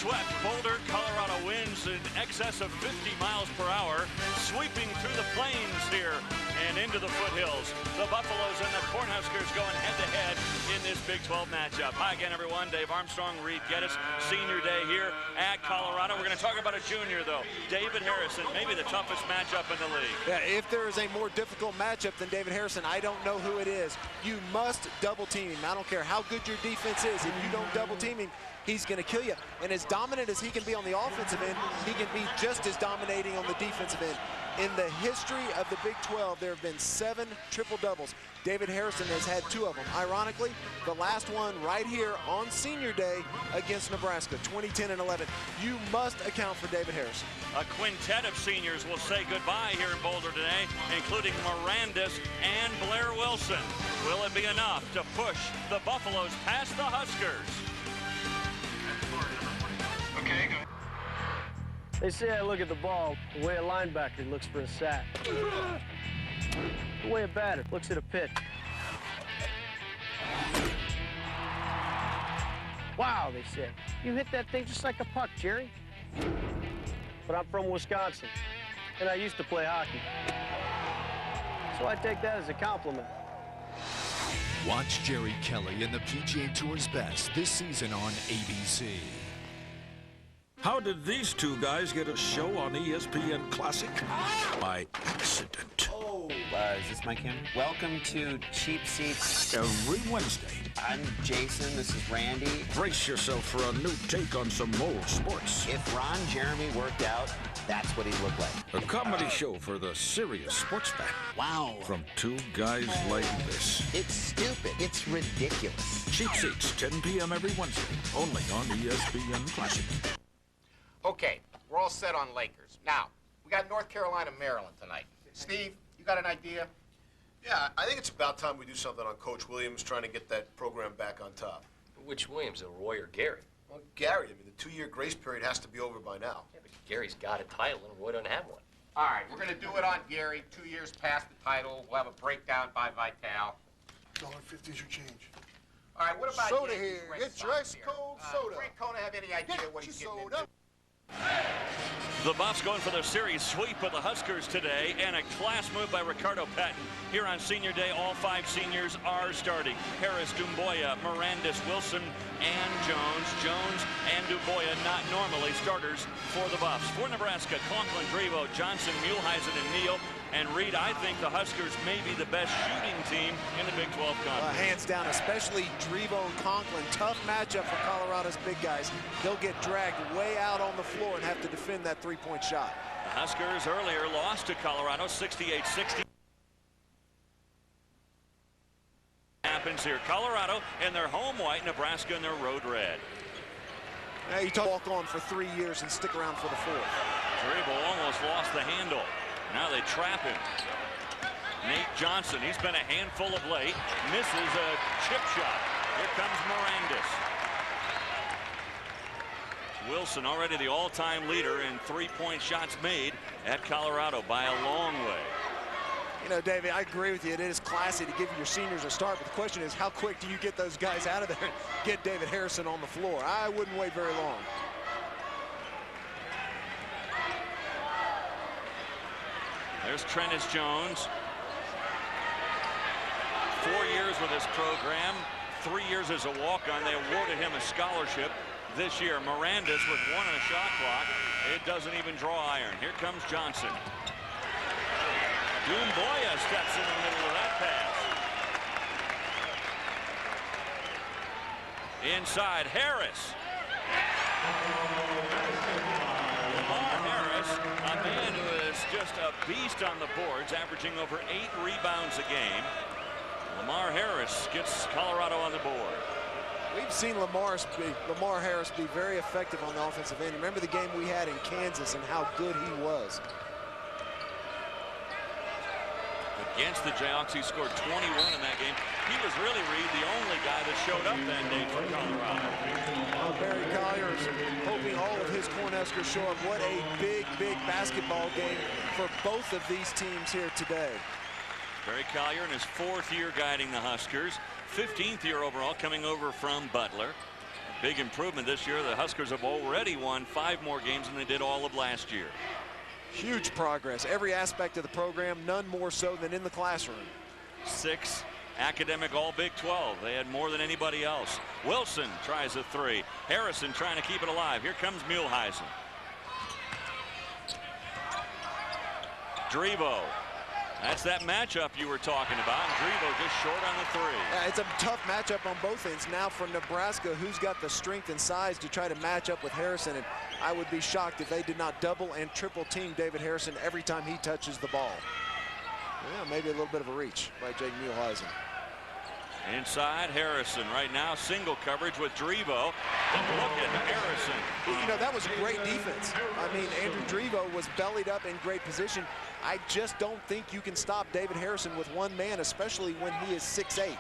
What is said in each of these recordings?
swept Boulder, Colorado winds in excess of 50 miles per hour, sweeping through the plains here and into the foothills. The Buffaloes and the Cornhuskers going head-to-head in this Big 12 matchup. Hi again, everyone. Dave Armstrong, Reed Geddes, senior day here at Colorado. We're going to talk about a junior, though, David Harrison, maybe the toughest matchup in the league. Yeah, if there is a more difficult matchup than David Harrison, I don't know who it is. You must double team him. I don't care how good your defense is. If you don't double team him, he's going to kill you. And as dominant as he can be on the offensive end, he can be just as dominating on the defensive end. In the history of the Big 12, there have been 7 triple-doubles. David Harrison has had 2 of them. Ironically, the last one right here on Senior Day against Nebraska, 2010 and 11. You must account for David Harrison. A quintet of seniors will say goodbye here in Boulder today, including Mirandis and Blair Wilson. Will it be enough to push the Buffaloes past the Huskers? Okay, go ahead. They say I look at the ball the way a linebacker looks for a sack. The way a batter looks at a pitch. Wow, they say. You hit that thing just like a puck, Jerry. But I'm from Wisconsin, and I used to play hockey. So I take that as a compliment. Watch Jerry Kelly in the PGA Tour's best this season on ABC. How did these two guys get a show on ESPN Classic? By accident. Oh, is this my camera? Welcome to Cheap Seats. Every Wednesday. I'm Jason, this is Randy. Brace yourself for a new take on some old sports. If Ron Jeremy worked out, that's what he'd look like. A comedy show for the serious sports fan. Wow. From two guys like this. It's stupid. It's ridiculous. Cheap Seats, 10 p.m. every Wednesday. Only on ESPN Classic. Okay, we're all set on Lakers. Now, we got North Carolina, Maryland tonight. Steve, you got an idea? Yeah, I think it's about time we do something on Coach Williams trying to get that program back on top. Which Williams, Roy or Gary? Well, Gary, I mean, the 2-year grace period has to be over by now. Yeah, but Gary's got a title and Roy doesn't have one. All right, we're going to do it on Gary. 2 years past the title. We'll have a breakdown by Vital. $1.50 is your change. All right, what about soda Yankees here? Red Get Sox your ice here? cold soda. Frank Kona have any idea what he's getting into? The Buffs going for their series sweep of the Huskers today, and a class move by Ricardo Patton. Here on Senior Day, all 5 seniors are starting. Harris, Dumboya, Mirandis, Wilson, and Jones. Jones and Dumboya not normally starters for the Buffs. For Nebraska, Conklin, Drevo, Johnson, Muehlheisen, and Neal. And Reed, I think the Huskers may be the best shooting team in the Big 12 conference. Hands down, especially Drevo and Conklin. Tough matchup for Colorado's big guys. They'll get dragged way out on the floor and have to defend that 3-point shot. The Huskers earlier lost to Colorado 68-60. Happens here. Colorado in their home white, Nebraska in their road red. Now you talk walk on for 3 years and stick around for the 4th. Dribble almost lost the handle. Now they trap him. Nate Johnson, he's been a handful of late. Misses a chip shot. Here comes Mirandis. Wilson already the all-time leader in 3-point shots made at Colorado by a long way. You know, David, I agree with you. It is classy to give your seniors a start, but the question is, how quick do you get those guys out of there and get David Harrison on the floor? I wouldn't wait very long. There's Trennis Jones. 4 years with this program, 3 years as a walk-on. They awarded him a scholarship this year. Mirandis with 1 on a shot clock. It doesn't even draw iron. Here comes Johnson. Dumboya steps in the middle of that pass. Inside, Harris. Lamar Harris, a man who is just a beast on the boards, averaging over 8 rebounds a game. Lamar Harris gets Colorado on the board. We've seen Lamar Harris be very effective on the offensive end. Remember the game we had in Kansas and how good he was. Against the Jayhawks, he scored 21 in that game. He was really, Reed, the only guy that showed up that day for Colorado. Barry Collier is hoping all of his Cornhuskers show up. What a big, big basketball game for both of these teams here today. Barry Collier in his 4th year guiding the Huskers. 15th year overall, coming over from Butler. Big improvement this year. The Huskers have already won 5 more games than they did all of last year. Huge progress. Every aspect of the program, none more so than in the classroom. 6 academic all Big 12. They had more than anybody else. Wilson tries a 3. Harrison trying to keep it alive. Here comes Muehlheisen. Drevo. That's that matchup you were talking about. Drevo just short on the 3. It's a tough matchup on both ends. Now for Nebraska, who's got the strength and size to try to match up with Harrison. And I would be shocked if they did not double and triple team David Harrison every time he touches the ball. Yeah, maybe a little bit of a reach by Jake Muehlheisen. Inside Harrison right now, single coverage with Drevo. Look at Harrison. You know, that was great defense. I mean, Andrew Drevo was bellied up in great position. I just don't think you can stop David Harrison with one man, especially when he is 6'8".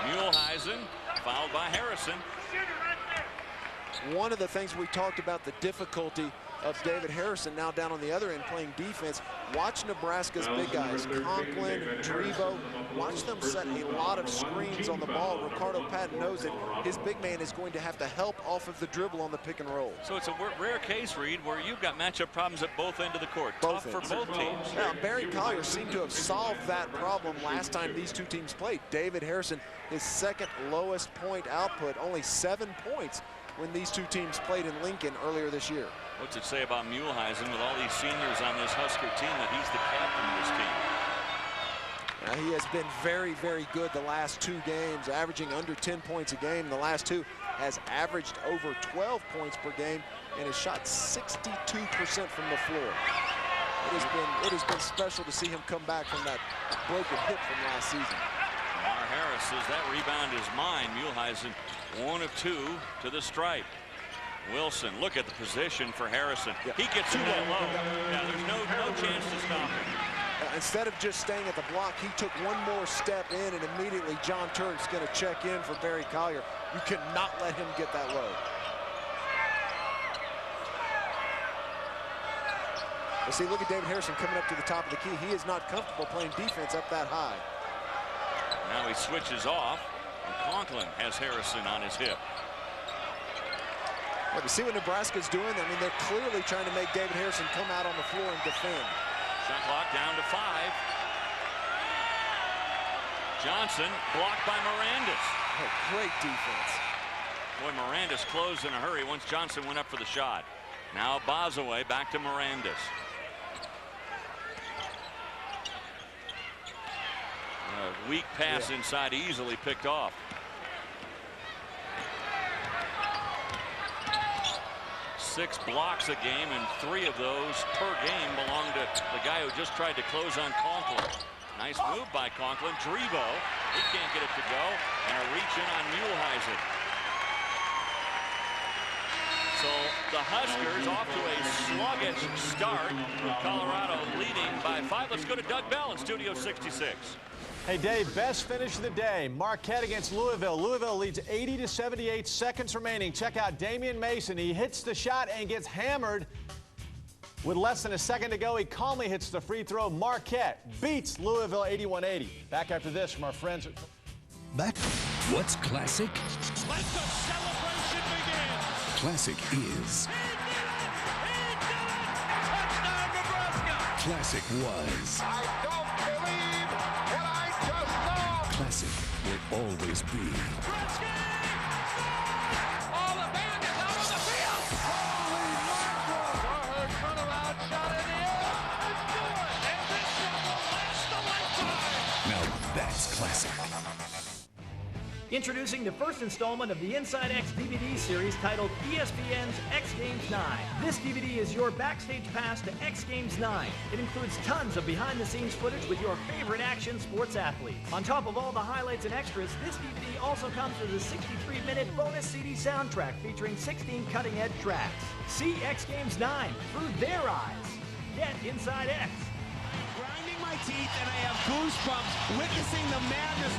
Muehlheisen fouled by Harrison. One of the things we talked about, the difficulty of David Harrison now down on the other end playing defense. Watch Nebraska's big guys, Conklin, Drevo. Watch them set a lot of screens on the ball. Ricardo Patton knows that his big man is going to have to help off of the dribble on the pick and roll. So it's a rare case, Reed, where you've got matchup problems at both ends of the court. Tough for both teams. Now, Barry Collier seemed to have solved that problem last time these two teams played. David Harrison, his second lowest point output, only 7 points when these two teams played in Lincoln earlier this year. What's it say about Muehlheisen with all these seniors on this Husker team that he's the captain of this team? He has been very, very good the last 2 games, averaging under 10 points a game. The last 2 has averaged over 12 points per game and has shot 62% from the floor. It has been special to see him come back from that broken hip from last season. Mar Harris says that rebound is mine. Muehlheisen 1 of 2 to the stripe. Wilson, look at the position for Harrison. Yeah. He gets too low. Yeah, there's no chance to stop him. Instead of just staying at the block, he took one more step in, and immediately John Turk's going to check in for Barry Collier. You cannot let him get that low. But see, look at David Harrison coming up to the top of the key. He is not comfortable playing defense up that high. Now he switches off, and Conklin has Harrison on his hip. Well, to see what Nebraska's doing, I mean, they're clearly trying to make David Harrison come out on the floor and defend. Shot clock down to 5. Johnson blocked by Mirandis. Oh, great defense. Boy, Mirandis closed in a hurry once Johnson went up for the shot. Now Bozaway back to Mirandis. A weak pass inside, easily picked off. Six blocks a game, and 3 of those per game belong to the guy who just tried to close on Conklin. Nice move by Conklin. Drevo, he can't get it to go, and a reach in on Muehlheisen. So the Huskers off to a sluggish start, with Colorado leading by 5. Let's go to Doug Bell in Studio 66. Hey, Dave, best finish of the day. Marquette against Louisville. Louisville leads 80-78, seconds remaining. Check out Damian Mason. He hits the shot and gets hammered. With less than a second to go, he calmly hits the free throw. Marquette beats Louisville 81-80. Back after this from our friends. Back. What's classic? Let the celebration begin. Classic is. He did it! Touchdown, Nebraska! Classic was. I don't believe what I just saw. Classic will always be. All the band is out on the field. Holy mackerel! Our turnaround shot in the air. Let's do it. And this one will last a lifetime. Now that's classic. Introducing the first installment of the Inside X DVD series titled ESPN's X Games 9. This DVD is your backstage pass to X Games 9. It includes tons of behind-the-scenes footage with your favorite action sports athletes. On top of all the highlights and extras, this DVD also comes with a 63-minute bonus CD soundtrack featuring 16 cutting-edge tracks. See X Games 9 through their eyes. Get Inside X. Grinding my teeth and I have goosebumps witnessing the madness.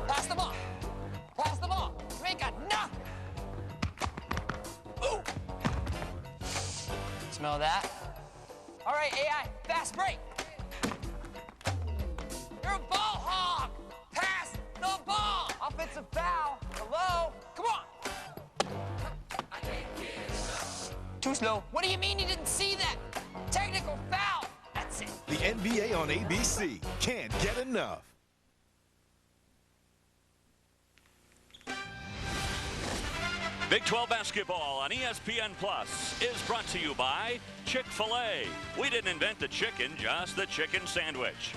Pass the ball. Pass the ball. Make a knock. Ooh. Smell that? All right, AI, fast break. slow. What do you mean you didn't see that? Technical foul. That's it. The NBA on ABC. Can't get enough. Big 12 basketball on ESPN Plus is brought to you by Chick-fil-A. We didn't invent the chicken, just the chicken sandwich.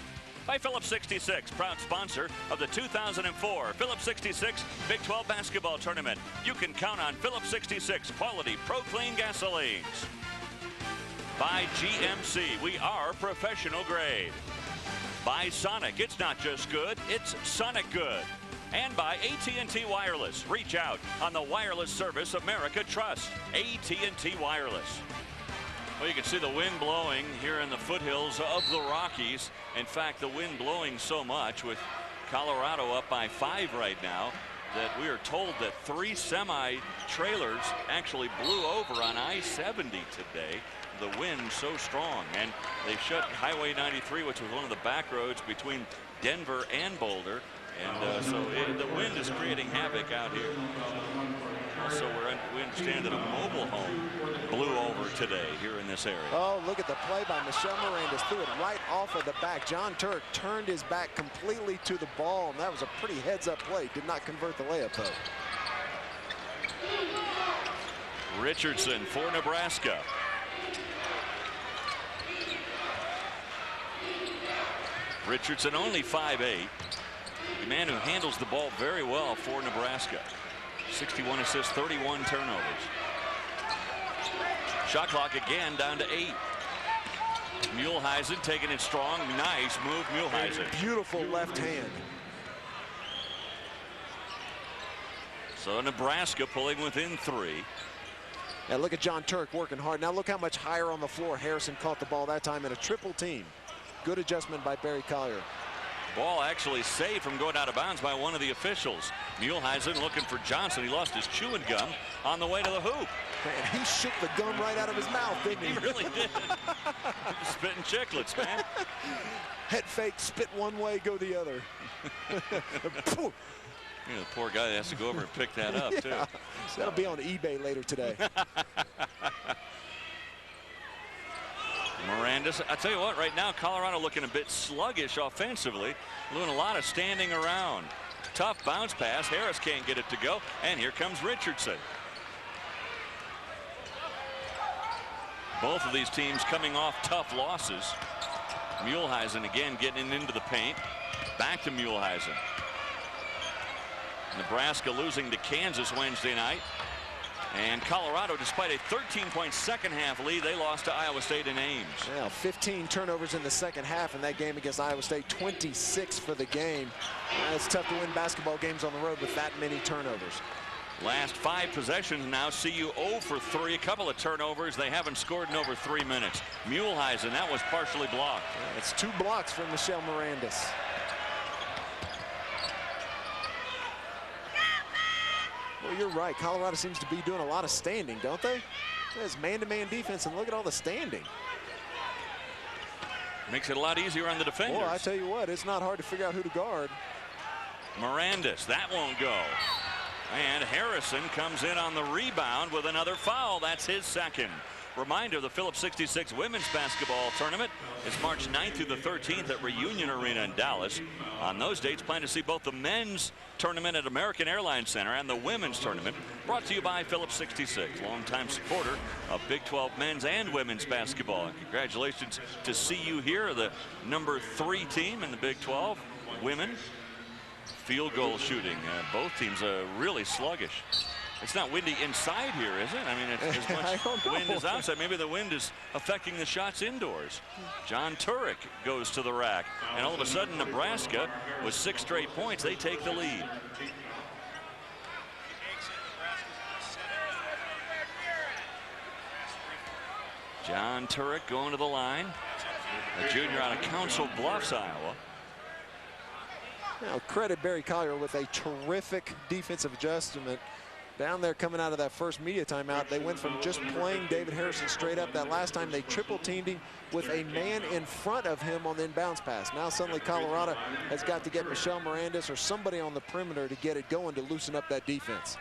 By Phillips 66, proud sponsor of the 2004 Phillips 66 Big 12 basketball tournament. You can count on Phillips 66 quality pro-clean gasolines. By GMC, we are professional grade. By Sonic, it's not just good, it's Sonic good. And by AT&T Wireless. Reach out on the wireless service America trusts. AT&T Wireless. Well, you can see the wind blowing here in the foothills of the Rockies. In fact, the wind blowing so much with Colorado up by 5 right now that we are told that 3 semi-trailers actually blew over on I-70 today. The wind so strong, and they shut Highway 93, which was one of the back roads between Denver and Boulder. And so the wind is creating havoc out here. Also, we understand that a mobile home blew over today here in this area. Oh, look at the play by Michelle Mirandas. Threw it right off of the back. John Turk turned his back completely to the ball, and that was a pretty heads-up play. Did not convert the layup, though. Richardson for Nebraska. Richardson only 5'8". The man who handles the ball very well for Nebraska. 61 assists, 31 turnovers. Shot clock again down to 8. Muehlheisen taking it strong. Nice move, Muehlheisen. Beautiful left hand. So Nebraska pulling within 3. Now look at John Turk working hard. Now look how much higher on the floor Harrison caught the ball that time in a triple team. Good adjustment by Barry Collier. Ball actually saved from going out of bounds by one of the officials. Muehlheisen looking for Johnson. He lost his chewing gum on the way to the hoop. Man, he shook the gum right out of his mouth, didn't he? He really did. Spitting chiclets, man. Head fake, spit one way, go the other. You know, the poor guy has to go over and pick that up, too. So that'll be on eBay later today. Mirandas, I tell you what, right now Colorado looking a bit sluggish offensively, doing a lot of standing around. Tough bounce pass. Harris can't get it to go, and here comes Richardson. Both of these teams coming off tough losses. Muehlheisen again getting into the paint. Back to Muehlheisen. Nebraska losing to Kansas Wednesday night. And Colorado, despite a 13-point second-half lead, they lost to Iowa State in Ames. Well, 15 turnovers in the second half in that game against Iowa State, 26 for the game. It's tough to win basketball games on the road with that many turnovers. Last 5 possessions now. CU 0 for 3, a couple of turnovers. They haven't scored in over 3 minutes. Muehlheisen, that was partially blocked. Yeah, it's 2 blocks from Michelle Mirandas. Well, you're right. Colorado seems to be doing a lot of standing, don't they? It's man-to-man defense, and look at all the standing. Makes it a lot easier on the defenders. Boy, I tell you what, it's not hard to figure out who to guard. Mirandas, that won't go. And Harrison comes in on the rebound with another foul. That's his second. Reminder, the Phillips 66 women's basketball tournament is March 9th through the 13th at Reunion Arena in Dallas. On those dates, plan to see both the men's tournament at American Airlines Center and the women's tournament, brought to you by Phillips 66, longtime supporter of Big 12 men's and women's basketball. And congratulations to CU here, the number 3 team in the Big 12 women. Field goal shooting. Both teams are really sluggish. It's not windy inside here, is it? I mean, it's as much wind as outside. Maybe the wind is affecting the shots indoors. John Turek goes to the rack. And all of a sudden, Nebraska, with 6 straight points, they take the lead. John Turek going to the line. A junior out of Council Bluffs, Iowa. Now, credit Barry Collier with a terrific defensive adjustment. Down there coming out of that first media timeout, they went from just playing David Harrison straight up. That last time they triple teamed him with a man in front of him on the inbounds pass. Now suddenly Colorado has got to get Michelle Mirandas or somebody on the perimeter to get it going to loosen up that defense.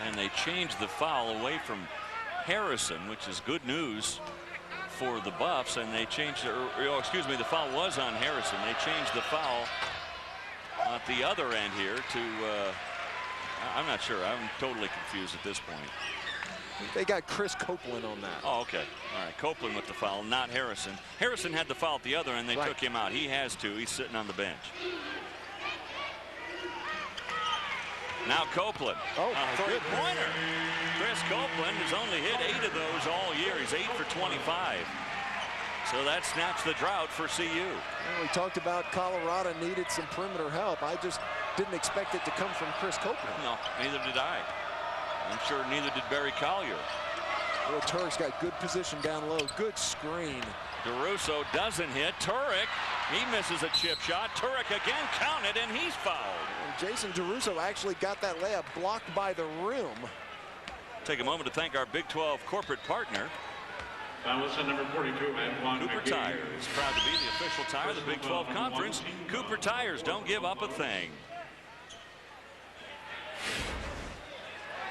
And they changed the foul away from Harrison, which is good news for the Buffs. And they changed, excuse me, the foul was on Harrison. They changed the foul at the other end here to, I'm not sure. I'm totally confused at this point. They got Chris Copeland on that. Oh, okay. All right. Copeland with the foul, not Harrison. Harrison had the foul at the other end. They took him out. He has to. He's sitting on the bench. Now Copeland. Oh, three-pointer. Chris Copeland has only hit 8 of those all year. He's 8 for 25. So that snaps the drought for CU. Well, we talked about Colorado needed some perimeter help. I just didn't expect it to come from Chris Copeland. No, neither did I. I'm sure neither did Barry Collier. Well, Turk's got good position down low. Good screen. DeRusso doesn't hit. Turek, he misses a chip shot. Turek again counted, and he's fouled. And Jason DeRusso actually got that layup blocked by the rim. Take a moment to thank our Big 12 corporate partner. Number 42, Cooper Tires, proud to be the official tire of the Big 12 Conference. Cooper Tires, don't give up a thing.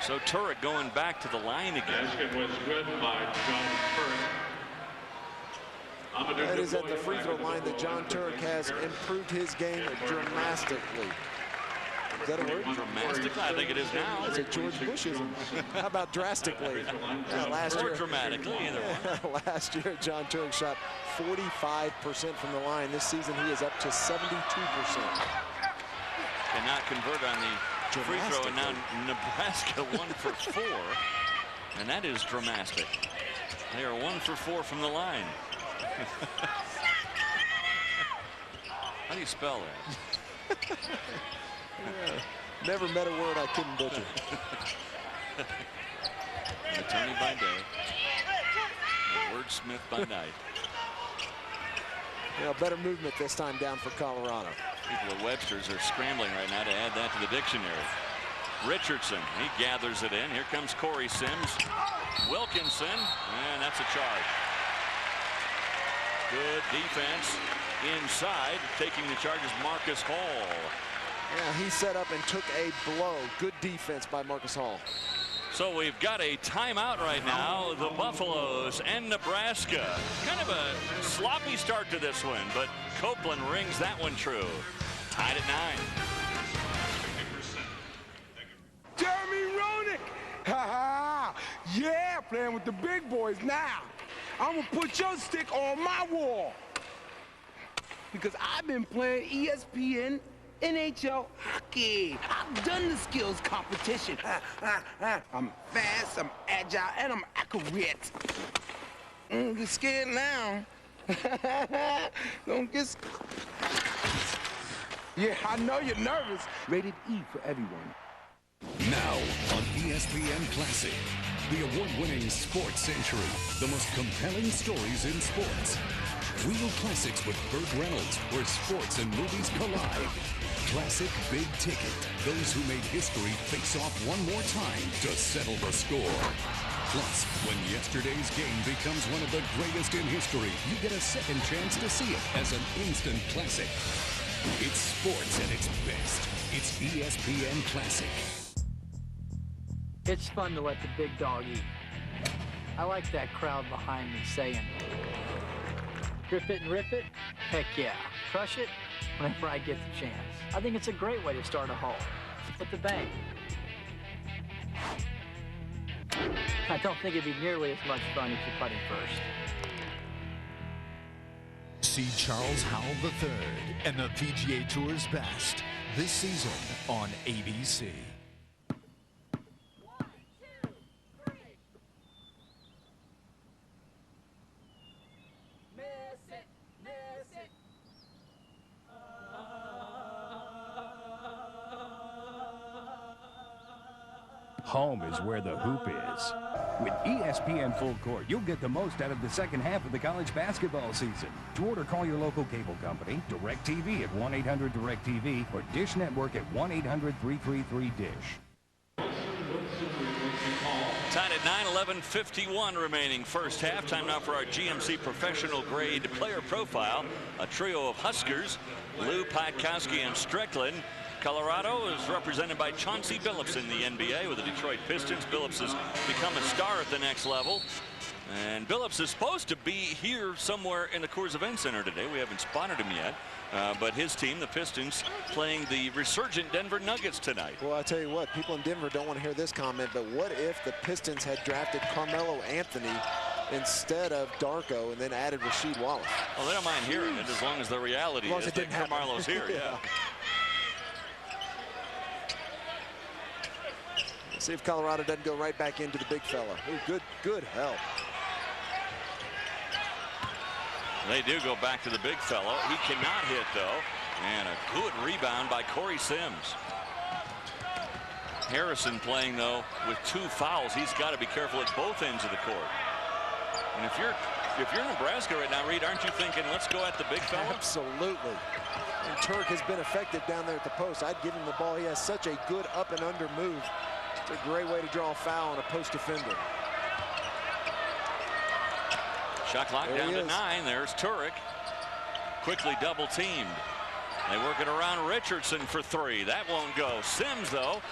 So Turek going back to the line again. Basket was good by John Turek. That is at the free throw line that John Turek has improved his game dramatically. Is that a word? Dramatically? I think it is now. That's a George Bushism. How about drastically? Last year. Or dramatically, either one. Last year, John Turek shot 45% from the line. This season, he is up to 72%. Cannot convert on the free throw, and now Nebraska 1 for 4, and that is dramatic. They are 1 for 4 from the line. How do you spell that? Never met a word I couldn't butcher. An attorney by day, a wordsmith by night. Better movement this time down for Colorado. People at Webster's are scrambling right now to add that to the dictionary. Richardson, he gathers it in. Here comes Corey Sims. Wilkinson, and that's a charge. Good defense inside. Taking the charge is Marcus Hall. Yeah, he set up and took a blow. Good defense by Marcus Hall. So we've got a timeout right now. The Buffaloes and Nebraska. Kind of a sloppy start to this one, but Copeland rings that one true. Tied at 9. Jeremy Roenick! Ha ha! Yeah, playing with the big boys now. I'm gonna put your stick on my wall. Because I've been playing ESPN NHL hockey. I've done the skills competition. I'm fast, I'm agile, and I'm accurate. Don't get scared now. Don't get Yeah, I know you're nervous. Rated E for everyone. Now on ESPN Classic, the award-winning sports century, the most compelling stories in sports. Real classics with Burt Reynolds, where sports and movies collide. Classic Big Ticket. Those who made history face off one more time to settle the score. Plus, when yesterday's game becomes one of the greatest in history, you get a second chance to see it as an instant classic. It's sports at its best. It's ESPN Classic. It's fun to let the big dog eat. I like that crowd behind me saying, grip it and rip it? Heck yeah. Crush it whenever I get the chance. I think it's a great way to start a hole. With the bang. I don't think it'd be nearly as much fun if you're putting first. See Charles Howell III and the PGA Tour's best this season on ABC. Home is where the hoop is. With ESPN Full Court, you'll get the most out of the second half of the college basketball season. To order, call your local cable company, DirecTV at 1-800-DirecTV, or Dish Network at 1-800-333-DISH. Tied at 9:11:51 remaining first half. Time now for our GMC professional grade player profile. A trio of Huskers, Lou, Patkowski, and Strickland. Colorado is represented by Chauncey Billups in the NBA with the Detroit Pistons. Billups has become a star at the next level. And Billups is supposed to be here somewhere in the Coors Event Center today. We haven't spotted him yet. But his team, the Pistons, playing the resurgent Denver Nuggets tonight. Well, I tell you what, people in Denver don't want to hear this comment, but what if the Pistons had drafted Carmelo Anthony instead of Darko and then added Rasheed Wallace? Well, they don't mind hearing it as long as the reality is that Carmelo's here. Yeah. Let's see if Colorado doesn't go right back into the big fella. Ooh, good help. They do go back to the big fellow. He cannot hit, though. And a good rebound by Corey Sims. Harrison playing, though, with 2 fouls. He's got to be careful at both ends of the court. And if you're Nebraska right now, Reed, aren't you thinking, let's go at the big fella? Absolutely. And Turk has been effective down there at the post. I'd give him the ball. He has such a good up and under move. It's a great way to draw a foul on a post defender. Shot clock down to 9. There's Turek. Quickly double teamed. They work it around Richardson for 3. That won't go. Sims, though.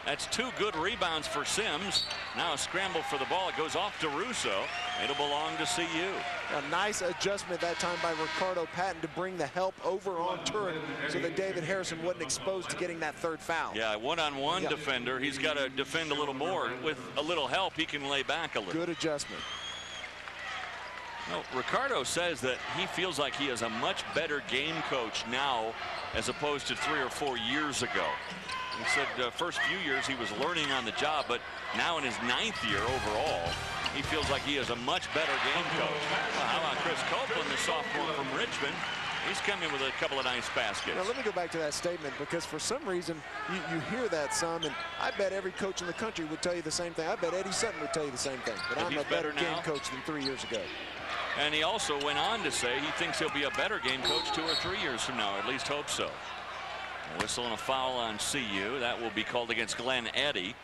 That's 2 good rebounds for Sims. Now a scramble for the ball. It goes off to Russo. It'll belong to CU. A nice adjustment that time by Ricardo Patton to bring the help over on Turek so that David Harrison wasn't exposed to getting that 3rd foul. Yeah, one-on-one defender. He's got to defend a little more. With a little help, he can lay back a little. Good adjustment. No, Ricardo says that he feels like he is a much better game coach now as opposed to 3 or 4 years ago. He said first few years he was learning on the job, but now in his 9th year overall, he feels like he is a much better game coach. Well, how about Chris Copeland, the sophomore from Richmond? He's coming with a couple of nice baskets. Now, let me go back to that statement, because for some reason you hear that some, and I bet every coach in the country would tell you the same thing. I bet Eddie Sutton would tell you the same thing, but I'm a better game coach than 3 years ago. And he also went on to say he thinks he'll be a better game coach 2 or 3 years from now, at least hope so. A whistle and a foul on CU. That will be called against Glenn Eddy.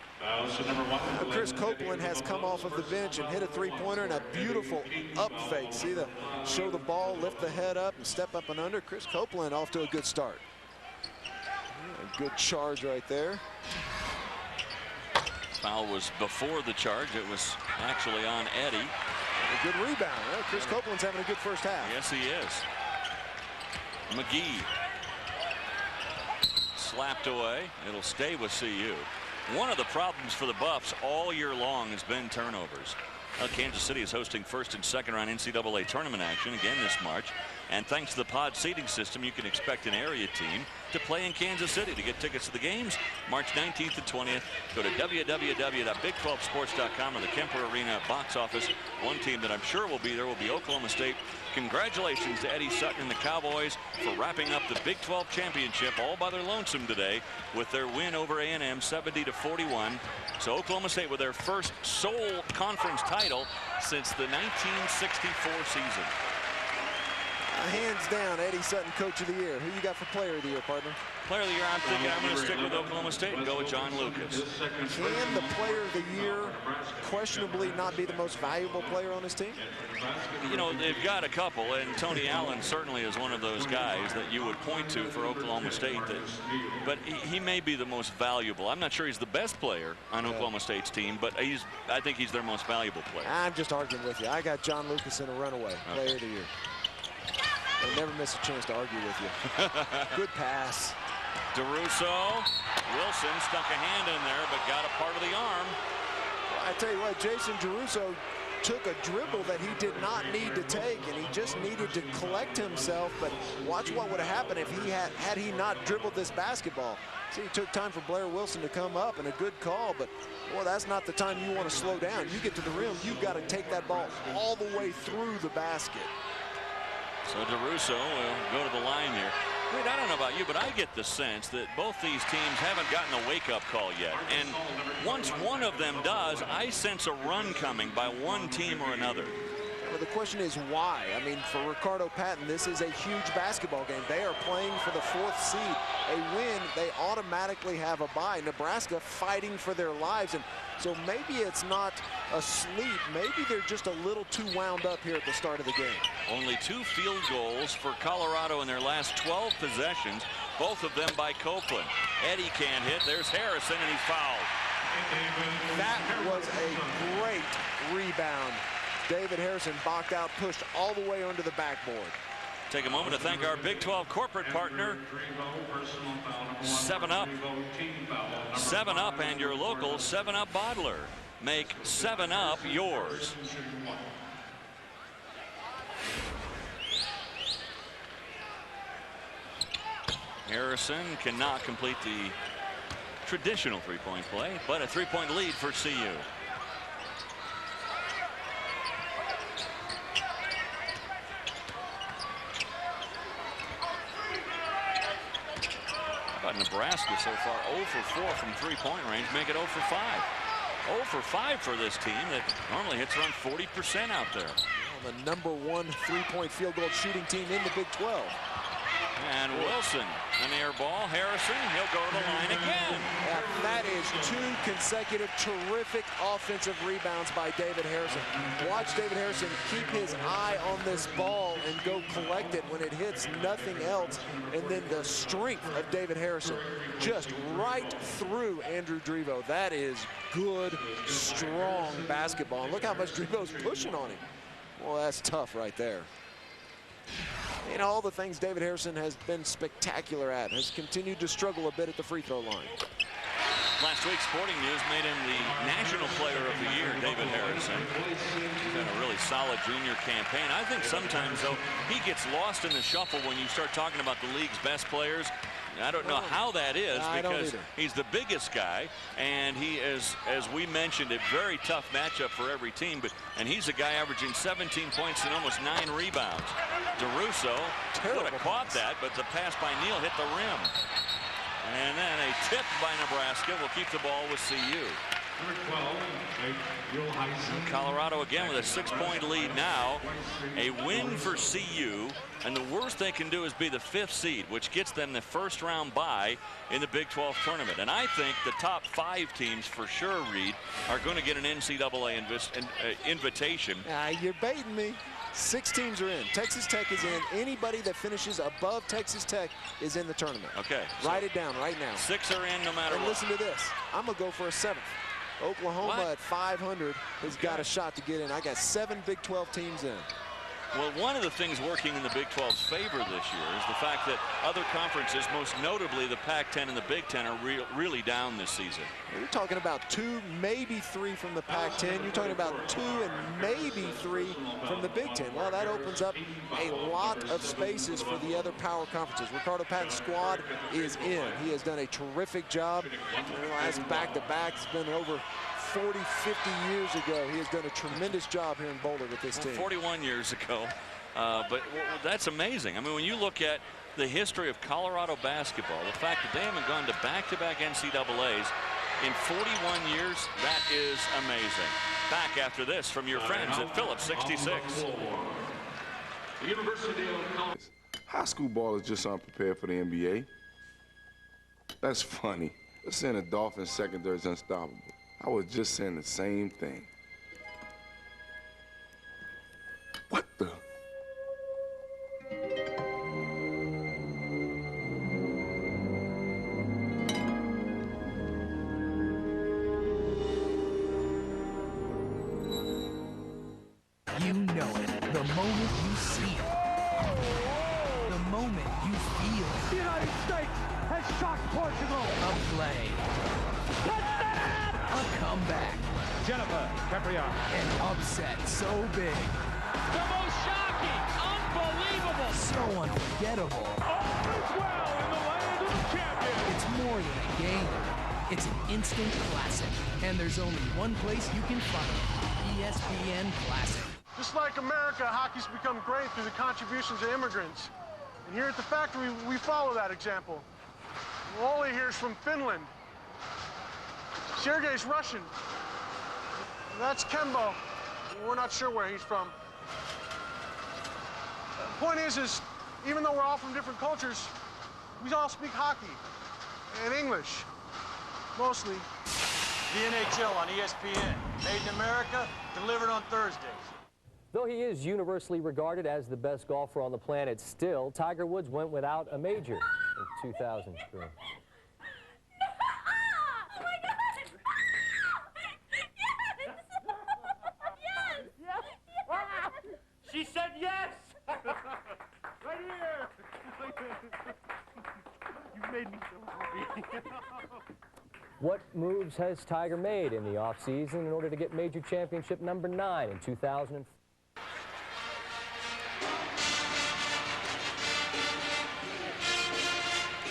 Chris Copeland has come off of the bench and hit a 3-pointer and a beautiful up fake. See the show the ball, lift the head up, and step up and under. Chris Copeland off to a good start. A good charge right there. Foul was before the charge. It was actually on Eddy. A good rebound. Well, Chris Copeland's having a good first half. Yes, he is. McGee slapped away. It'll stay with CU. One of the problems for the Buffs all year long has been turnovers. Kansas City is hosting 1st and 2nd round NCAA tournament action again this March. And thanks to the pod seating system, you can expect an area team to play in Kansas City. To get tickets to the games, March 19th and 20th, go to www.big12sports.com or the Kemper Arena box office. One team that I'm sure will be there will be Oklahoma State. Congratulations to Eddie Sutton and the Cowboys for wrapping up the Big 12 championship all by their lonesome today with their win over A&M 70-41. So Oklahoma State with their first sole conference title since the 1964 season. Hands down, Eddie Sutton, Coach of the Year. Who you got for Player of the Year, partner? Player of the Year, I'm thinking I'm going to stick with Oklahoma State and go with John Lucas. Can the Player of the Year questionably not be the most valuable player on his team? You know, they've got a couple, and Tony Allen certainly is one of those guys that you would point to for Oklahoma State. But he may be the most valuable. I'm not sure he's the best player on Oklahoma State's team, but I think he's their most valuable player. I'm just arguing with you. I got John Lucas in a runaway Player of the Year. They never miss a chance to argue with you. Good pass. DeRusso. Wilson stuck a hand in there, but got a part of the arm. Well, I tell you what, Jason DeRusso took a dribble that he did not need to take, and he just needed to collect himself. But watch what would have happened if he had he not dribbled this basketball. See, it took time for Blair Wilson to come up, and a good call, but well, that's not the time you want to slow down. You get to the rim, you've got to take that ball all the way through the basket. So DeRusso will go to the line here. Wait, I don't know about you, but I get the sense that both these teams haven't gotten a wake-up call yet. And once one of them does, I sense a run coming by one team or another. Well, the question is why? I mean, for Ricardo Patton, this is a huge basketball game. They are playing for the 4th seed. A win, they automatically have a bye. Nebraska fighting for their lives. And so maybe it's not a sleep. Maybe they're just a little too wound up here at the start of the game. Only 2 field goals for Colorado in their last 12 possessions, both of them by Copeland. Eddie can't hit. There's Harrison, and he's fouled. That was a great rebound. David Harrison boxed out, pushed all the way onto the backboard. Take a moment to thank our Big 12 corporate partner, 7-Up. 7-Up and your local 7-Up bottler. Make 7-Up yours. Harrison cannot complete the traditional three-point play, but a three-point lead for CU. How about Nebraska so far? 0 for 4 from three-point range, make it 0 for 5. 0 for 5 for this team that normally hits around 40% out there. Well, the #1 three-point field goal shooting team in the Big 12. And Wilson, an air ball. Harrison, he'll go to the line again. Yeah, that is 2 consecutive terrific offensive rebounds by David Harrison. Watch David Harrison keep his eye on this ball and go collect it when it hits nothing else. And then the strength of David Harrison just right through Andrew Drevo. That is good, strong basketball. And look how much Drevo's pushing on him. Well, that's tough right there. You know, all the things David Harrison has been spectacular at, has continued to struggle a bit at the free throw line. Last week, Sporting News made him the National Player of the Year, David Harrison. He's had a really solid junior campaign. I think sometimes, though, he gets lost in the shuffle when you start talking about the league's best players. I don't know how that is, because he's the biggest guy, and he is, as we mentioned, a very tough matchup for every team. And he's a guy averaging 17 points and almost 9 rebounds. DeRusso would have caught that, but the pass by Neal hit the rim. And then a tip by Nebraska will keep the ball with CU. Colorado again with a 6-point lead now. A win for CU, and the worst they can do is be the 5th seed, which gets them the first-round bye in the Big 12 tournament. And I think the top 5 teams for sure, Reed, are going to get an NCAA invitation. You're baiting me. 6 teams are in. Texas Tech is in. Anybody that finishes above Texas Tech is in the tournament. Okay. Write it down right now. 6 are in no matter and what. Listen to this. I'm going to go for a 7th. Oklahoma at 500 has got a shot to get in. I got 7 Big 12 teams in. Well, one of the things working in the Big 12's favor this year is the fact that other conferences, most notably the Pac-10 and the Big 10, are really down this season. You're talking about 2, maybe 3 from the Pac-10. You're talking about 2 and maybe 3 from the Big 10. Well, that opens up a lot of spaces for the other power conferences. Ricardo Patton's squad is in. He has done a terrific job. Last back-to-back's been over 40, 50 years ago. He has done a tremendous job here in Boulder with this team. 41 years ago. But that's amazing. I mean, when you look at the history of Colorado basketball, the fact that they haven't gone to back-to-back NCAAs in 41 years, that is amazing. Back after this from your friends at Phillips 66. High school ballers just aren't prepared for the NBA. That's funny. They're saying the Dolphins secondary is unstoppable. I was just saying the same thing. What the? You know it. The moment you see it. The moment you feel it. The United States has shocked Portugal. A play. Touchdown! A comeback. Jennifer Caprion. An upset so big. The most shocking, unbelievable. So unforgettable. All is well in the land of the champions. It's more than a game. It's an instant classic. And there's only one place you can find it. ESPN Classic. Just like America, hockey's become great through the contributions of immigrants. And here at the factory, we follow that example. Wally here's from Finland. Sergei's Russian. That's Kembo. We're not sure where he's from. The point is even though we're all from different cultures, we all speak hockey and English, mostly. The NHL on ESPN. Made in America, delivered on Thursdays. Though he is universally regarded as the best golfer on the planet, still, Tiger Woods went without a major in 2003. She said yes! Right here! You made me so happy. What moves has Tiger made in the offseason in order to get major championship number 9 in 2004?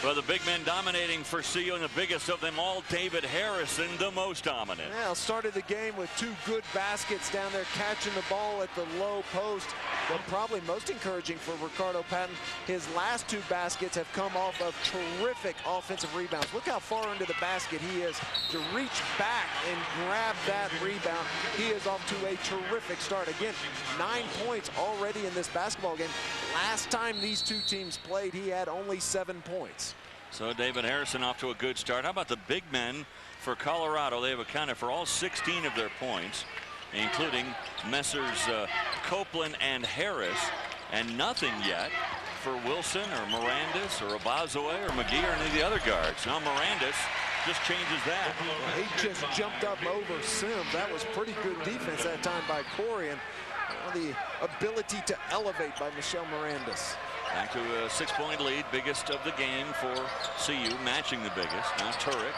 Well, the big men dominating for CU, and the biggest of them all, David Harrison, the most dominant. Yeah, started the game with 2 good baskets down there, catching the ball at the low post. But probably most encouraging for Ricardo Patton, his last 2 baskets have come off of terrific offensive rebounds. Look how far into the basket he is to reach back and grab that rebound. He is off to a terrific start. Again, 9 points already in this basketball game. Last time these 2 teams played, he had only 7 points. So David Harrison off to a good start. How about the big men for Colorado? They have accounted for all 16 of their points, including Messrs. Copeland and Harris, and nothing yet for Wilson or Mirandis or Abazue or McGee or any of the other guards. Now Mirandis just changes that. Well, he just jumped up over Sims. That was pretty good defense that time by Corey, and the ability to elevate by Michel Mirandis. Back to a 6-point lead, biggest of the game for CU, matching the biggest. Now Turek.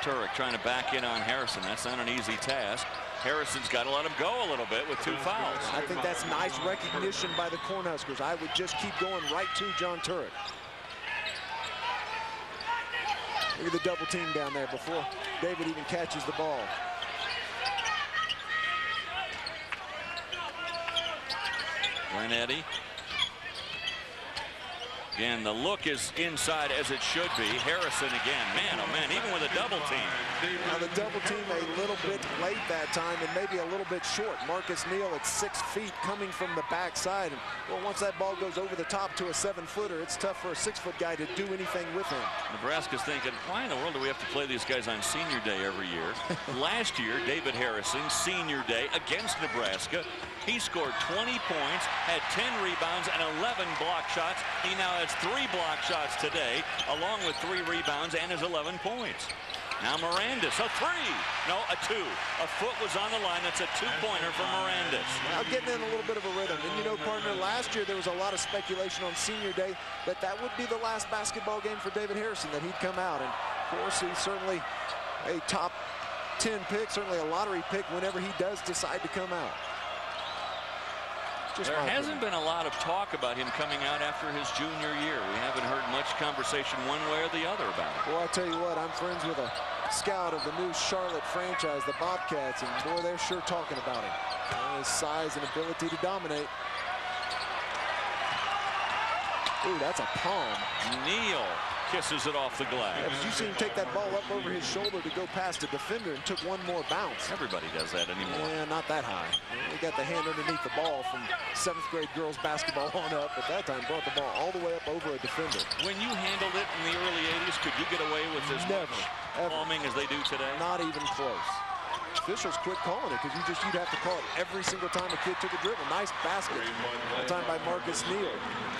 Turek trying to back in on Harrison. That's not an easy task. Harrison's got to let him go a little bit with 2 fouls. I think that's nice recognition by the Cornhuskers. I would just keep going right to John Turek. Look at the double team down there before David even catches the ball. Granetti. Again, the look is inside as it should be. Harrison again. Man, oh man, even with a double team. Now the double team a little bit late that time and maybe a little bit short. Marcus Neal at 6 feet coming from the backside. And well, once that ball goes over the top to a 7-footer, it's tough for a 6-foot guy to do anything with him. Nebraska's thinking, why in the world do we have to play these guys on senior day every year? Last year, David Harrison, senior day against Nebraska. He scored 20 points, had 10 rebounds and 11 block shots. He now has 3 block shots today, along with 3 rebounds and his 11 points. Now Mirandis, a 3. No, a 2. A foot was on the line. That's a 2-pointer for Mirandis. Now getting in a little bit of a rhythm. And you know, partner, last year there was a lot of speculation on senior day that would be the last basketball game for David Harrison, that he'd come out. And of course, he's certainly a top 10 pick, certainly a lottery pick whenever he does decide to come out. There hasn't been a lot of talk about him coming out after his junior year. We haven't heard much conversation one way or the other about it. Well, I tell you what, I'm friends with a scout of the new Charlotte franchise, the Bobcats, and boy, they're sure talking about him. His size and ability to dominate. Ooh, that's a palm. Neal kisses it off the glass. Yeah, but you see him take that ball up over his shoulder to go past a defender and took one more bounce. Everybody does that anymore. Yeah, not that high. He got the hand underneath the ball from 7th grade girls basketball on up, but that time brought the ball all the way up over a defender. When you handled it in the early 80s, could you get away with as much palming as they do today? Not even close. Officials quit calling it because you'd have to call it every single time a kid took a dribble. Nice basket. That time by Marcus Neal.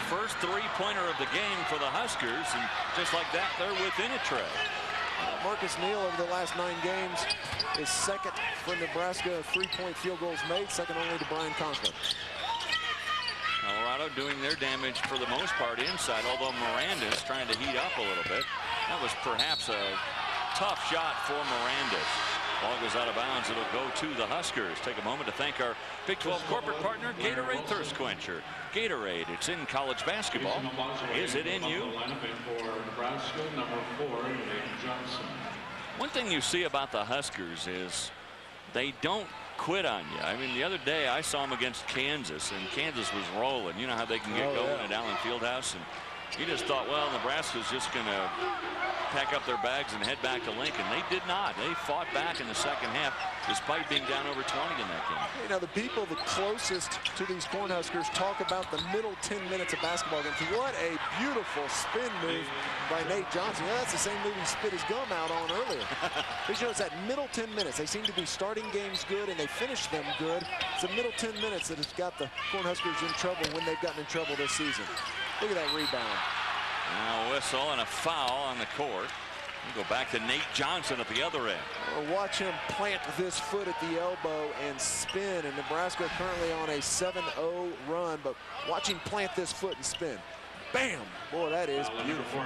First 3-pointer of the game for the Huskers, and just like that, they're within a trail. Marcus Neal over the last 9 games is second for Nebraska 3-point field goals made, second only to Brian Conklin. Colorado doing their damage for the most part inside, although Mirandis trying to heat up a little bit. That was perhaps a tough shot for Mirandis. Ball goes out of bounds. It'll go to the Huskers. Take a moment to thank our Big 12 corporate partner, Gatorade Thirst Quencher. Gatorade, it's in college basketball. Is it in you? One thing you see about the Huskers is they don't quit on you. I mean, the other day I saw them against Kansas, and Kansas was rolling. You know how they can get going at Allen Fieldhouse, and You just thought, well, Nebraska's just going to pack up their bags and head back to Lincoln. They did not. They fought back in the second half despite being down over 20 in that game. You know, the people the closest to these Cornhuskers talk about the middle 10 minutes of basketball games. What a beautiful spin move by Nate Johnson. Yeah, that's the same move he spit his gum out on earlier. Because, you know, it's that middle 10 minutes. They seem to be starting games good and they finish them good. It's the middle 10 minutes that has got the Cornhuskers in trouble when they've gotten in trouble this season. Look at that rebound. Now a whistle and a foul on the court. We go back to Nate Johnson at the other end. Well, watch him plant this foot at the elbow and spin. And Nebraska currently on a 7-0 run, but watch him plant this foot and spin. Bam! Boy, that is beautiful.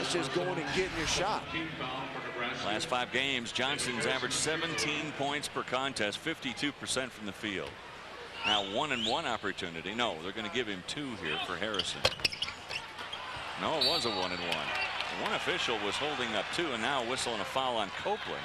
It's just going and getting your shot. Last 5 games, Johnson's averaged 17 points per contest, 52% from the field. Now 1-and-1 opportunity. No, they're going to give him 2 here for Harrison. No, it was a 1-and-1. One official was holding up 2, and now whistling a foul on Copeland.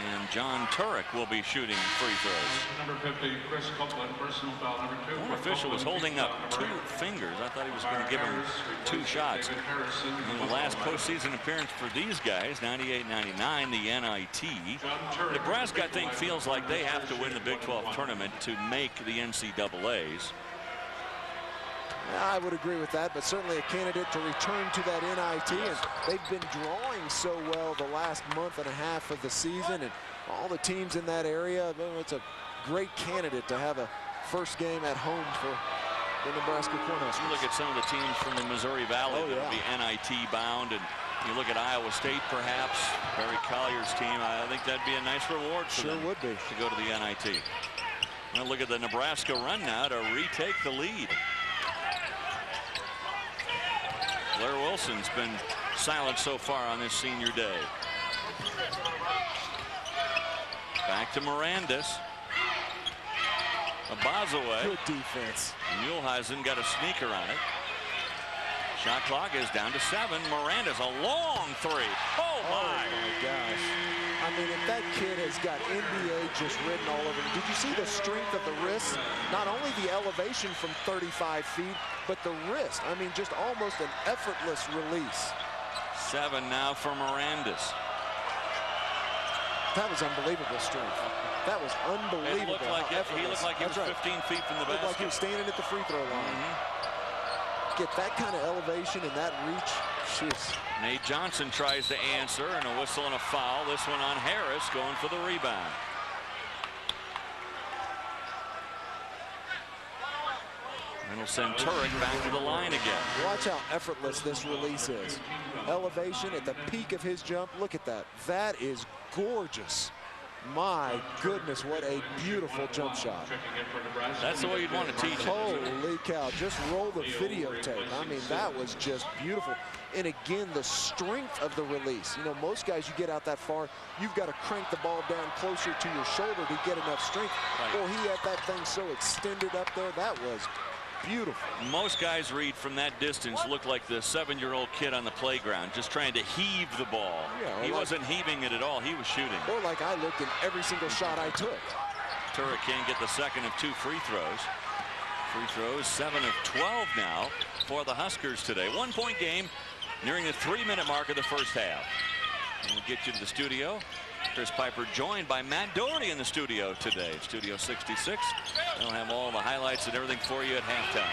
And John Turek will be shooting free throws. Number 50, Chris Copeland, personal foul number 2. One official was holding up 2 fingers. I thought he was going to give him 2 shots. In the last postseason appearance for these guys, 98-99, the NIT. Nebraska, I think, feels like they have to win the Big 12 tournament to make the NCAAs. I would agree with that, but certainly a candidate to return to that NIT. And they've been drawing so well the last month and a half of the season, and all the teams in that area. It's a great candidate to have a first game at home for the Nebraska Cornhuskers. You look at some of the teams from the Missouri Valley that will be NIT bound, and you look at Iowa State, perhaps Barry Collier's team. I think that'd be a nice reward for them would be to go to the NIT. Well, look at the Nebraska run now to retake the lead. Blair Wilson's been silent so far on this senior day. Back to Mirandis. Abazaway. Good defense. Muehlheisen got a sneaker on it. Shot clock is down to 7. Mirandis, a long 3. Oh my gosh. I mean, if that kid has got NBA just written all over him. Did you see the strength of the wrist? Not only the elevation from 35 feet, but the wrist. I mean, just almost an effortless release. 7 now for Mirandis. That was unbelievable strength. That was unbelievable. It looked like he looked like he was 15 feet from the basket. Looked like he was standing at the free throw line. Get that kind of elevation and that reach. Jeez. Nate Johnson tries to answer, and a whistle and a foul. This one on Harris, going for the rebound. And it'll send Turek back to the line again. Watch how effortless this release is. Elevation at the peak of his jump. Look at that. That is gorgeous. My goodness, what a beautiful jump shot. That's the way you'd want to teach it. Holy cow, just roll the videotape. I mean, that was just beautiful. And again, the strength of the release. You know, most guys, you get out that far, you've got to crank the ball down closer to your shoulder to get enough strength. Well, he had that thing so extended up there. That was beautiful. Most guys read from that distance look like the 7-year-old kid on the playground just trying to heave the ball. Yeah, he wasn't heaving it at all. He was shooting. Or like I looked in every single shot I took. Turek can't get the second of 2 free throws. Free throws 7 of 12 now for the Huskers today. 1-point game nearing the 3-minute mark of the first half. And we'll get you to the studio. Chris Piper joined by Matt Doherty in the studio today. Studio 66. They'll have all the highlights and everything for you at halftime.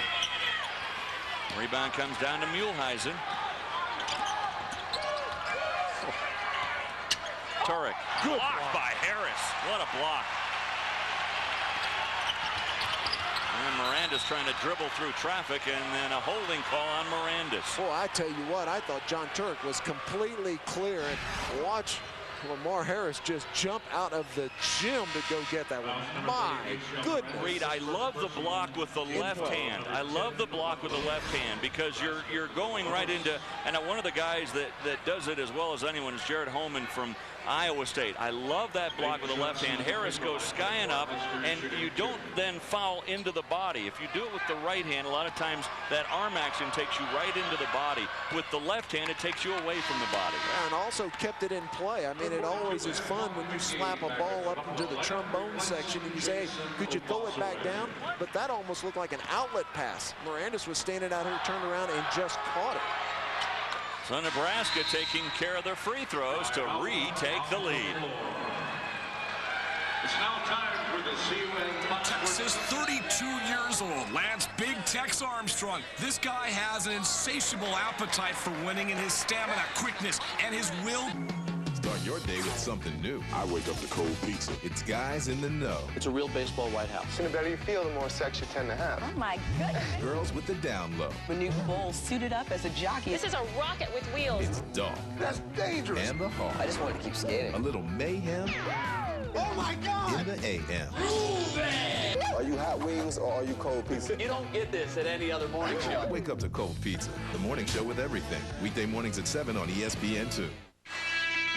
Rebound comes down to Muehlheisen. Turek. Good block by Harris. What a block. And Mirandis trying to dribble through traffic, and then a holding call on Mirandis. Boy, I tell you what, I thought John Turek was completely clear. And watch Lamar Harris just jump out of the gym to go get that one. My goodness. Reed, I love the block with the left hand. I love the block with the left hand because you're going right into, and one of the guys that does it as well as anyone is Jared Holman from Iowa State. I love that block with the left hand. Harris goes skying up, and you don't then foul into the body. If you do it with the right hand, a lot of times that arm action takes you right into the body. With the left hand, it takes you away from the body. Yeah, and also kept it in play. I mean, it always is fun when you slap a ball up into the trombone section and you say, hey, could you throw it back down? But that almost looked like an outlet pass. Mirandis was standing out here, turned around, and just caught it. So Nebraska taking care of their free throws to retake the lead. It's now time for the CUN. Texas, 32 years old, Lance Big Tex Armstrong. This guy has an insatiable appetite for winning, and his stamina, quickness, and his will. Start your day with something new. I wake up to cold pizza. It's guys in the know. It's a real baseball White House. And the better you feel, the more sex you tend to have. Oh my goodness. Girls with the down low. Manute Bol suited up as a jockey. This is a rocket with wheels. It's dark. That's dangerous. And the hard. I just wanted to keep skating. A little mayhem. Oh my God! In the AM. Are you hot wings or are you cold pizza? You don't get this at any other morning show. Wake up to Cold Pizza, the morning show with everything. Weekday mornings at 7 on ESPN2.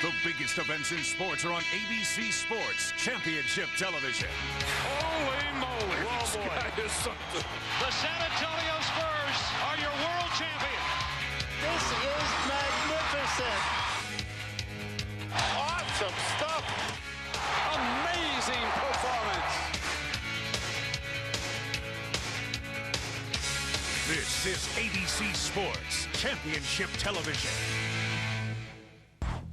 The biggest events in sports are on ABC Sports Championship Television. Holy moly. This guy is something. The San Antonio Spurs are your world champion. This is magnificent. Awesome stuff. Amazing performance. This is ABC Sports Championship Television.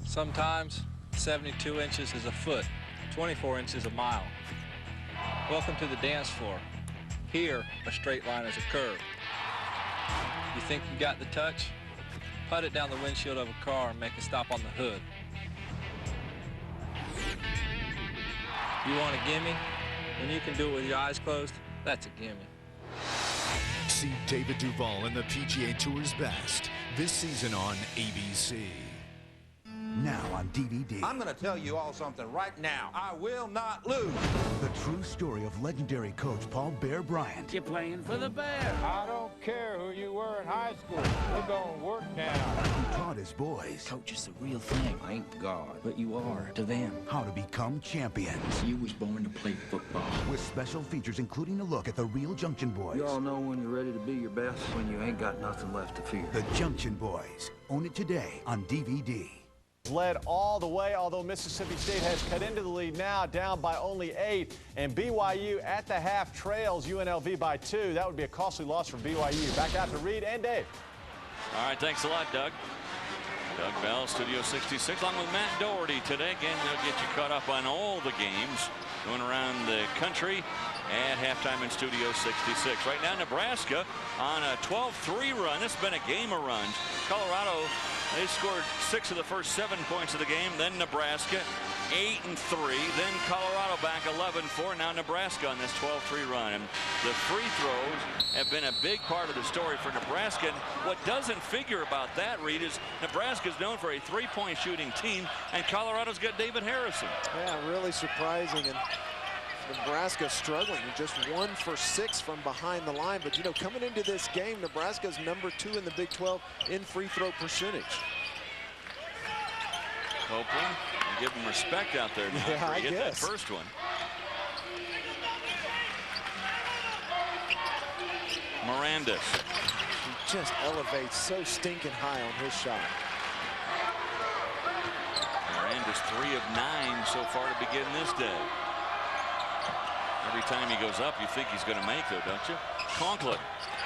Sometimes 72 inches is a foot, 24 inches a mile. Welcome to the dance floor. Here, a straight line is a curve. You think you got the touch? Put it down the windshield of a car and make a stop on the hood. You want a gimme? When you can do it with your eyes closed, that's a gimme. See David Duval and the PGA Tour's best this season on ABC. Now on DVD. I'm going to tell you all something right now. I will not lose. The true story of legendary coach Paul Bear Bryant. You're playing for the Bears. I don't care who you were in high school. We're going to work now. Who taught his boys. Coach is the real thing. I ain't God, but you are to them. How to become champions. You was born to play football. With special features including a look at the real Junction Boys. You all know when you're ready to be your best, when you ain't got nothing left to fear. The Junction Boys. Own it today on DVD. Led all the way, although Mississippi State has cut into the lead now, down by only 8. And BYU at the half trails UNLV by 2. That would be a costly loss for BYU. Back out to Reed and Dave. All right, thanks a lot, Doug. Doug Bell, Studio 66, along with Matt Doherty today. Again, they'll get you caught up on all the games going around the country at halftime in Studio 66. Right now, Nebraska on a 12-3 run. This has been a game of runs. Colorado, they scored 6 of the first 7 points of the game. Then Nebraska 8-3. Then Colorado back 11-4. Now Nebraska on this 12-3 run. And the free throws have been a big part of the story for Nebraska. And what doesn't figure about that, Reed, is Nebraska's known for a three-point shooting team, and Colorado's got David Harrison. Yeah, really surprising. And Nebraska struggling, just 1 for 6 from behind the line. But, you know, coming into this game, Nebraska's #2 in the Big 12 in free throw percentage. Copeland, give him respect out there now. Yeah, I hit guess. That first one. Mirandis. He just elevates so stinking high on his shot. Mirandis 3 of 9 so far to begin this day. Every time he goes up, you think he's going to make, though, don't you? Conklin,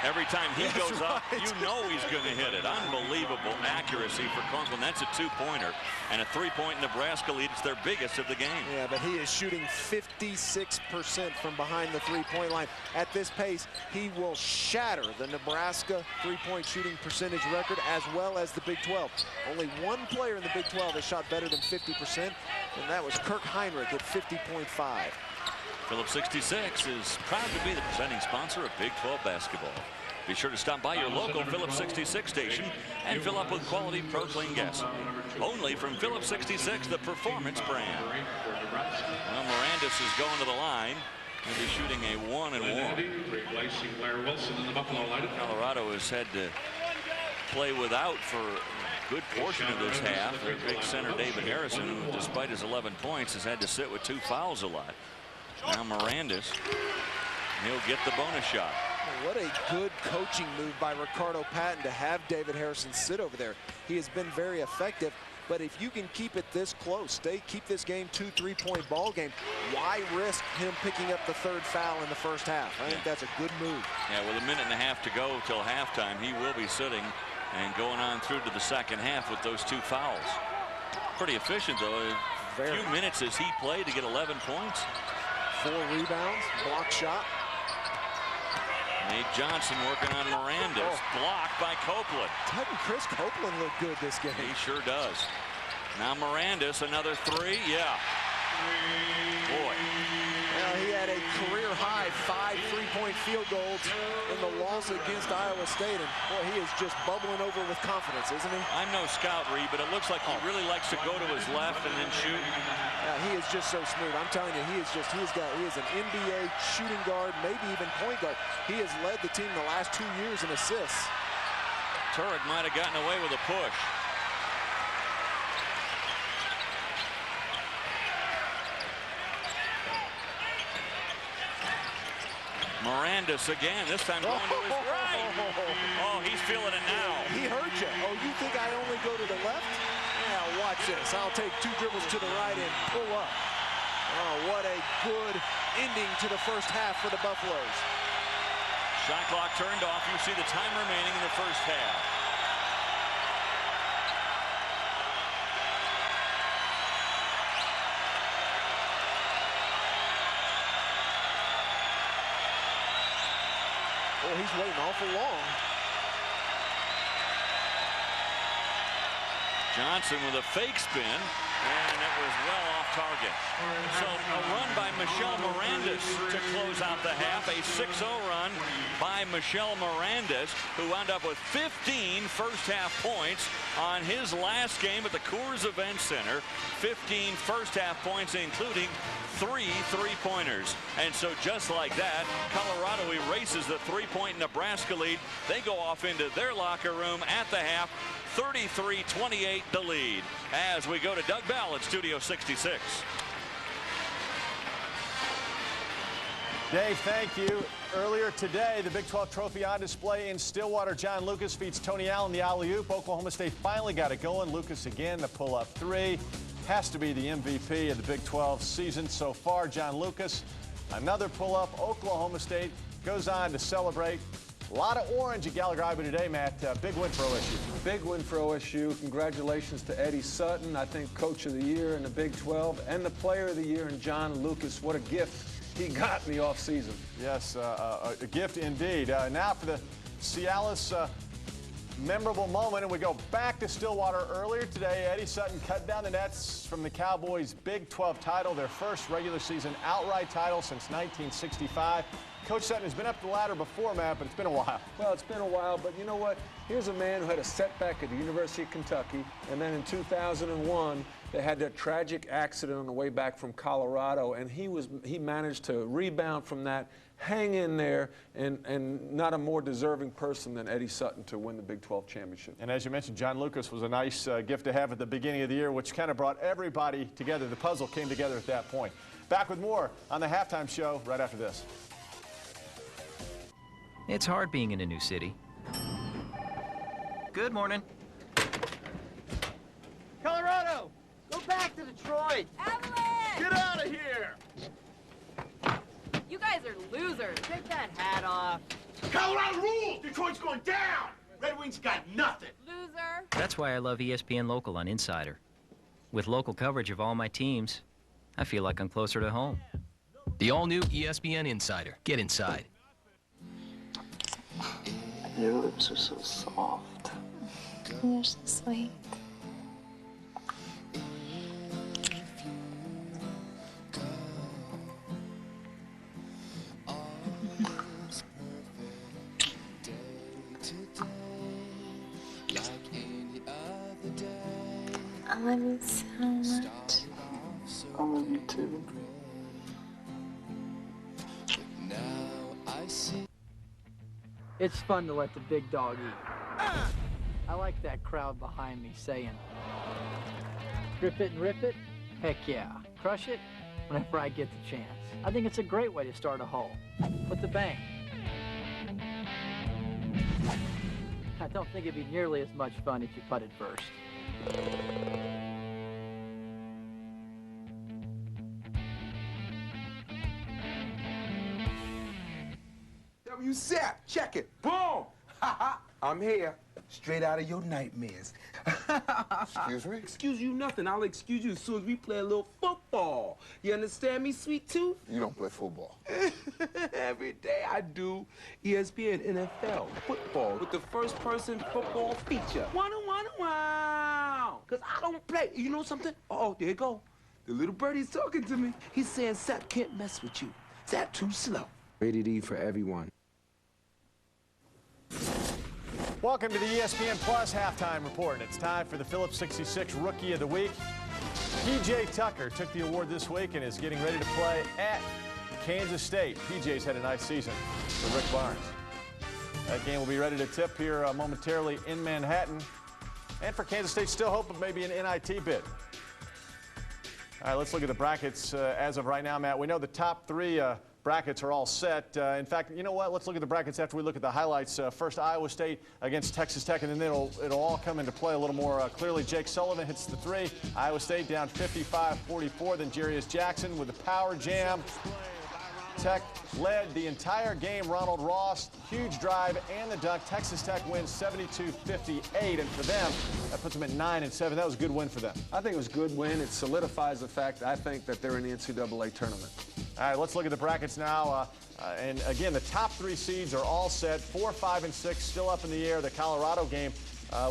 every time he goes up, you know he's going to hit it. Unbelievable accuracy for Conklin. That's a 2-pointer. And a 3-point Nebraska lead. It's their biggest of the game. Yeah, but he is shooting 56% from behind the three-point line. At this pace, he will shatter the Nebraska three-point shooting percentage record as well as the Big 12. Only one player in the Big 12 has shot better than 50%, and that was Kirk Heinrich at 50.5. Phillips 66 is proud to be the presenting sponsor of Big 12 basketball. Be sure to stop by your local Phillips 66 station and fill up with quality Pro Clean gas. Only from Phillips 66, the performance brand. Well, Mirandis is going to the line. He'll be shooting a 1-and-1. Replacing Blair Wilson in the Buffalo Light. Colorado has had to play without for good portion of this half. Their big center, David Harrison, despite his 11 points, has had to sit with 2 fouls a lot. Now Mirandis, he'll get the bonus shot. What a good coaching move by Ricardo Patton to have David Harrison sit over there. He has been very effective, but if you can keep it this close, keep this game 2 3-point ball game, why risk him picking up the 3rd foul in the first half? I think that's a good move. Yeah, with a minute and a half to go till halftime, he will be sitting and going on through to the second half with those 2 fouls. Pretty efficient, though. A few minutes as he played to get 11 points. 4 rebounds, block shot. Nate Johnson working on Mirandis. Blocked by Copeland. Doesn't Chris Copeland look good this game? He sure does. Now Mirandis, another 3. Yeah. Boy. Well, he had a career-high 5 3-point field goals in the loss against Iowa State. And, boy, he is just bubbling over with confidence, isn't he? I'm no scout, Reed, but it looks like he really likes to go to his left and then shoot. He is just so smooth. I'm telling you, he is an NBA shooting guard, maybe even point guard. He has led the team the last 2 years in assists. Turek might have gotten away with a push. Mirandis again, this time going to his right. Oh, he's feeling it now. He heard you. Oh, you think I only go to the left? Yeah, watch this. I'll take 2 dribbles to the right and pull up. Oh, what a good ending to the first half for the Buffaloes. Shot clock turned off. You see the time remaining in the first half. Oh, he's waiting awful long. Johnson with a fake spin, and it was well off target. So a run by Michel Mirandis to close out the half. A 6-0 run by Michel Mirandis, who wound up with 15 first-half points on his last game at the Coors Event Center. 15 first-half points, including 3 3-pointers. And so just like that, Colorado erases the 3-point Nebraska lead. They go off into their locker room at the half. 33-28 the lead as we go to Doug Bell at Studio 66. Dave, thank you. Earlier today, the Big 12 trophy on display in Stillwater. John Lucas feeds Tony Allen the alley-oop. Oklahoma State finally got it going. Lucas again, the pull-up 3. Has to be the MVP of the Big 12 season so far. John Lucas, another pull-up. Oklahoma State goes on to celebrate. A lot of orange at Gallagher-Iba today, Matt. Big win for OSU. Big win for OSU. Congratulations to Eddie Sutton, I think Coach of the Year in the Big 12, and the Player of the Year in John Lucas. What a gift he got in the offseason. Yes, a gift indeed. Now for the Cialis memorable moment, and we go back to Stillwater. Earlier today, Eddie Sutton cut down the nets from the Cowboys' Big 12 title, their first regular season outright title since 1965. Coach Sutton has been up the ladder before, Matt, but it's been a while. Well, it's been a while, but you know what? Here's a man who had a setback at the University of Kentucky, and then in 2001, they had that tragic accident on the way back from Colorado, and he managed to rebound from that, hang in there, and not a more deserving person than Eddie Sutton to win the Big 12 championship. And as you mentioned, John Lucas was a nice gift to have at the beginning of the year, which kind of brought everybody together. The puzzle came together at that point. Back with more on the halftime show right after this. It's hard being in a new city. Good morning. Colorado, go back to Detroit. Avalanche! Get out of here. You guys are losers. Take that hat off. Colorado rules. Detroit's going down. Red Wings got nothing. Loser. That's why I love ESPN Local on Insider. With local coverage of all my teams, I feel like I'm closer to home. The all-new ESPN Insider. Get inside. Your lips are so soft. You're so sweet. I love you so much. I love you too. It's fun to let the big dog eat. I like that crowd behind me saying, grip it and rip it? Heck yeah. Crush it whenever I get the chance. I think it's a great way to start a hole. With the bang. I don't think it'd be nearly as much fun if you putted first. WSAP, check it. Boom! I'm here. Straight out of your nightmares. Excuse me? Excuse you nothing. I'll excuse you as soon as we play a little football. You understand me, sweet tooth? You don't play football. Every day I do. ESPN NFL football with the first-person football feature. Wow! Because I don't play. You know something? Oh, there you go. The little birdie's talking to me. He's saying Sap can't mess with you. Sap too slow. Rated E for everyone. Welcome to the ESPN Plus Halftime Report. And it's time for the Phillips 66 Rookie of the Week. PJ Tucker took the award this week and is getting ready to play at Kansas State. PJ's had a nice season for Rick Barnes. That game will be ready to tip here momentarily in Manhattan. And for Kansas State, still hope of maybe an NIT bid. All right, let's look at the brackets as of right now, Matt. We know the top three brackets are all set. In fact, you know what? Let's look at the brackets after we look at the highlights. First, Iowa State against Texas Tech, and then it'll all come into play a little more clearly. Jake Sullivan hits the three. Iowa State down 55-44. Then Jarius Jackson with the power jam. Tech led the entire game. Ronald Ross, huge drive and the dunk. Texas Tech wins 72-58, and for them, that puts them at 9-7. That was a good win for them. I think it was a good win. It solidifies the fact, I think, that they're in the NCAA tournament. All right, let's look at the brackets now. And again, the top three seeds are all set. 4, 5, and 6 still up in the air. The Colorado game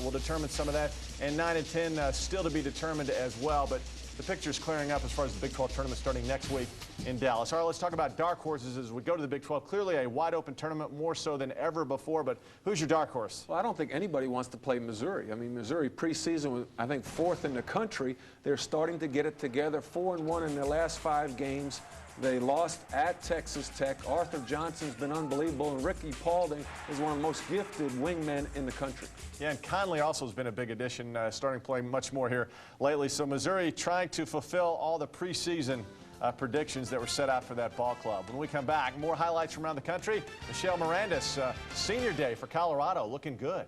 will determine some of that. And 9 and 10 still to be determined as well. But the picture's clearing up as far as the Big 12 tournament starting next week in Dallas. All right, let's talk about dark horses as we go to the Big 12. Clearly a wide-open tournament, more so than ever before. But who's your dark horse? Well, I don't think anybody wants to play Missouri. I mean, Missouri preseason was, I think, 4th in the country. They're starting to get it together. 4-1 in their last 5 games. They lost at Texas Tech. Arthur Johnson's been unbelievable, and Ricky Paulding is one of the most gifted wingmen in the country. Yeah, and Conley also has been a big addition, starting playing much more here lately. So Missouri trying to fulfill all the preseason predictions that were set out for that ball club. When we come back, more highlights from around the country. Michelle Mirandis, senior day for Colorado, looking good.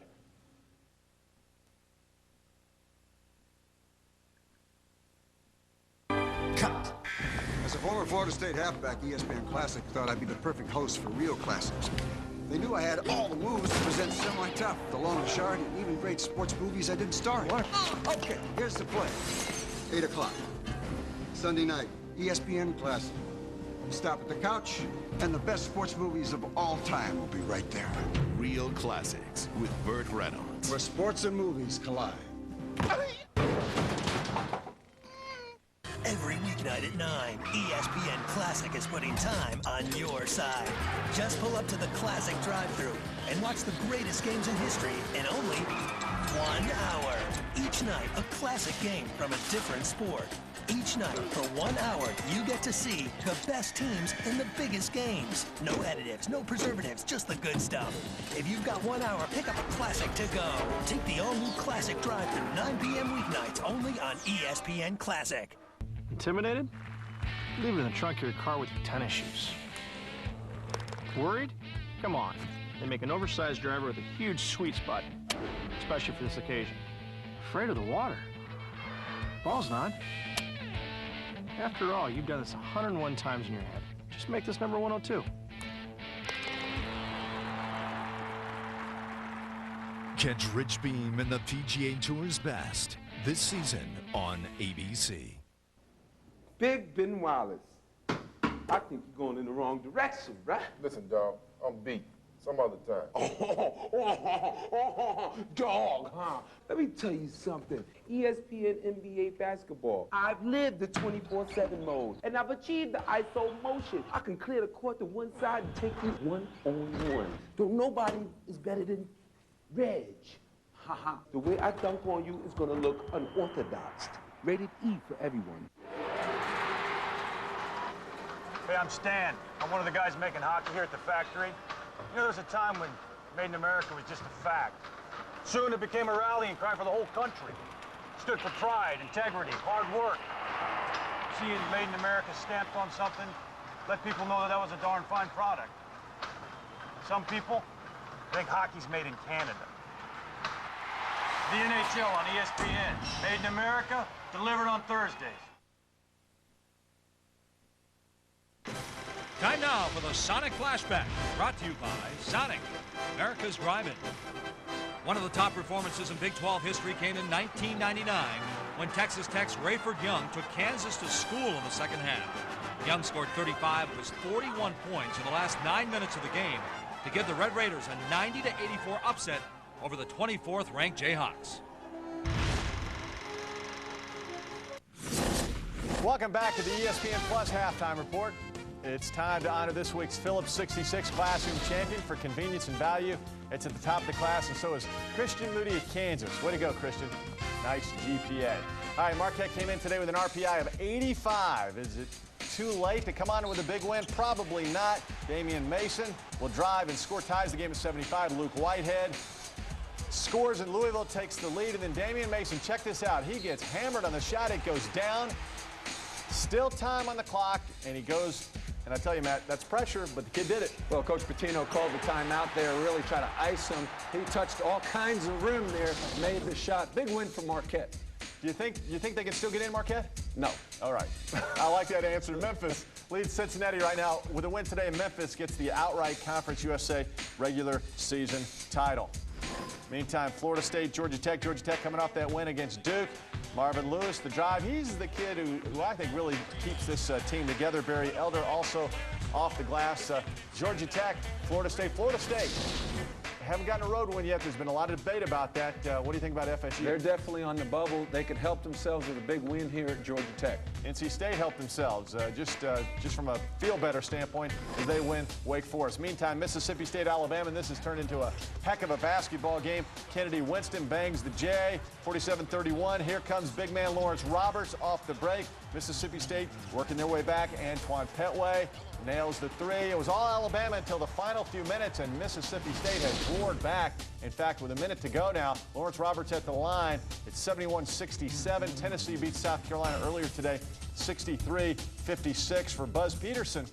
Cut. As a former Florida State halfback, ESPN Classic thought I'd be the perfect host for real classics. They knew I had all the moves to present semi-tough, the long, the short, and even great sports movies I didn't star in. Okay, here's the play. 8 o'clock. Sunday night, ESPN Classic. You stop at the couch, and the best sports movies of all time will be right there. Real Classics with Burt Reynolds. Where sports and movies collide. Every weeknight at 9, ESPN Classic is putting time on your side. Just pull up to the Classic drive-thru and watch the greatest games in history in only 1 hour. Each night, a classic game from a different sport. Each night, for 1 hour, you get to see the best teams in the biggest games. No additives, no preservatives, just the good stuff. If you've got 1 hour, pick up a Classic to go. Take the all-new Classic drive-thru, 9 p.m. weeknights, only on ESPN Classic. Intimidated? Leave it in the trunk of your car with your tennis shoes. Worried? Come on. They make an oversized driver with a huge sweet spot, especially for this occasion. Afraid of the water? Ball's not. After all, you've done this 101 times in your head. Just make this number 102. Catch Rich Beam and the PGA Tour's best this season on ABC. Big Ben Wallace. I think you're going in the wrong direction, right? Listen, dog, I'm beat. Some other time. Dog, huh? Let me tell you something. ESPN NBA basketball. I've lived the 24/7 mode, and I've achieved the ISO motion. I can clear the court to one side and take you one-on-one. Though nobody is better than Reg. Haha. The way I dunk on you is gonna look unorthodox. Rated E for everyone. Hey, I'm Stan. I'm one of the guys making hockey here at the factory. You know, there's a time when Made in America was just a fact. Soon it became a rallying cry for the whole country. Stood for pride, integrity, hard work. Seeing Made in America stamped on something let people know that that was a darn fine product. Some people think hockey's made in Canada. The NHL on ESPN. Made in America, delivered on Thursdays. Time now for the Sonic Flashback, brought to you by Sonic, America's Drive-In. One of the top performances in Big 12 history came in 1999 when Texas Tech's Rayford Young took Kansas to school in the second half. Young scored 35 of his 41 points in the last 9 minutes of the game to give the Red Raiders a 90-84 upset over the 24th ranked Jayhawks. Welcome back to the ESPN Plus Halftime Report. It's time to honor this week's Phillips 66 Classroom Champion for convenience and value. It's at the top of the class, and so is Christian Moody of Kansas. Way to go, Christian. Nice GPA. All right, Marquette came in today with an RPI of 85. Is it too late to come on with a big win? Probably not. Damian Mason will drive and score, ties the game at 75. Luke Whitehead scores, and Louisville takes the lead. And then Damian Mason, check this out. He gets hammered on the shot. It goes down. Still time on the clock, and he goes. And I tell you, Matt, that's pressure, but the kid did it. Well, Coach Pitino called the timeout there, really try to ice him. He touched all kinds of rim there, made the shot. Big win for Marquette. Do you think they can still get in, Marquette? No. All right. I like that answer. Memphis leads Cincinnati right now. With a win today, Memphis gets the outright Conference USA regular season title. Meantime, Florida State, Georgia Tech coming off that win against Duke. Marvin Lewis, the drive. He's the kid who I think really keeps this team together. Barry Elder also off the glass. Georgia Tech, Florida State. Haven't gotten a road win yet. There's been a lot of debate about that. What do you think about FSU? They're definitely on the bubble. They could help themselves with a big win here at Georgia Tech. NC State helped themselves, just from a feel-better standpoint, as they win Wake Forest. Meantime, Mississippi State, Alabama, and this has turned into a heck of a basketball game. Kennedy Winston bangs the J, 47-31. Here comes big man Lawrence Roberts off the break. Mississippi State working their way back. Antoine Petway nails the three. It was all Alabama until the final few minutes, and Mississippi State has roared back. In fact, with a minute to go now, Lawrence Roberts at the line. It's 71-67. Tennessee beats South Carolina earlier today, 63-56 for Buzz Peterson.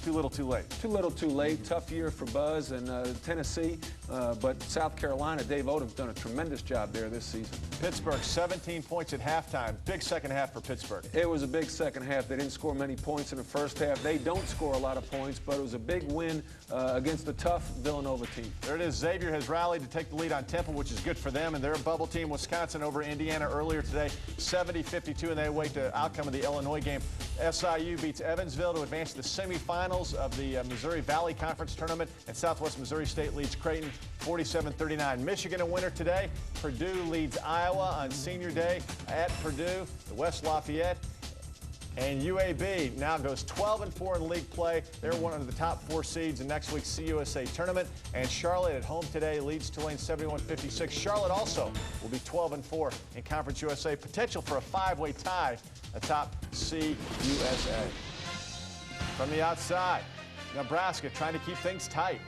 Too little, too late. Too little, too late. Tough year for Buzz and Tennessee, but South Carolina, Dave Odom's done a tremendous job there this season. Pittsburgh, 17 points at halftime. Big second half for Pittsburgh. It was a big second half. They didn't score many points in the first half. They don't score a lot of points, but it was a big win against the tough Villanova team. There it is. Xavier has rallied to take the lead on Temple, which is good for them, and their bubble team, Wisconsin, over Indiana earlier today, 70-52, and they await the outcome of the Illinois game. SIU beats Evansville to advance to the semifinals of the Missouri Valley Conference Tournament, and Southwest Missouri State leads Creighton 47-39. Michigan a winner today. Purdue leads Iowa on Senior Day at Purdue. The West Lafayette and UAB now goes 12-4 in league play. They're one of the top 4 seeds in next week's CUSA tournament. And Charlotte at home today leads Tulane 71-56. Charlotte also will be 12-4 in Conference USA. Potential for a 5-way tie atop CUSA. From the outside, Nebraska trying to keep things tight.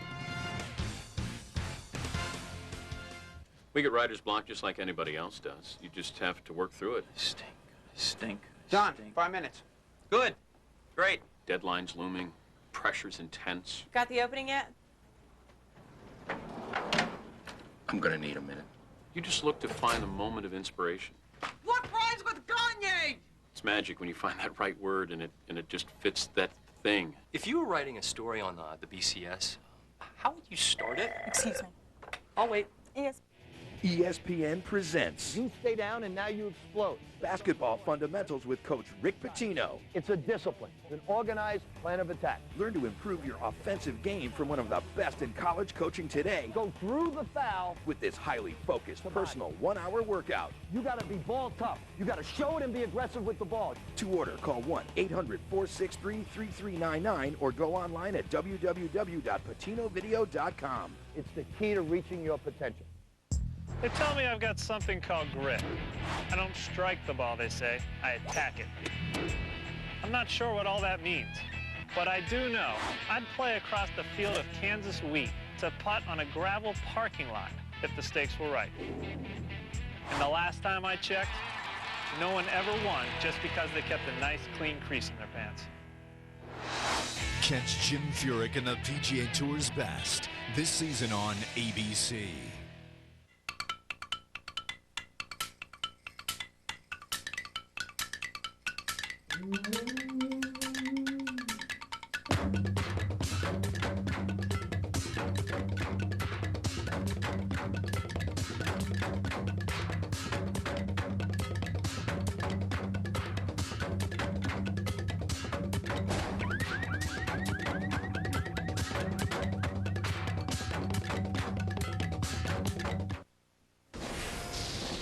We get writer's block just like anybody else does. You just have to work through it. Stink. Done. 5 minutes. Good. Great. Deadlines looming. Pressure's intense. Got the opening yet? I'm gonna need a minute. You just look to find a moment of inspiration. What rhymes with Kanye? It's magic when you find that right word and it just fits that thing. If you were writing a story on the BCS, how would you start it? Excuse me. I'll wait. Yes. ESPN presents You stay down and now you explode. Basketball Fundamentals with Coach Rick Pitino. It's a discipline, an organized plan of attack. Learn to improve your offensive game from one of the best in college coaching today. Go through the foul with this highly focused personal 1-hour workout. You got to be ball tough. You got to show it and be aggressive with the ball. To order, call 1-800-463-3399 or go online at www.patinovideo.com. It's the key to reaching your potential. They tell me I've got something called grit. I don't strike the ball, they say. I attack it. I'm not sure what all that means, but I do know I'd play across the field of Kansas wheat to putt on a gravel parking lot if the stakes were right. And the last time I checked, no one ever won just because they kept a nice, clean crease in their pants. Catch Jim Furyk in the PGA Tour's Best this season on ABC.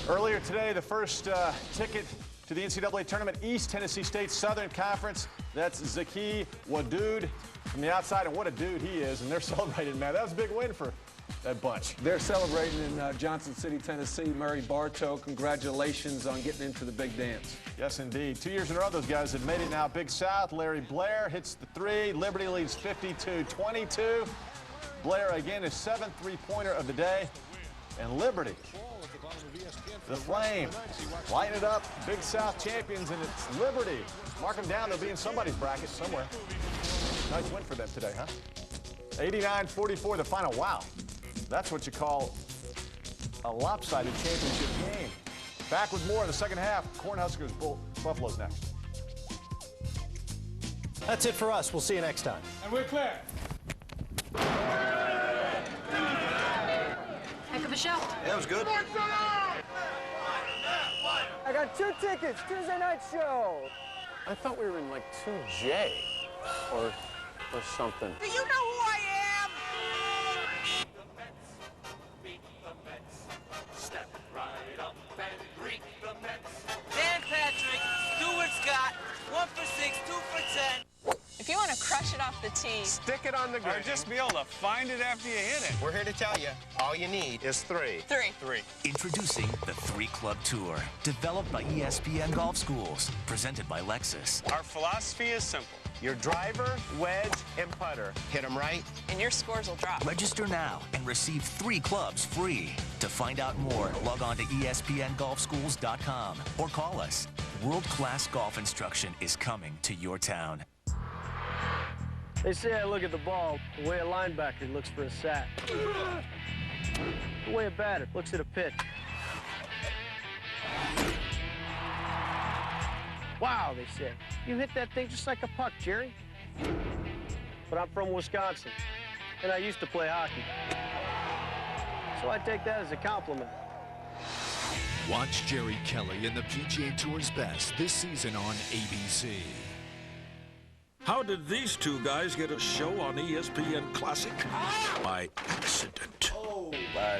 Earlier today, the first ticket to the NCAA tournament, East Tennessee State Southern Conference. That's Zaki Wadood from the outside, and what a dude he is, and they're celebrating, man. That was a big win for that bunch. They're celebrating in Johnson City, Tennessee. Murray Bartow, congratulations on getting into the big dance. Yes, indeed. 2 years in a row, those guys have made it now. Big South, Larry Blair hits the three. Liberty leads 52-22. Blair, again, his 7th three-pointer of the day. And Liberty, the Flame, lighten it up. Big South champions, and it's Liberty. Mark them down. They'll be in somebody's bracket somewhere. Nice win for them today, huh? 89-44, the final. Wow. That's what you call a lopsided championship game. Back with more in the second half. Cornhuskers, Buffalo's next. That's it for us. We'll see you next time. And we're clear. Heck of a show. That was good. I got 2 tickets, Tuesday night show. I thought we were in like 2J or something. Do you know who I am? Dan Patrick, Stuart Scott, 1 for 6, 2 for 10. If you want to crush it off the tee, Stick it on the green. Or just be able to find it after you hit it. We're here to tell you, all you need is 3. 3. Introducing the 3 Club Tour, developed by ESPN Golf Schools, presented by Lexus. Our philosophy is simple. Your driver, wedge, and putter. Hit them right. and your scores will drop. Register now and receive 3 clubs free. To find out more, log on to ESPNGolfSchools.com or call us. World-class golf instruction is coming to your town. They say I look at the ball the way a linebacker looks for a sack. The way a batter looks at a pitch. Wow, they say. You hit that thing just like a puck, Jerry. But I'm from Wisconsin, and I used to play hockey. So I take that as a compliment. Watch Jerry Kelly in the PGA Tour's Best this season on ABC. How did these two guys get a show on ESPN Classic? By accident.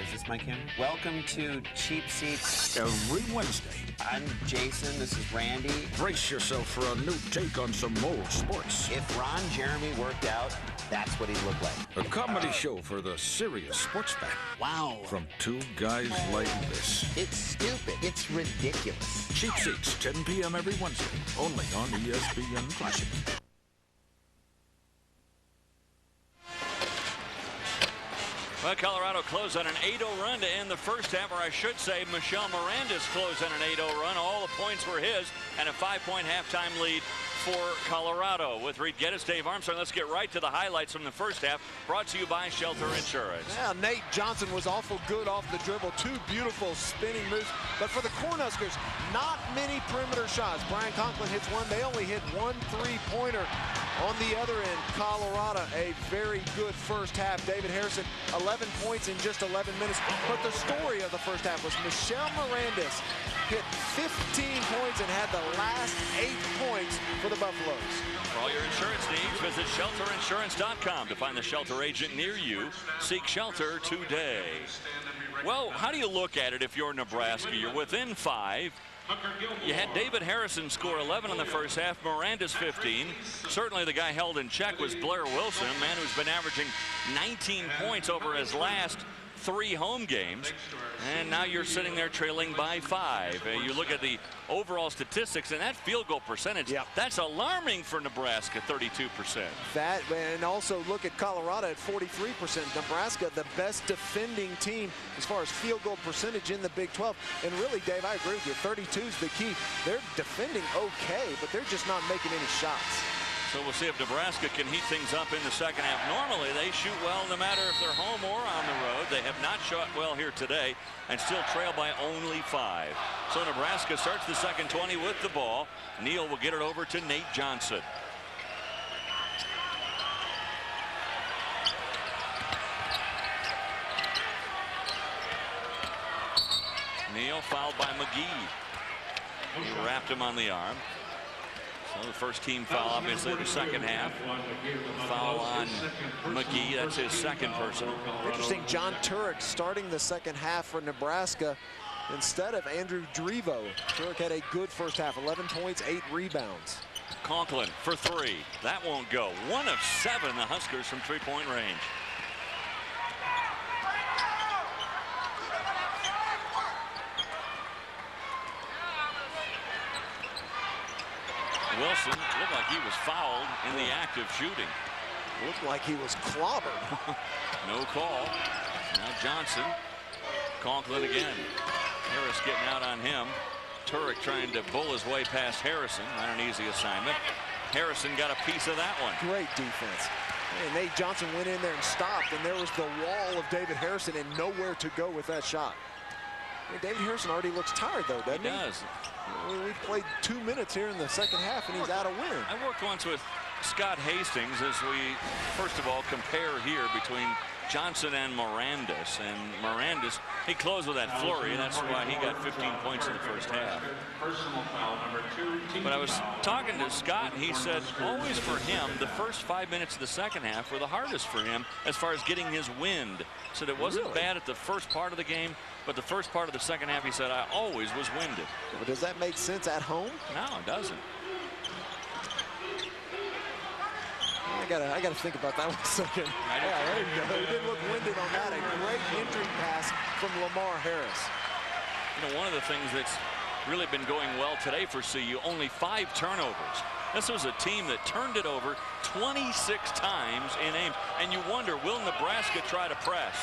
Is this my camera? Welcome to Cheap Seats. Every Wednesday. I'm Jason. This is Randy. Brace yourself for a new take on some old sports. If Ron Jeremy worked out, that's what he'd look like. A comedy show for the serious sports fan. Wow. From two guys like this. It's stupid. It's ridiculous. Cheap Seats, 10 p.m. every Wednesday. Only on ESPN Classic. Well, Colorado closed on an 8-0 run to end the first half, or I should say Michel Miranda's closed on an 8-0 run. All the points were his, and a 5-point halftime lead for Colorado. With Reed Geddes, Dave Armstrong, let's get right to the highlights from the first half, brought to you by Shelter Insurance. Yeah, Nate Johnson was awful good off the dribble. 2 beautiful spinning moves. But for the Cornhuskers, not many perimeter shots. Brian Conklin hits one. They only hit 1 3-pointer. On the other end, Colorado, a very good first half. David Harrison, 11 points in just 11 minutes. But the story of the first half was Michel Miranda's hit 15 points and had the last 8 points for the Buffaloes. For all your insurance needs, visit shelterinsurance.com to find the shelter agent near you. Seek shelter today. Well, how do you look at it if you're Nebraska? You're within 5. You had David Harrison score 11 in the first half, Miranda's 15. Certainly the guy held in check was Blair Wilson, a man who's been averaging 19 points over his last 3 home games, and now you're sitting there trailing by 5. You look at the overall statistics, and that field goal percentage, that's alarming for Nebraska, 32%. That, and also look at Colorado at 43%. Nebraska, the best defending team as far as field goal percentage in the Big 12. And really, Dave, I agree with you. 32 is the key. They're defending okay, but they're just not making any shots. So we'll see if Nebraska can heat things up in the second half. Normally, they shoot well no matter if they're home or on the road. They have not shot well here today and still trail by only 5. So Nebraska starts the second 20 with the ball. Neal will get it over to Nate Johnson. Neal fouled by McGee. He wrapped him on the arm. So the first team foul, obviously, the second half. Foul on McGee. That's his second personal. Interesting, John Turek starting the second half for Nebraska instead of Andrew Drevo. Turek had a good first half, 11 points, 8 rebounds. Conklin for 3. That won't go. 1 of 7, the Huskers from 3-point range. Wilson looked like he was fouled in the act of shooting. Looked like he was clobbered. No call. Now Johnson. Conklin again. Harris getting out on him. Turek trying to bull his way past Harrison. Not an easy assignment. Harrison got a piece of that one. Great defense. And Nate Johnson went in there and stopped, and there was the wall of David Harrison and nowhere to go with that shot. David Harrison already looks tired, though, doesn't he? He does. We played 2 minutes here in the second half, and he's out of wind. I worked once with Scott Hastings as we, first of all, compare here between Johnson and Mirandis. And Mirandis, he closed with that flurry, and that's why he got 15 points in the first half. But I was talking to Scott, and he said always for him, the first 5 minutes of the second half were the hardest for him as far as getting his wind. Said it wasn't bad at the first part of the game, but the first part of the second half, he said, I always was winded. But does that make sense at home? No, it doesn't. I gotta think about that 1 second. Yeah, there you go. He didn't look winded on that. A great entry pass from Lamar Harris. You know, one of the things that's really been going well today for CU, only 5 turnovers. This was a team that turned it over 26 times in Ames. And you wonder, will Nebraska try to press?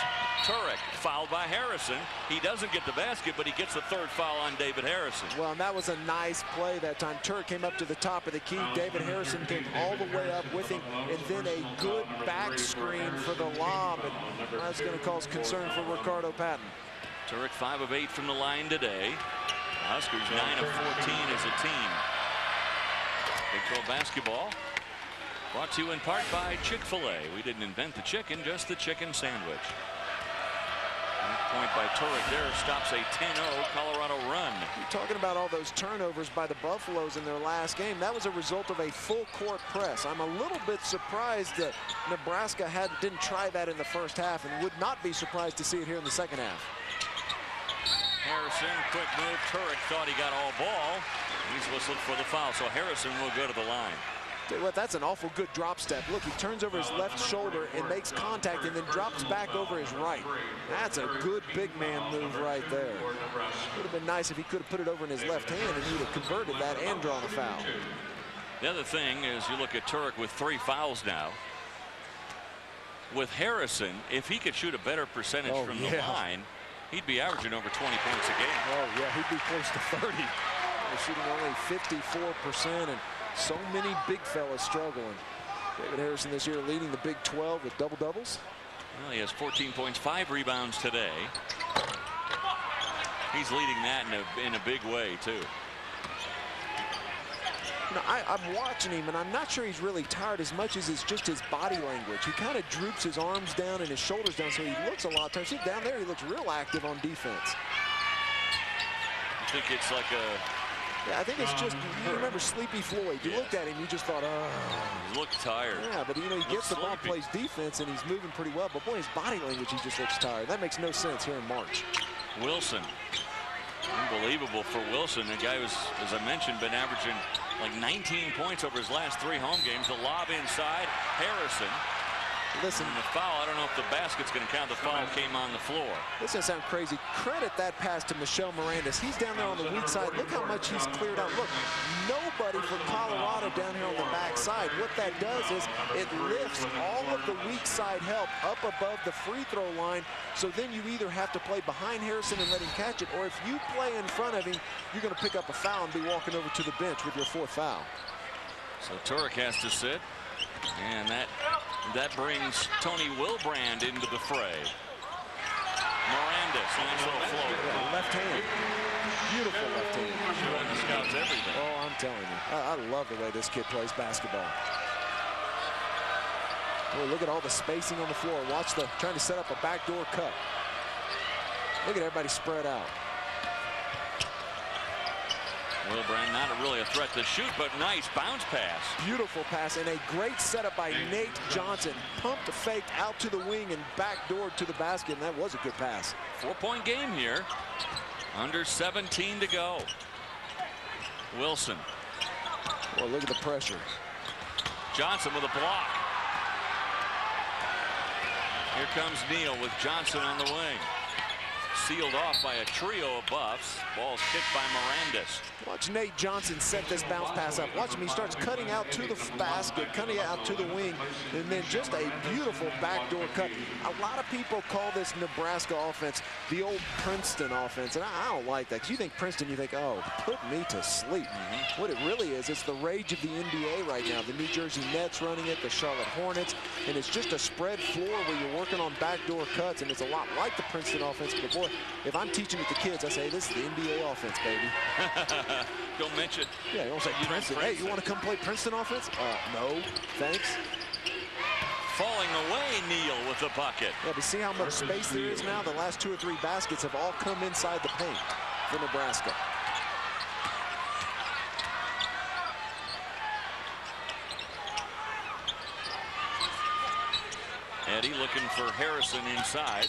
Turek fouled by Harrison. He doesn't get the basket, but he gets the 3rd foul on David Harrison. Well, and that was a nice play that time. Turek came up to the top of the key. David Harrison came all the way up with him, and then a good back screen for the lob. And that's going to cause concern for Ricardo Patton. Turek 5 of 8 from the line today. Huskers 9 of 14 as a team. Big 12 basketball brought to you in part by Chick-fil-A. We didn't invent the chicken, just the chicken sandwich. Point by Turek there stops a 10-0 Colorado run. You're talking about all those turnovers by the Buffaloes in their last game. That was a result of a full court press. I'm a little bit surprised that Nebraska didn't try that in the first half, and would not be surprised to see it here in the second half. Harrison, quick move. Turek thought he got all ball. He's whistled for the foul, so Harrison will go to the line. Tell you what, that's an awful good drop step. Look, he turns over his left shoulder and makes contact and then drops back over his right. That's a good big man move right there. Would have been nice if he could have put it over in his left hand and he would have converted that and drawn a foul. The other thing is you look at Turek with 3 fouls now. With Harrison, if he could shoot a better percentage from the line, he'd be averaging over 20 points a game. Oh, yeah, he'd be close to 30. They're shooting only 54%, and so many big fellas struggling. David Harrison this year leading the Big 12 with double-doubles. Well, he has 14 points, 5 rebounds today. He's leading that in a big way, too. You know, I'm watching him, and I'm not sure he's really tired as much as it's just his body language. He kind of droops his arms down and his shoulders down, so he looks a lot tired. See, down there, he looks real active on defense. I think it's like a... Yeah, I think it's just, you remember Sleepy Floyd. You looked at him, you just thought, oh. He looked tired. Yeah, but, you know, he gets the ball, plays defense, and he's moving pretty well. But, boy, his body language, he just looks tired. That makes no sense here in March. Wilson. Unbelievable for Wilson. The guy who's, as I mentioned, been averaging like 19 points over his last 3 home games. The lob inside. Harrison Listen. And the foul, I don't know if the basket's going to count. The foul came on the floor. This doesn't sound crazy. Credit that pass to Michelle Mirandis. He's down there on the weak side. Look how much he's cleared out. Look, nobody for Colorado down here on the back side. What that does is it lifts all of the weak side help up above the free throw line. So then you either have to play behind Harrison and let him catch it, or if you play in front of him, you're going to pick up a foul and be walking over to the bench with your 4th foul. So Turek has to sit, and that brings Tony Wilbrand into the fray. Mirandis, nice little float. Yeah, left hand. Beautiful left hand. Showing the scouts everything. Oh, I'm telling you. I love the way this kid plays basketball. Oh, look at all the spacing on the floor. Watch trying to set up a backdoor cut. Look at everybody spread out. Wilbrand not really a threat to shoot, but nice bounce pass. Beautiful pass and a great setup by Nate Johnson. Pumped, faked out to the wing and backdoored to the basket, and that was a good pass. 4-point game here. Under 17 to go. Wilson. Well, look at the pressure. Johnson with a block. Here comes Neal with Johnson on the wing. Sealed off by a trio of buffs. Ball's kicked by Mirandis. Watch Nate Johnson set this bounce pass up. Watch him. He starts cutting out to the basket, cutting out to the wing, and then just a beautiful backdoor cut. A lot of people call this Nebraska offense the old Princeton offense, and I don't like that. Because you think Princeton, you think, oh, put me to sleep. What it really is, it's the rage of the NBA right now. The New Jersey Nets running it, the Charlotte Hornets, and it's just a spread floor where you're working on backdoor cuts, and it's a lot like the Princeton offense. But boy, if I'm teaching it to kids, I say, this is the NBA offense, baby. Don't mention. Yeah, you don't say Princeton. Hey, you want to come play Princeton offense? No, thanks. Falling away, Neal with the bucket. Yeah, but see how much space there is now? The last 2 or 3 baskets have all come inside the paint for Nebraska. Eddie looking for Harrison inside.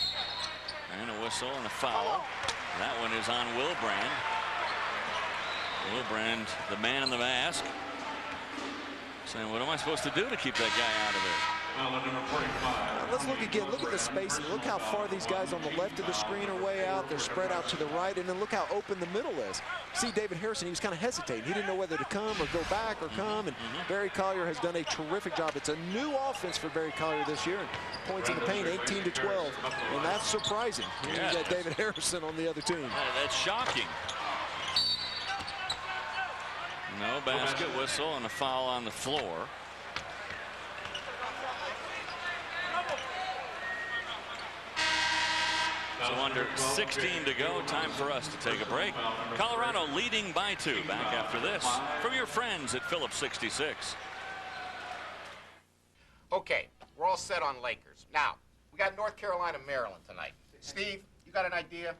And a whistle and a foul. That one is on Wilbrand. Wilbrand, the man in the mask, saying, what am I supposed to do to keep that guy out of there? Let's look again. Look at the spacing. Look how far these guys on the left of the screen are way out. They're spread out to the right. And then look how open the middle is. See, David Harrison, he was kind of hesitating. He didn't know whether to come or go back or come. And Barry Collier has done a terrific job. It's a new offense for Barry Collier this year. And points in the paint, 18 to 12. And that's surprising. Yeah, you got David Harrison on the other team. That's shocking. No basket, whistle, and a foul on the floor. So under 16 to go, time for us to take a break. Colorado leading by 2. Back after this from your friends at Phillips 66. Okay, we're all set on Lakers. Now, we got North Carolina, Maryland tonight. Steve, you got an idea?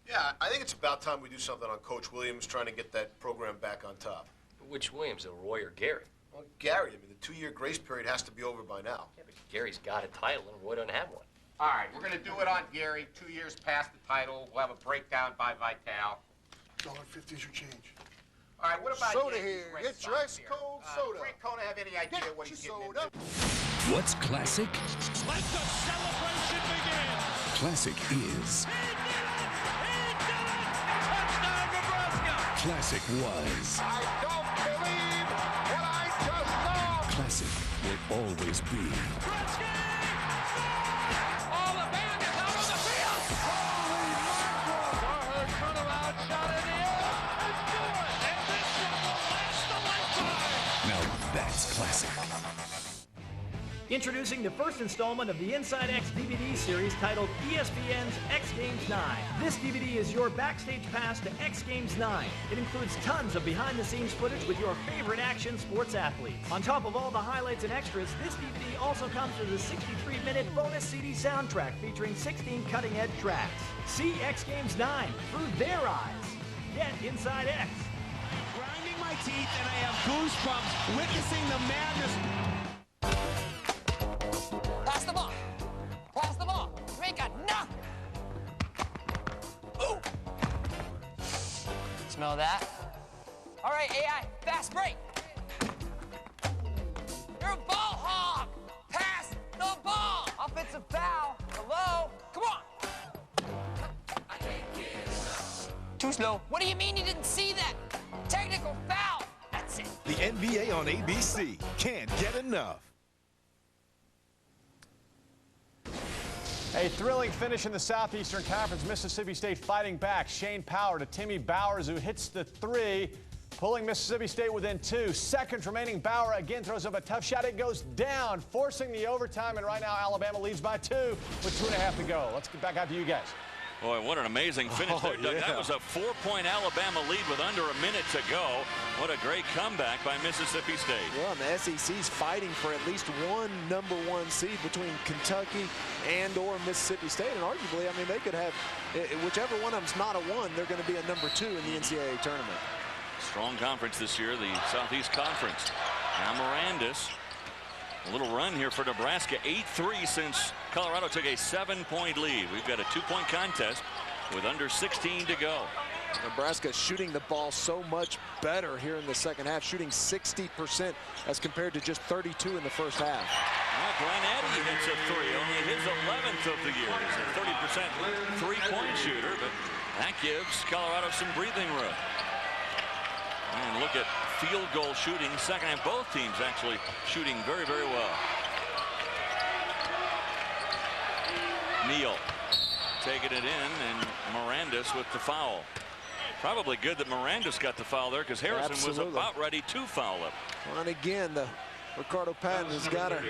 Yeah, I think it's about time we do something on Coach Williams trying to get that program back on top. Which Williams, Roy or Gary? Well, Gary, I mean, the 2-year grace period has to be over by now. Yeah, but Gary's got a title and Roy doesn't have one. All right, we're going to do it on Gary. 2 years past the title. We'll have a breakdown by Vital. $1.50 is your change. All right, what about soda Yankees here? Red Get Sox your ice here? cold soda. Frank Kona have any idea what he's getting into? What's classic? Let the celebration begin. Classic is. Touchdown, Nebraska. Classic was. I don't believe what I just saw. Classic will always be. All the band is out on the field. Holy mackerel. Our turnaround shot in the air. It's good. And this one will last a lifetime. Now that's classic. Introducing the first installment of the Inside X DVD series titled ESPN's X Games 9. This DVD is your backstage pass to X Games 9. It includes tons of behind-the-scenes footage with your favorite action sports athletes. On top of all the highlights and extras, this DVD also comes with a 63-minute bonus CD soundtrack featuring 16 cutting-edge tracks. See X Games 9 through their eyes. Get Inside X. Grinding my teeth and I have goosebumps witnessing the madness. Pass the ball. Pass the ball. Make a knock. Ooh. Smell that? All right, AI, fast break. You're a ball hog. Pass the ball. a foul. Hello? Come on. Too slow. What do you mean you didn't see that? Technical foul. That's it. The NBA on ABC. Can't get enough. A thrilling finish in the Southeastern Conference. Mississippi State fighting back. Shane Power to Timmy Bowers, who hits the three, pulling Mississippi State within 2 seconds remaining. Bauer again throws up a tough shot. It goes down, forcing the overtime, and right now Alabama leads by 2 with 2.5 to go. Let's get back out to you guys. Boy, what an amazing finish there, Doug. Yeah. That was a 4-point Alabama lead with under a minute to go. What a great comeback by Mississippi State. Well, and the SEC's fighting for at least one #1 seed between Kentucky and or Mississippi State. And arguably, I mean, they could have, whichever one of them's not a 1, they're going to be a #2 in the NCAA tournament. Strong conference this year, the Southeast Conference. Now Mirandis. A little run here for Nebraska. 8-3 since Colorado took a 7-point lead. We've got a 2-point contest with under 16 to go. Nebraska shooting the ball so much better here in the second half, shooting 60% as compared to just 32 in the first half. Well, Glenn Eddy hits a 3, only his 11th of the year. He's a 30% three-point shooter, but that gives Colorado some breathing room. And look at field goal shooting. Second half, both teams actually shooting very, very well. Neal taking it in, and Mirandis with the foul. Probably good that Mirandis got the foul there, because Harrison Absolutely. was about ready to foul him. Well, and again, Ricardo Patton has got to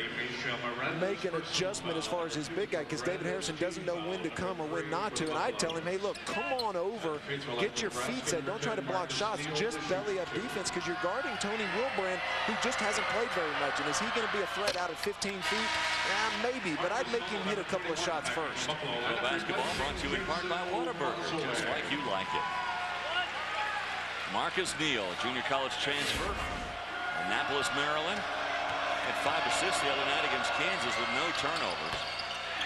make an adjustment as far as his big guy, because David Harrison doesn't know when to come or when not to. And I tell him, hey, look, come on over, get your feet set, don't try to block shots, just belly up defense, because you're guarding Tony Wilbrand, who just hasn't played very much. And is he going to be a threat out at 15 feet? Maybe, but I'd make him hit a couple of shots first. Well, basketball brought to you in part by Whataburger, just like you like it. Marcus Neal, junior college transfer, Annapolis, Maryland. Had 5 assists the other night against Kansas with no turnovers,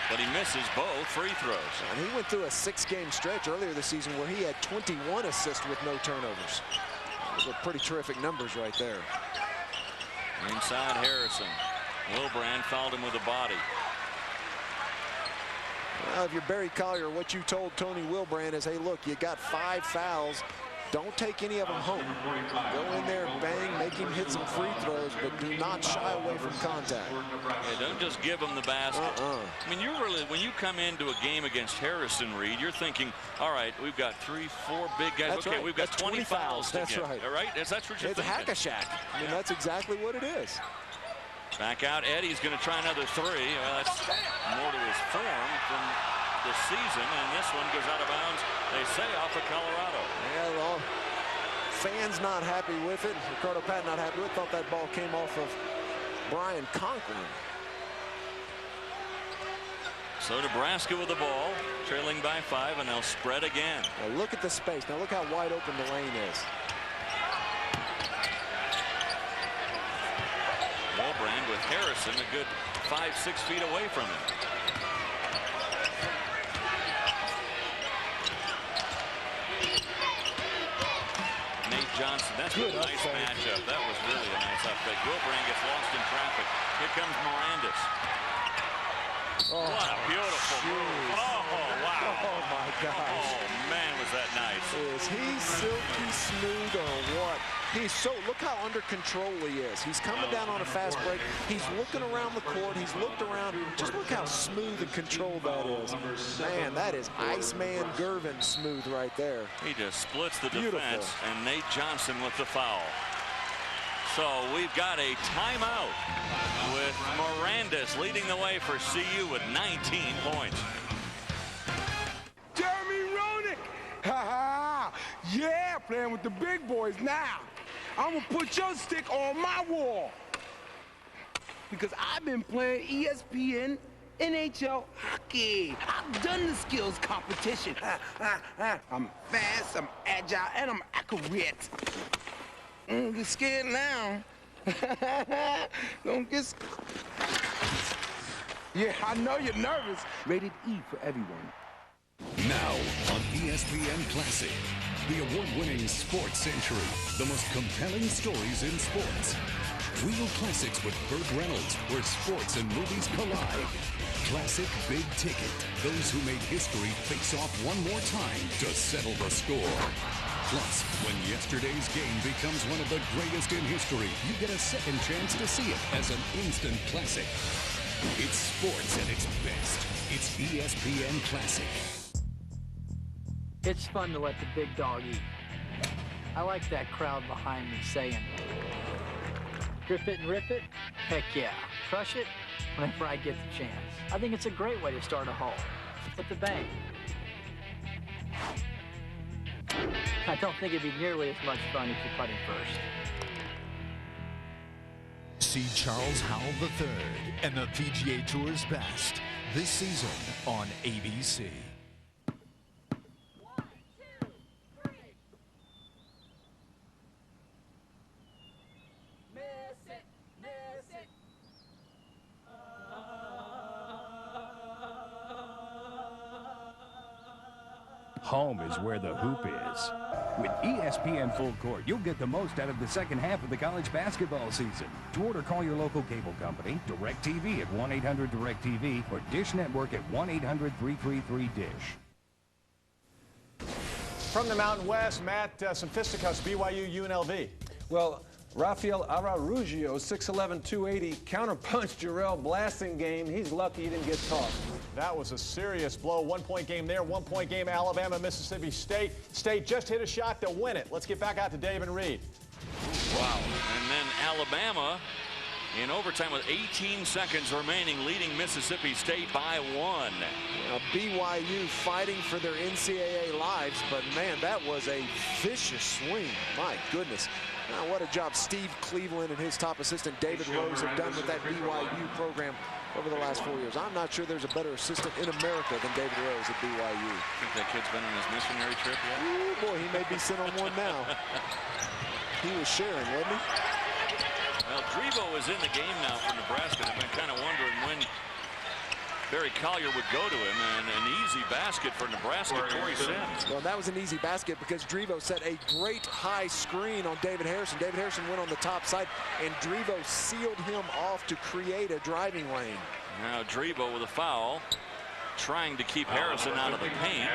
but he misses both free throws. And he went through a 6-game stretch earlier this season where he had 21 assists with no turnovers. Those are pretty terrific numbers right there. Inside Harrison. Wilbrand fouled him with a body. Well, if you're Barry Collier, what you told Tony Wilbrand is, hey, look, you got 5 fouls. Don't take any of them home. Go in there, bang, make him hit some free throws, but do not shy away from contact. Yeah, don't just give him the basket. I mean, you're really, when you come into a game against Harrison Reed, you're thinking, all right, we've got 3, 4 big guys. That's okay, right. we've got That's 20 fouls to That's get. right. All right, that's what you're it's thinking. hack-a-shack. I mean, that's exactly what it is. Back out, Eddie's going to try another 3. Well, that's more to his form from the season, and this one goes out of bounds, they say, off of Colorado. Yeah, well, fans not happy with it. Ricardo Patton not happy with it. Thought that ball came off of Brian Conklin. So Nebraska with the ball, trailing by 5, and they'll spread again. Now look at the space. Now look how wide open the lane is. Wilbrand with Harrison a good 5-6 feet away from him. Nate Johnson, that's a nice matchup. That was really a nice upfake. Wilbrand gets lost in traffic. Here comes Mirandis. What a beautiful move. Oh, wow. Oh, my gosh. Oh, man, was that nice. Is he silky smooth or what? He's so, look how under control he is. He's coming down on a fast break. He's looking around the court. He's looked around. Just look how smooth and controlled that is. Man, that is Iceman Gervin smooth right there. He just splits the defense, and Nate Johnson with the foul. So we've got a timeout with Mirandis leading the way for CU with 19 points. Jeremy Roenick! Ha ha! Yeah, playing with the big boys now. I'm gonna put your stick on my wall. Because I've been playing ESPN NHL hockey. I've done the skills competition. I'm fast, I'm agile, and I'm accurate. Don't get scared now. Don't get Yeah, I know you're nervous. Rated E for everyone. Now on ESPN Classic, the award-winning Sports Century, the most compelling stories in sports. Real classics with Burt Reynolds, where sports and movies collide. Classic Big Ticket. Those who made history face off one more time to settle the score. Plus, when yesterday's game becomes one of the greatest in history, you get a second chance to see it as an instant classic. It's sports at its best. It's ESPN Classic. It's fun to let the big dog eat. I like that crowd behind me saying, grip it and rip it? Heck yeah. Crush it whenever I get the chance. I think it's a great way to start a hole. With the bang. I don't think it'd be nearly as much fun if you're putting first. See Charles Howell III and the PGA Tour's best this season on ABC. Home is where the hoop is. With ESPN Full Court, you'll get the most out of the second half of the college basketball season. To order, call your local cable company, DirecTV at 1-800-DirecTV, or Dish Network at 1-800-333-DISH. From the Mountain West, Matt, some fisticuffs, BYU, UNLV. Well, Rafael Araujo, 6'11", 280, counterpunched Jarrell Blasingame. He's lucky he didn't get tossed. That was a serious blow. 1-point game there, 1-point game Alabama, Mississippi State. State just hit a shot to win it. Let's get back out to David Reed. Wow. And then Alabama in overtime with 18 seconds remaining, leading Mississippi State by 1. Now, BYU fighting for their NCAA lives, but man, that was a vicious swing. My goodness. Now, what a job Steve Cleveland and his top assistant David Rose have done with that BYU program over the last 4 years. I'm not sure there's a better assistant in America than David Rose at BYU. Think that kid's been on his missionary trip yet? Ooh, boy, he may be sent on one now. He was sharing, wasn't he? Well, Drevo is in the game now for Nebraska. I've been kind of wondering when Barry Collier would go to him, and an easy basket for Nebraska, Corey Sims. Well, that was an easy basket because Drevo set a great high screen on David Harrison. David Harrison went on the top side, and Drevo sealed him off to create a driving lane. Now Drevo with a foul, trying to keep Harrison out of the paint.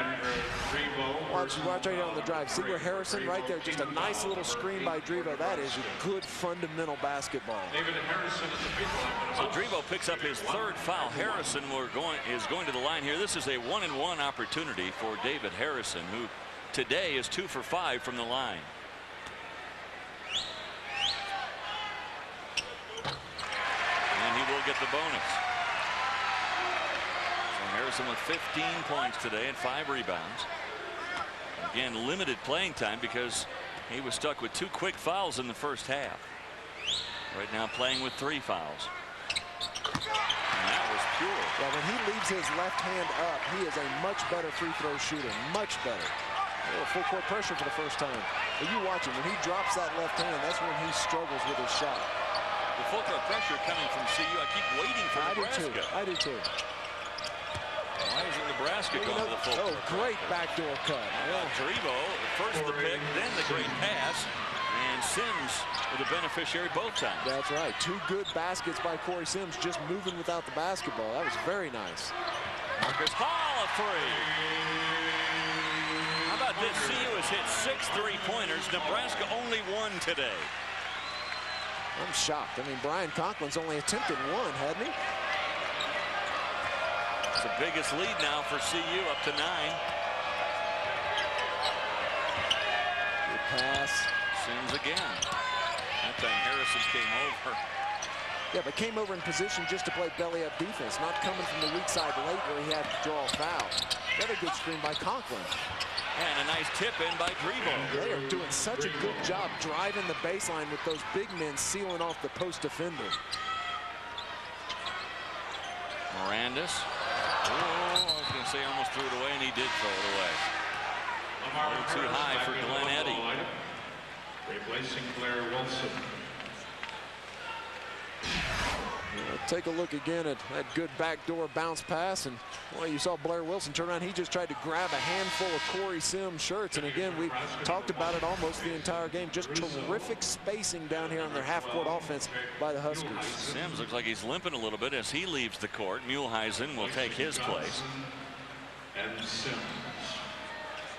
Watch right here on the drive. See where Harrison right there, just a nice little screen by Drevo. That is good fundamental basketball. So Drevo picks up his third foul. Harrison is going to the line here. This is a 1-and-1 opportunity for David Harrison, who today is 2 for 5 from the line. And he will get the bonus. Harrison with 15 points today and 5 rebounds. Again, limited playing time because he was stuck with 2 quick fouls in the first half. Right now playing with 3 fouls. And that was pure. Yeah, when he leaves his left hand up, he is a much better free throw shooter. Much better. Full court pressure for the first time. But you watch him. When he drops that left hand, that's when he struggles with his shot. The full court pressure coming from CU. I keep waiting for Nebraska. I do too. Why isn't Nebraska going to the full court? Great backdoor cut. Well, Drevo, first the pick, then the great pass, and Sims with the beneficiary both times. That's right. 2 good baskets by Corey Sims, just moving without the basketball. That was very nice. Marcus Hall, a 3. How about this? CU has hit 6 3-pointers. Nebraska only 1 today. I'm shocked. I mean, Brian Conklin's only attempted 1, hadn't he? It's the biggest lead now for CU, up to 9. Good pass. Sims again. That time Harrison came over. Yeah, but came over in position just to play belly-up defense, not coming from the weak side late where he had to draw a foul. Another good screen by Conklin. And a nice tip in by Drevo. They are doing such a good job driving the baseline with those big men sealing off the post defender. Mirandis. Oh, I was going to say almost threw it away, and he did throw it away. A little too high for Glenn Eddy. Replacing Claire Wilson. Take a look again at that good backdoor bounce pass, and well, you saw Blair Wilson turn around. He just tried to grab a handful of Corey Sims shirts, and again, we talked about it almost the entire game. Just terrific spacing down here on their half-court offense by the Huskers. Sims looks like he's limping a little bit as he leaves the court. Muehlheisen will take his place.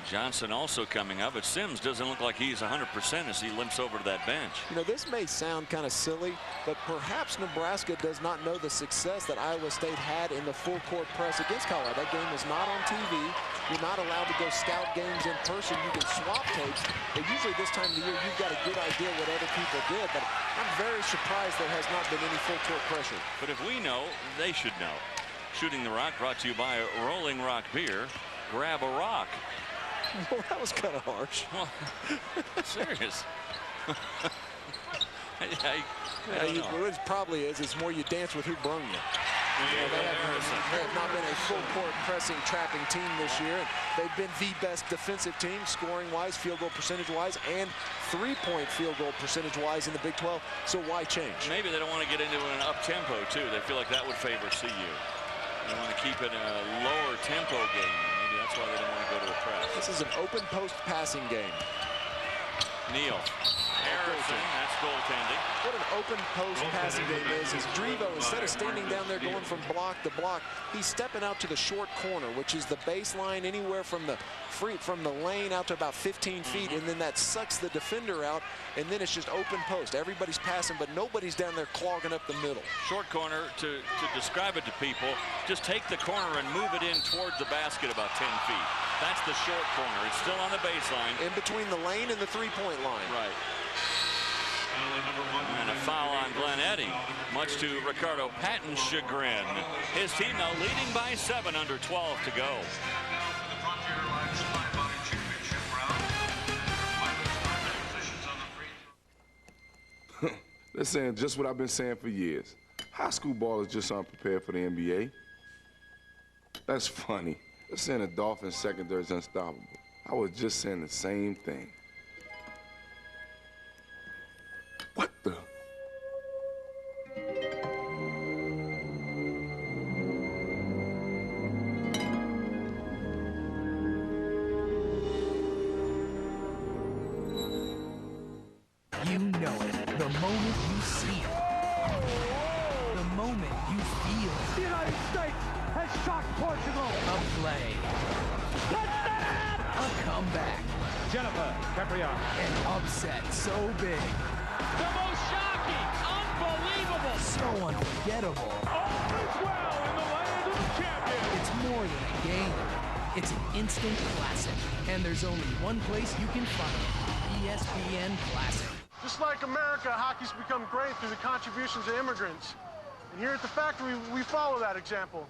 Johnson also coming up, but Sims doesn't look like he's 100% as he limps over to that bench. You know, this may sound kind of silly, but perhaps Nebraska does not know the success that Iowa State had in the full court press against Colorado. That game was not on TV. You're not allowed to go scout games in person. You can swap tapes, but usually this time of the year you've got a good idea what other people did. But I'm very surprised there has not been any full court pressure. But if we know, they should know. Shooting the Rock brought to you by Rolling Rock Beer. Grab a rock. Well, that was kind of harsh. Well, serious. It probably is. It's more you dance with who brung you. They have not been a full court pressing, trapping team this year. They've been the best defensive team, scoring-wise, field goal percentage-wise, and three-point field goal percentage-wise in the Big 12. So why change? Maybe they don't want to get into an up-tempo, too. They feel like that would favor CU. They want to keep it a lower tempo game. Maybe that's why they don't want to go to a press. This is an open post passing game. Neal. Harrison, that's goaltending. What an open post passing game is Drivo, instead of standing down there going from block to block, he's stepping out to the short corner, which is the baseline anywhere from the lane out to about 15 feet, and then that sucks the defender out, and then it's just open post. Everybody's passing, but nobody's down there clogging up the middle. Short corner, to describe it to people, just take the corner and move it in towards the basket about 10 feet. That's the short corner. It's still on the baseline. In between the lane and the three-point line. Right. And a foul on Glenn Eddy, much to Ricardo Patton's chagrin. His team now leading by 7 under 12 to go. They're saying just what I've been saying for years. High school ballers just aren't prepared for the NBA. That's funny. They're saying the Dolphins secondary is unstoppable. I was just saying the same thing. What the? You know it. The moment you see it. The moment you feel it. The United States has shocked Portugal. A play. Touchdown! A comeback. Jennifer Caprion. An upset so big. The most shocking, unbelievable. So unforgettable. All is well in the land of the champions. It's more than a game. It's an instant classic. And there's only one place you can find it. ESPN Classic. Just like America, hockey's become great through the contributions of immigrants. And here at the factory, we follow that example.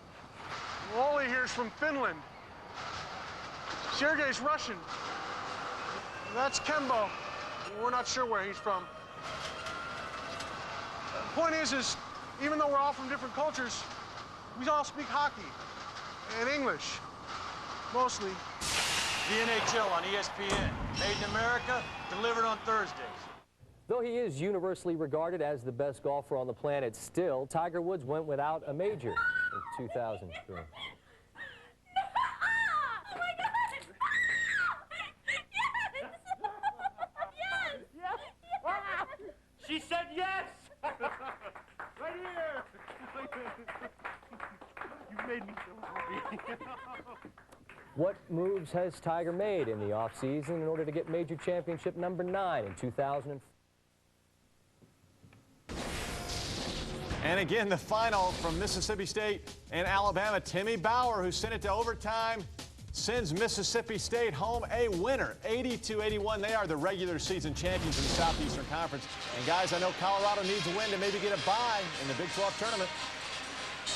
Wally here's from Finland. Sergei's Russian. That's Kembo. We're not sure where he's from. The point is even though we're all from different cultures, we all speak hockey and English, mostly. The NHL on ESPN. Made in America, delivered on Thursdays. Though he is universally regarded as the best golfer on the planet, still, Tiger Woods went without a major in 2003. She said yes! Right here! You made me so happy. What moves has Tiger made in the offseason in order to get major championship number 9 in 2004? And again, the final from Mississippi State and Alabama. Timmy Bauer, who sent it to overtime, sends Mississippi State home a winner, 82-81. They are the regular season champions in the Southeastern Conference. And guys, I know Colorado needs a win to maybe get a bye in the Big 12 tournament.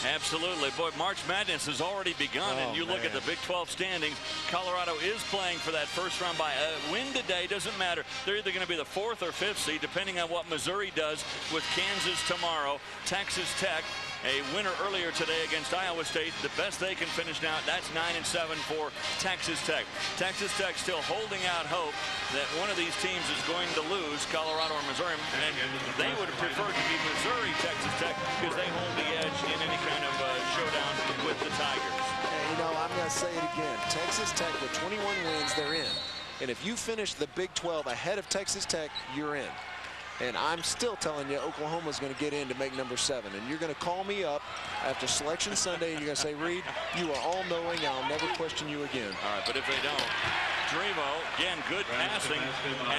Absolutely. Boy, March Madness has already begun, and you look at the Big 12 standings. Colorado is playing for that first round bye. Win today doesn't matter. They're either going to be the 4th or 5th seed, depending on what Missouri does with Kansas tomorrow. Texas Tech a winner earlier today against Iowa State. The best they can finish now, that's 9-7 for Texas Tech. Texas Tech still holding out hope that one of these teams is going to lose, Colorado or Missouri, and they would have preferred to be Missouri, Texas Tech, because they hold the edge in any kind of showdown with the Tigers. And, you know, I'm going to say it again. Texas Tech with 21 wins, they're in. And if you finish the Big 12 ahead of Texas Tech, you're in. And I'm still telling you, Oklahoma's going to get in to make number 7. And you're going to call me up after Selection Sunday, and you're going to say, Reed, you are all-knowing, and I'll never question you again. All right, but if they don't, Drevo, again, good passing,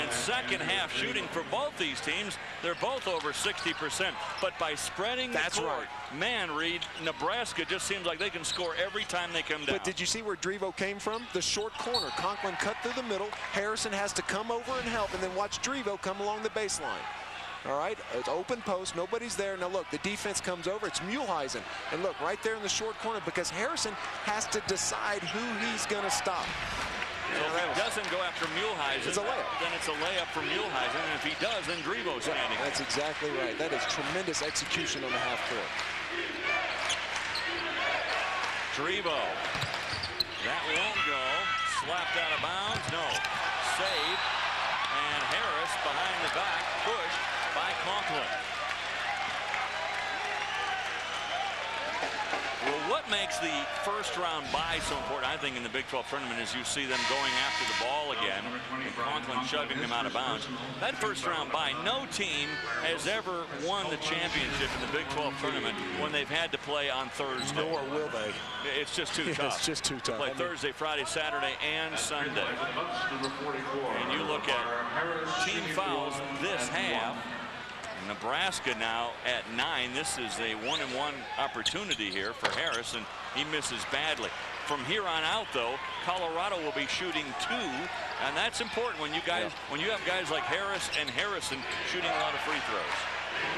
and second half shooting for both these teams. They're both over 60%. But by spreading the court, man, Reed, Nebraska just seems like they can score every time they come down. But did you see where Drevo came from? The short corner. Conklin cut through the middle. Harrison has to come over and help, and then watch Drevo come along the baseline. All right, it's open post, nobody's there. Now look, the defense comes over, it's Muehlheisen. And look, right there in the short corner, because Harrison has to decide who he's going to stop. So if he doesn't go after Muehlheisen, it's a layup. Then it's a layup for Muehlheisen, and if he does, then Drevo's standing. That's exactly right. That is tremendous execution on the half court. Drevo, that won't go. Slapped out of bounds, no. Save, and Harris behind the back, pushed by Conklin. Well, what makes the first round bye so important, I think, in the Big 12 tournament is you see them going after the ball again, and Conklin shoving them out of bounds. That first round bye, no team has ever won the championship in the Big 12 tournament when they've had to play on Thursday. Nor will they. It's just too tough. It's just too tough. Play Thursday, Friday, Saturday, and Sunday. And you look at team fouls this half. Nebraska now at 9. This is a 1-and-1 opportunity here for Harris, and he misses badly. From here on out, though, Colorado will be shooting 2, and that's important when you guys, when you have guys like Harris and Harrison shooting a lot of free throws.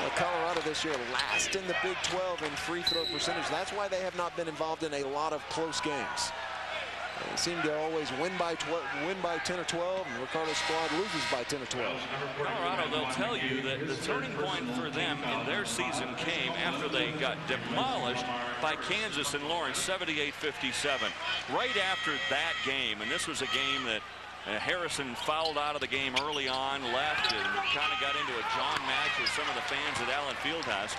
Well, Colorado this year last in the Big 12 in free throw percentage. That's why they have not been involved in a lot of close games. They seem to always win by 10 or 12, and Ricardo's squad loses by 10 or 12. Colorado, they'll tell you that the turning point for them in their season came after they got demolished by Kansas and Lawrence, 78-57. Right after that game, and this was a game that Harrison fouled out of the game early on, left, and kind of got into a John match with some of the fans at Allen Fieldhouse.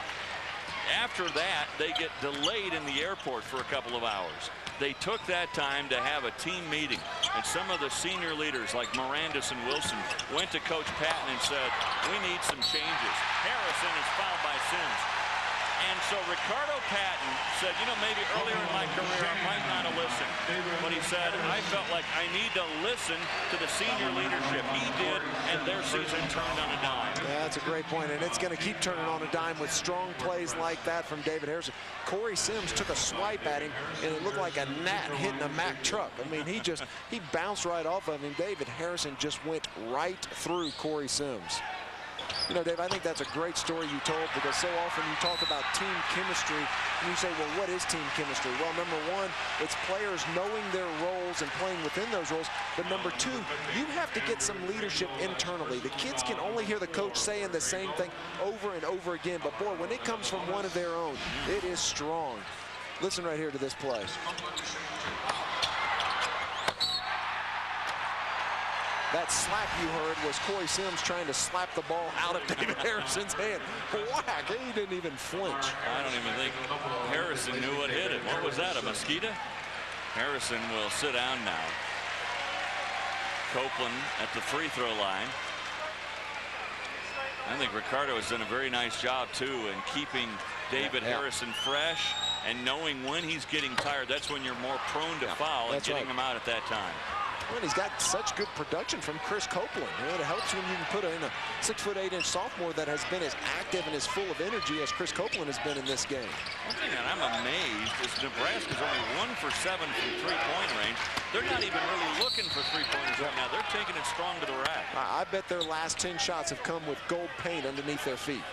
After that, they get delayed in the airport for a couple of hours. They took that time to have a team meeting, and some of the senior leaders like Mirandis and Wilson went to Coach Patton and said, we need some changes. Harrison is fouled by Sims. And so Ricardo Patton said, you know, maybe earlier in my career I might not have listened. But he said, I felt like I need to listen to the senior leadership. He did, and their season turned on a dime. Yeah, that's a great point, and it's going to keep turning on a dime with strong plays like that from David Harrison. Corey Sims took a swipe at him, and it looked like a gnat hitting a Mack truck. I mean, he bounced right off of him. David Harrison just went right through Corey Sims. You know, Dave, I think that's a great story you told, because so often you talk about team chemistry and you say, well, what is team chemistry? Well, number one, it's players knowing their roles and playing within those roles. But number two, you have to get some leadership internally. The kids can only hear the coach saying the same thing over and over again. But boy, when it comes from one of their own, it is strong. Listen right here to this play. That slap you heard was Corey Sims trying to slap the ball out of David Harrison's hand. Whack, he didn't even flinch. I don't even think Harrison knew what hit him. What was that, a mosquito? Harrison will sit down now. Copeland at the free throw line. I think Ricardo has done a very nice job, too, in keeping David Harrison fresh and knowing when he's getting tired. That's when you're more prone to foul and getting him out at that time. Well, he's got such good production from Chris Copeland. You know, it helps when you can put in a 6'8" sophomore that has been as active and as full of energy as Chris Copeland has been in this game. One thing that I'm amazed is Nebraska's only 1 for 7 from three-point range. They're not even really looking for three-pointers right now. They're taking it strong to the rack. I bet their last 10 shots have come with gold paint underneath their feet.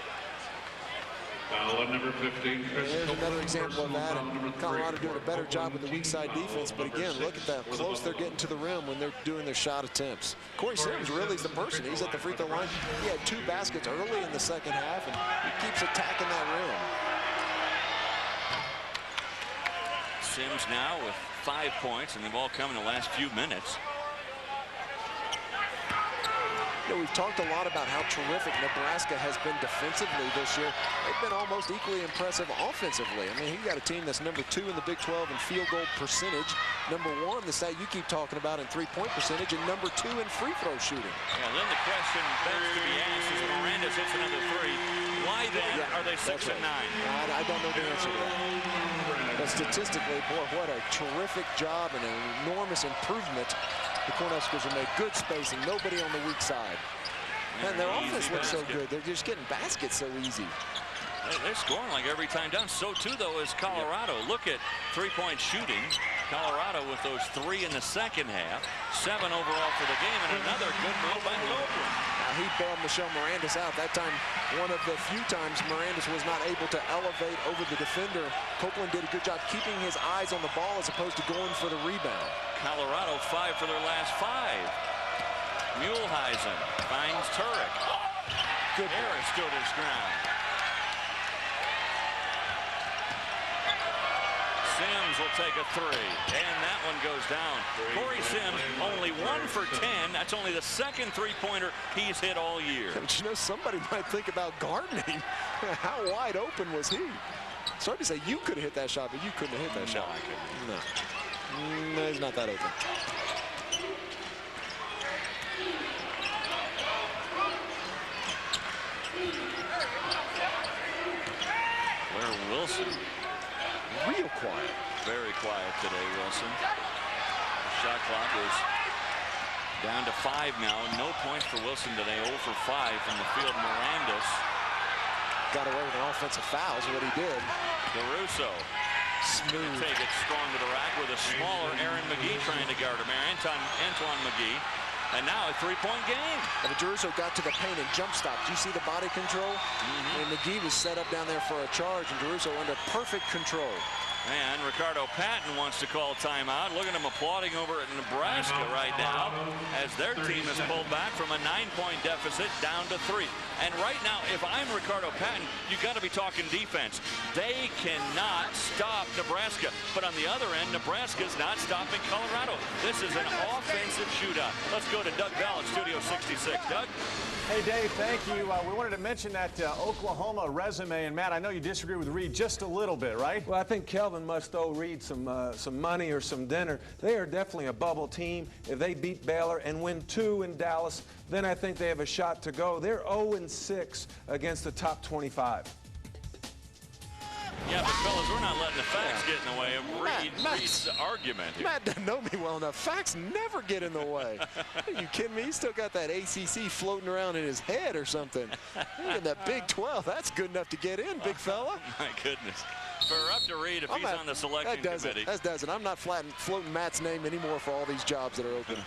Foul on number 15. There's another example of that, and Colorado doing a better job with the weak side defense. But again, look at how close they're getting to the rim when they're doing their shot attempts. Corey Sims really is the person. He's at the free throw line. He had 2 baskets early in the second half, and he keeps attacking that rim. Sims now with 5 points, and they've all come in the last few minutes. You know, we've talked a lot about how terrific Nebraska has been defensively this year. They've been almost equally impressive offensively. I mean, you got a team that's #2 in the Big 12 in field goal percentage, #1, the stat you keep talking about, in three-point percentage, and #2 in free throw shooting. Yeah, then the question begs to be asked is Miranda hits another 3. Why then are they 6 and 9? I don't know the answer to that. But statistically, boy, what a terrific job and an enormous improvement. The Cornhuskers have made good spacing, nobody on the weak side. And their offense looks so good. They're just getting baskets so easy. They're scoring like every time down. So too, though, is Colorado. Look at three-point shooting. Colorado with those 3 in the second half. 7 overall for the game, and another good move by Copeland. Now he bailed Michelle Mirandis out. That time, one of the few times Mirandis was not able to elevate over the defender. Copeland did a good job keeping his eyes on the ball as opposed to going for the rebound. Colorado 5 for their last 5. Muehlheisen finds Turek. Good. Harris stood his ground. Sims will take a 3, and that one goes down. Corey Sims only 1 for 10. That's only the second three-pointer he's hit all year. But you know, somebody might think about gardening. How wide open was he? It's hard to say you could have hit that shot, but you couldn't have hit that shot. I couldn't. No, he's not that open. Blair Wilson. Real quiet. Very quiet today, Wilson. The shot clock is down to 5 now. No points for Wilson today. 0 for 5 from the field. Mirandis got away with an offensive foul is what he did. Caruso. Smooth. Take it strong to the rack with a smaller Aaron McGee trying to guard him. Antoine McGee. And now a three-point game. And Caruso got to the paint and jump stopped. Do you see the body control? And McGee was set up down there for a charge, and Caruso under perfect control. And Ricardo Patton wants to call timeout. Look at him applauding over at Nebraska right now as their team has pulled back from a 9-point deficit down to 3. And right now, if I'm Ricardo Patton, you got to be talking defense. They cannot stop Nebraska. But on the other end, Nebraska's not stopping Colorado. This is an offensive shootout. Let's go to Doug Bell at Studio 66. Doug? Hey, Dave, thank you. We wanted to mention that Oklahoma resume. And, Matt, I know you disagree with Reed just a little bit, right? Well, I think Kelvin must owe Reed some money or some dinner. They are definitely a bubble team. If they beat Baylor and win 2 in Dallas, then I think they have a shot to go. They're 0-6 against the top 25. Yeah, but fellas, we're not letting the facts get in the way of Reed's argument here. Matt doesn't know me well enough. Facts never get in the way. Are you kidding me? He's still got that ACC floating around in his head or something. In that Big 12, that's good enough to get in, big fella. My goodness. For up to Reed if he's on the selection committee. That does it. I'm not floating Matt's name anymore for all these jobs that are open.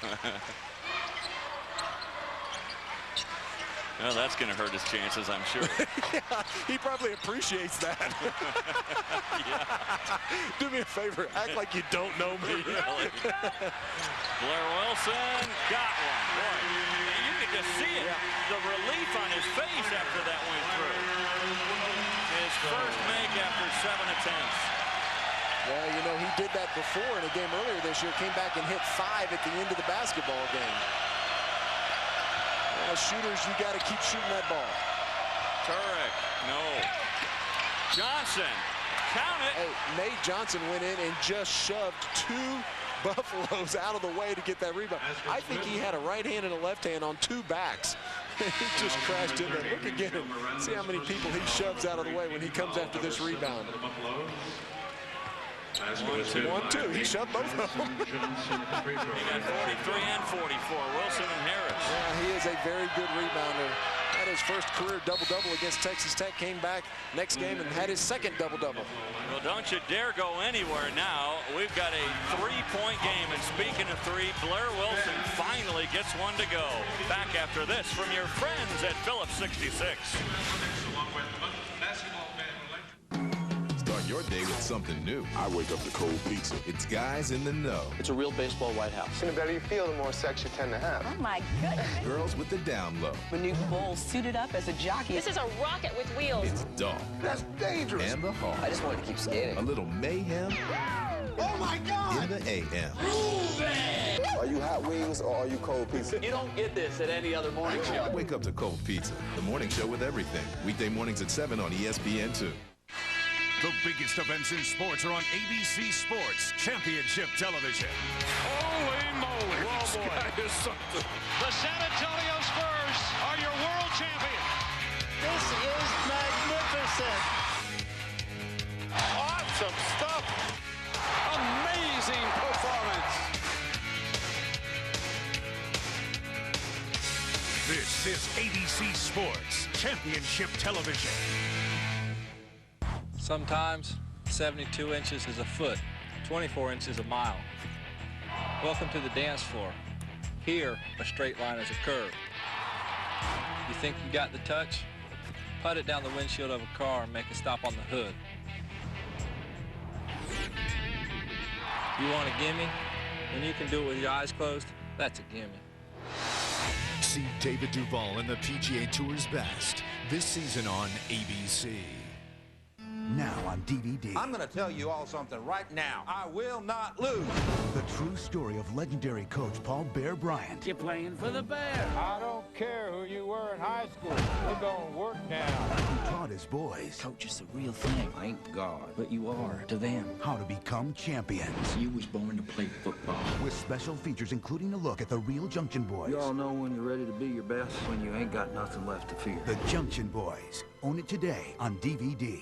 Well, that's going to hurt his chances, I'm sure. Yeah, he probably appreciates that. Yeah. Do me a favor, act like you don't know me. Really? Blair Wilson got one. Boy, you could just see it. The relief on his face after that went through. His first make after 7 attempts. Well, you know, he did that before in a game earlier this year. Came back and hit 5 at the end of the basketball game. Shooters, you got to keep shooting that ball. Turek, no. Johnson, count it. Hey, Nate Johnson went in and just shoved 2 Buffaloes out of the way to get that rebound. I think he had a right hand and a left hand on 2 backs. He just crashed in there. Look again. See how many people he shoves out of the way when he comes after this rebound. 1-2. He shoved both of them. He got 43 and 44. Wilson and Harris. Yeah, he is a very good rebounder. Had his first career double-double against Texas Tech. Came back next game and had his second double-double. Well, don't you dare go anywhere now. We've got a 3-point game. And speaking of 3, Blair Wilson finally gets one to go. Back after this from your friends at Phillips 66. Start your day with something new. I wake up to cold pizza. It's guys in the know. It's a real baseball White House. And the better you feel, the more sex you tend to have. Oh, my goodness. Girls with the down low. Manute Bowles suited up as a jockey. This is a rocket with wheels. It's dark. That's dangerous. And the hard. I just wanted to keep skating. A little mayhem. Oh my God! In the AM. Are you hot wings or are you cold pizza? You don't get this at any other morning show. Wake up to cold pizza. The morning show with everything. Weekday mornings at 7 on ESPN2. The biggest events in sports are on ABC Sports Championship Television. Holy moly. This guy is something. The San Antonio Spurs are your world champion. This is magnificent. Awesome stuff. Amazing performance. This is ABC Sports Championship Television. Sometimes 72 inches is a foot, 24 inches a mile. Welcome to the dance floor. Here, a straight line is a curve. You think you got the touch? Put it down the windshield of a car and make a stop on the hood. You want a gimme? When you can do it with your eyes closed, that's a gimme. See David Duval in the PGA Tour's best this season on ABC. Now on DVD. I'm going to tell you all something right now. I will not lose. The true story of legendary coach Paul Bear Bryant. You're playing for the Bear. I don't care who you were in high school. We're going to work now. Who taught his boys. Coach, it's the real thing. I ain't God, but you are to them. How to become champions. You was born to play football. With special features including a look at the real Junction Boys. You all know when you're ready to be your best, when you ain't got nothing left to fear. The Junction Boys. Own it today on DVD.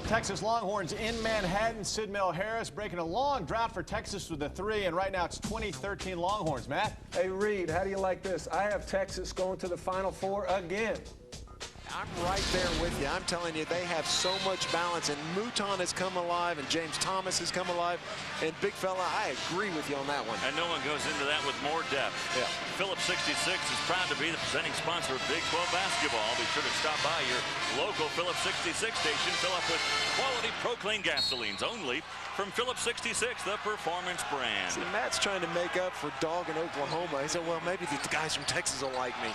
Texas Longhorns in Manhattan. Sid Mel-Harris breaking a long drought for Texas with a 3, and right now it's 2013 Longhorns. Matt? Hey, Reed, how do you like this? I have Texas going to the Final Four again. I'm right there with you. I'm telling you, they have so much balance, and Mouton has come alive, and James Thomas has come alive, and big fella, I agree with you on that one. And no one goes into that with more depth. Yeah. Phillips 66 is proud to be the presenting sponsor of Big 12 basketball. Be sure to stop by your local Phillips 66 station. Fill up with quality Proclaim gasolines only from Phillips 66, the performance brand. See, Matt's trying to make up for Dog in Oklahoma. He said, well, maybe the guys from Texas will like me.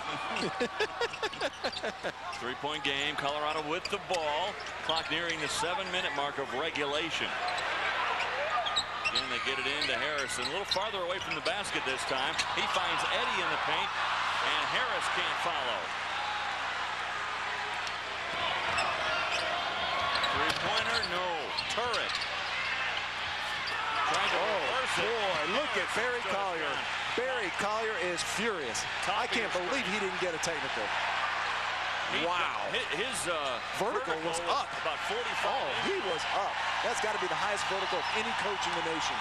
Three-point game, Colorado with the ball. Clock nearing the 7-minute mark of regulation. Again, they get it into Harrison. A little farther away from the basket this time. He finds Eddie in the paint, and Harris can't follow. Three-pointer, no. Turret. Trying to reverse it. Boy, look at Barry Collier. Barry Collier is furious. I can't believe he didn't get a technical. Wow. His vertical was up. About 45. Oh, he was up. That's got to be the highest vertical of any coach in the nation.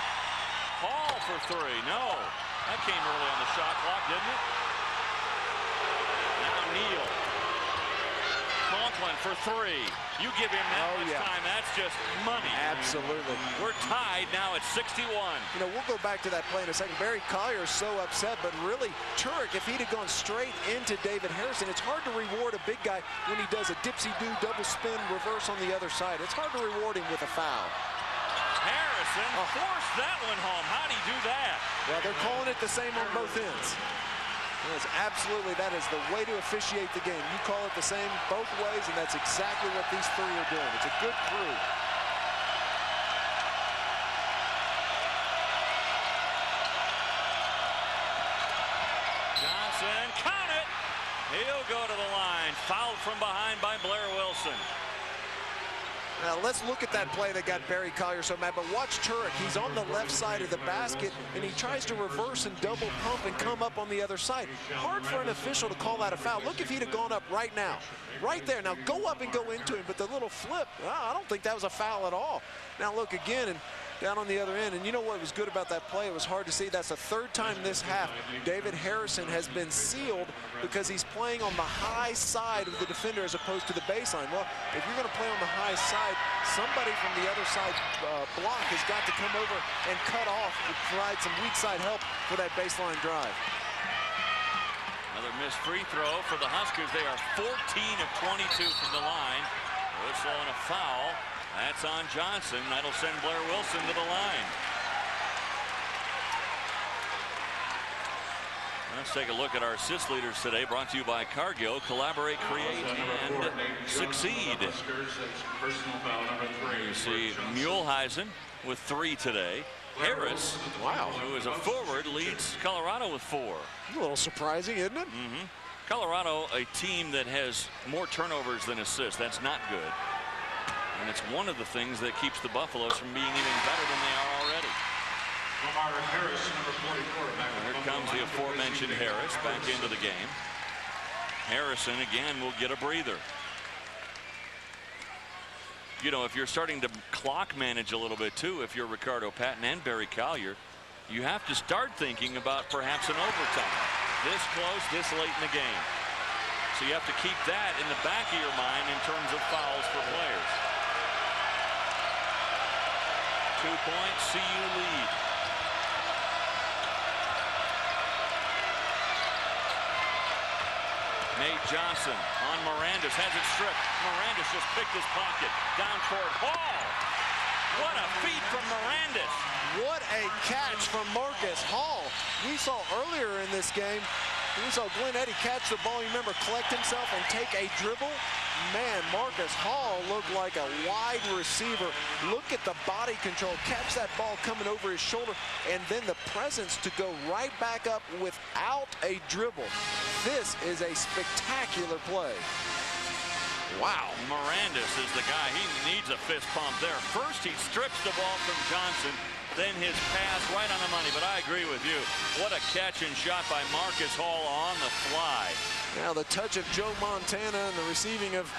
Hall for 3. No. That came early on the shot clock, didn't it? Now Neal. Conklin for 3. You give him that much time, that's just money. Absolutely. We're tied now at 61. You know, we'll go back to that play in a second. Barry Collier is so upset, but really, Turek, if he'd have gone straight into David Harrison, it's hard to reward a big guy when he does a dipsy-do, double spin, reverse on the other side. It's hard to reward him with a foul. Harrison forced that one home. How'd he do that? Well, they're calling it the same on both ends. Yes, absolutely, that is the way to officiate the game. You call it the same both ways, and that's exactly what these three are doing. It's a good crew. Johnson, count it! He'll go to the line. Fouled from behind by Blair Wilson. Now, let's look at that play that got Barry Collier so mad, but watch Turek. He's on the left side of the basket, and he tries to reverse and double pump and come up on the other side. Hard for an official to call that a foul. Look if he'd have gone up right now. Right there. Now, go up and go into him, but the little flip, I don't think that was a foul at all. Now, look again, and down on the other end, and you know what was good about that play? It was hard to see. That's the third time this half David Harrison has been sealed because he's playing on the high side of the defender as opposed to the baseline. Well, if you're going to play on the high side, somebody from the other side block has got to come over and cut off and provide some weak side help for that baseline drive. Another missed free throw for the Huskers. They are 14 of 22 from the line. Whistle and a foul. That's on Johnson. That'll send Blair Wilson to the line. Let's take a look at our assist leaders today, brought to you by Cargill. Collaborate, create, and succeed. You see Muehlheisen with 3 today. Harris, who is a forward, leads Colorado with 4. A little surprising, isn't it? Colorado, a team that has more turnovers than assists. That's not good. And it's one of the things that keeps the Buffaloes from being even better than they are already. Harris, number 44. Here comes the aforementioned Harris back into the game. Harrison again will get a breather. You know, if you're starting to clock manage a little bit too, if you're Ricardo Patton and Barry Collier, you have to start thinking about perhaps an overtime. This close, this late in the game. So you have to keep that in the back of your mind in terms of fouls for players. 2-point CU lead. Nate Johnson on Mirandus, has it stripped. Mirandus just picked his pocket. Down court, Hall. What a feed from Mirandus. What a catch from Marcus Hall. We saw earlier in this game, we saw Glenn Eddy catch the ball, you remember, collect himself and take a dribble. Man, Marcus Hall looked like a wide receiver. Look at the body control, catch that ball coming over his shoulder, and then the presence to go right back up without a dribble. This is a spectacular play. Wow. Mirandus is the guy. He needs a fist pump there. First, he strips the ball from Johnson. Then his pass right on the money. But I agree with you. What a catch and shot by Marcus Hall on the fly. Now the touch of Joe Montana and the receiving of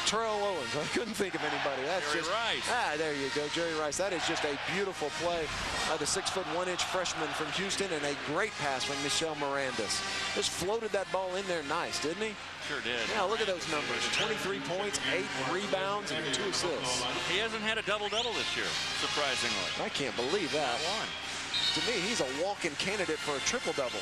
Terrell Owens. I couldn't think of anybody. That's Jerry just Rice. There you go, Jerry Rice. That is just a beautiful play by the 6'1" freshman from Houston, and a great pass from Michel Mirandus. Just floated that ball in there nice, didn't he? Sure did. Yeah, look at those numbers. 23 points, 8 rebounds, and 2 assists. He hasn't had a double-double this year, surprisingly. I can't believe that. Not one. To me, he's a walk-in candidate for a triple-double.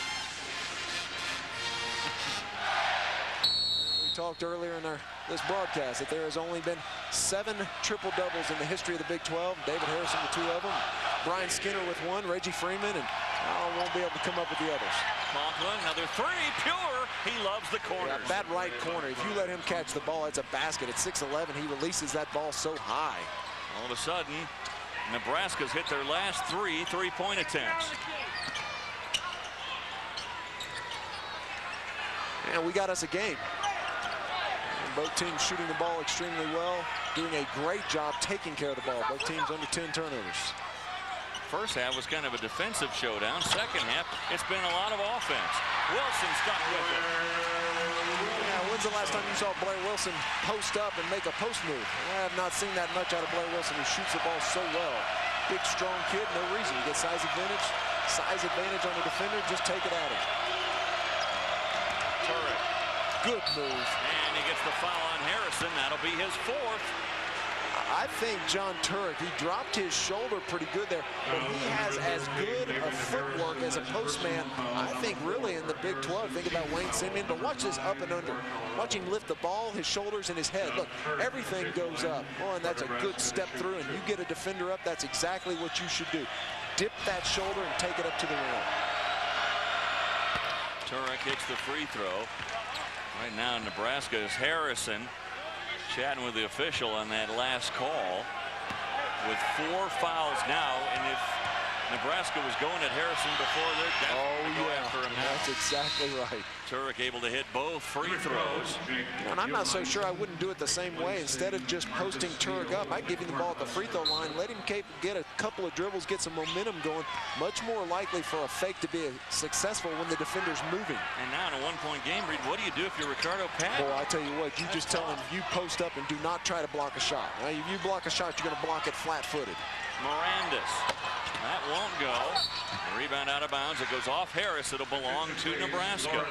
We talked earlier in this broadcast that there has only been 7 triple-doubles in the history of the Big 12. David Harrison with 2 of them. Brian Skinner with 1, Reggie Freeman, and I won't be able to come up with the others. Conklin, another 3, pure. He loves the corners. Yeah, that right corner, if you let him catch the ball, it's a basket. At 6'11", he releases that ball so high. All of a sudden, Nebraska's hit their last 3 three-point attempts. And we got us a game. And both teams shooting the ball extremely well, doing a great job taking care of the ball. Both teams under 10 turnovers. First half was kind of a defensive showdown. Second half, it's been a lot of offense. Wilson stuck with it. Yeah, when's the last time you saw Blair Wilson post up and make a post move? I have not seen that much out of Blair Wilson, who shoots the ball so well. Big, strong kid, no reason. You get size advantage on the defender, just take it at him. Turek. Good move. And he gets the foul on Harrison. That'll be his 4th. I think John Turek, he dropped his shoulder pretty good there, but he has as good a footwork as a postman, I think, really in the Big 12. Think about Wayne Simeon, but watch this up and under. Watch him lift the ball, his shoulders and his head. Look, everything goes up. Oh, and that's a good step through, and you get a defender up, that's exactly what you should do. Dip that shoulder and take it up to the rim. Turek hits the free throw. Right now, Nebraska is Harrison chatting with the official on that last call with 4 fouls now, and if Nebraska was going at Harrison before, they're definitely going after him now. That's exactly right. Turek able to hit both free throws. And I'm not so sure I wouldn't do it the same way. Instead of just posting Turek up, I'd give him the ball at the free throw line, let him get a couple of dribbles, get some momentum going. Much more likely for a fake to be successful when the defender's moving. And now in a 1-point game, Reed, what do you do if you're Ricardo Patton? Well, I tell you what, you just tell him you post up and do not try to block a shot. Now, if you block a shot, you're going to block it flat-footed. Mirandus. That won't go. The rebound out of bounds. It goes off Harris. It'll belong to Nebraska.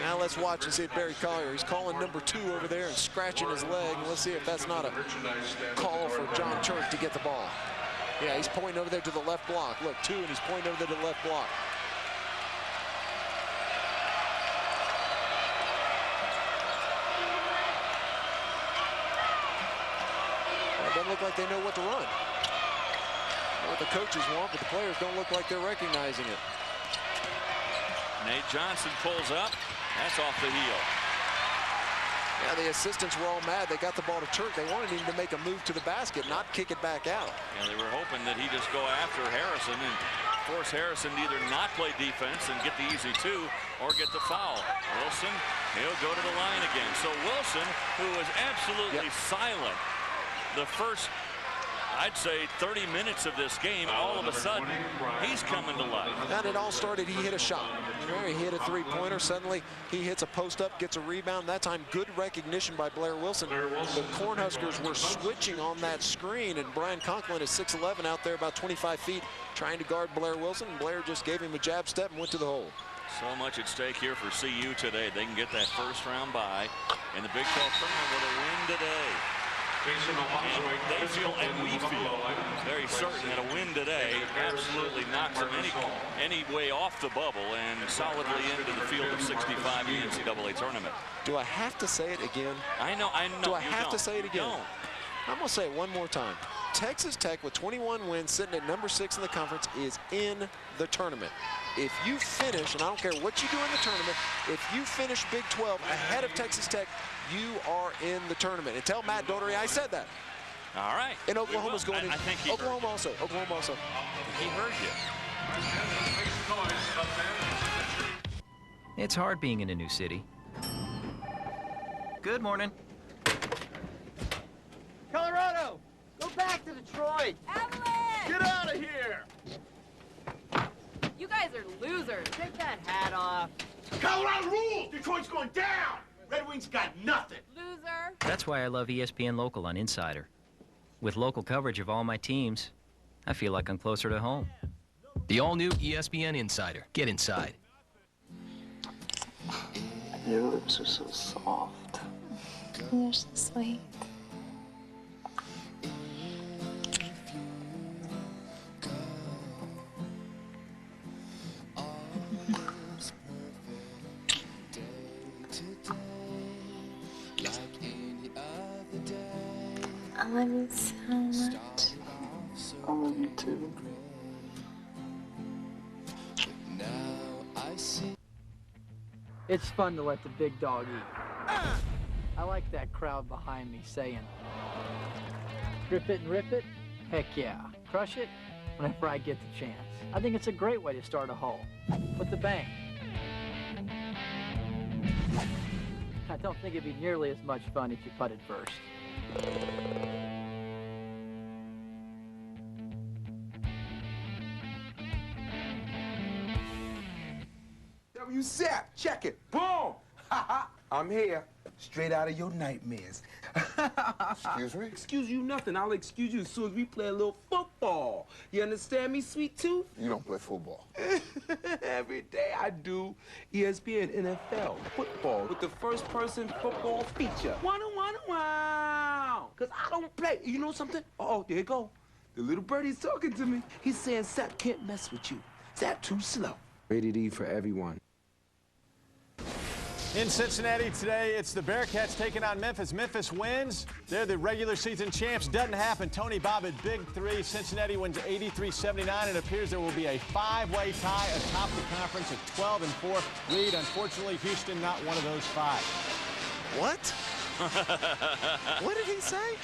Now let's watch and see if Barry Collier. He's calling number 2 over there and scratching his leg. And let's see if that's not a call for John Turek to get the ball. Yeah, he's pointing over there to the left block. Look, 2, and he's pointing over there to the left block. It doesn't look like they know what to run. What the coaches want, but the players don't look like they're recognizing it. Nate Johnson pulls up. That's off the heel. Yeah, the assistants were all mad. They got the ball to Turk. They wanted him to make a move to the basket, not kick it back out. Yeah, they were hoping that he just go after Harrison and force Harrison to either not play defense and get the easy two or get the foul. Wilson, he'll go to the line again. So Wilson, who was absolutely silent the first, I'd say, 30 minutes of this game, all of a sudden, he's coming to life. And it all started, he hit a shot. He hit a three-pointer. Suddenly, he hits a post-up, gets a rebound. That time, good recognition by Blair Wilson. The Cornhuskers were switching on that screen, and Brian Conklin is 6'11", out there about 25 feet, trying to guard Blair Wilson. And Blair just gave him a jab step and went to the hole. So much at stake here for CU today. They can get that first-round bye in the Big 12 tournament with a win today. And they feel, and we feel, very certain that a win today absolutely knocks them any way off the bubble and solidly into the field of 65 in the NCAA tournament. Do I have to say it again? I know. Do I have to say it again? No. I'm going to say it one more time. Texas Tech, with 21 wins, sitting at number 6 in the conference, is in the tournament. If you finish, and I don't care what you do in the tournament, if you finish Big 12 ahead of Texas Tech, you are in the tournament. And tell Matt Doherty I said that. All right. And Oklahoma's going in. I think he Oklahoma also. Oklahoma also. He heard you. It's hard being in a new city. Good morning. Colorado, go back to Detroit. Avalanche! Get out of here. You guys are losers. Take that hat off. Colorado rules. Detroit's going down. Red Wings got nothing. Loser. That's why I love ESPN Local on Insider. With local coverage of all my teams, I feel like I'm closer to home. The all-new ESPN Insider. Get inside. Your lips are so soft. You're so sweet. I love you so much. I love you too. It's fun to let the big dog eat. I like that crowd behind me saying, "Grip it and rip it? Heck yeah. Crush it whenever I get the chance." I think it's a great way to start a hole. With the bang. I don't think it'd be nearly as much fun if you putted first. WSAP, check it. Boom! I'm here. Straight out of your nightmares. Excuse me? Excuse you nothing. I'll excuse you as soon as we play a little football. You understand me, sweet tooth? You don't play football. Every day I do. ESPN NFL football with the first-person football feature. Wow. Because I don't play. You know something? Oh, there you go. The little birdie's talking to me. He's saying Sap can't mess with you. Sap too slow. Rated E for everyone. In Cincinnati today, it's the Bearcats taking on Memphis. Memphis wins. They're the regular season champs. Doesn't happen. Tony Bobbitt, big three. Cincinnati wins 83-79. It appears there will be a five-way tie atop the conference at 12-4. Reed, unfortunately, Houston not one of those five. What? What did he say?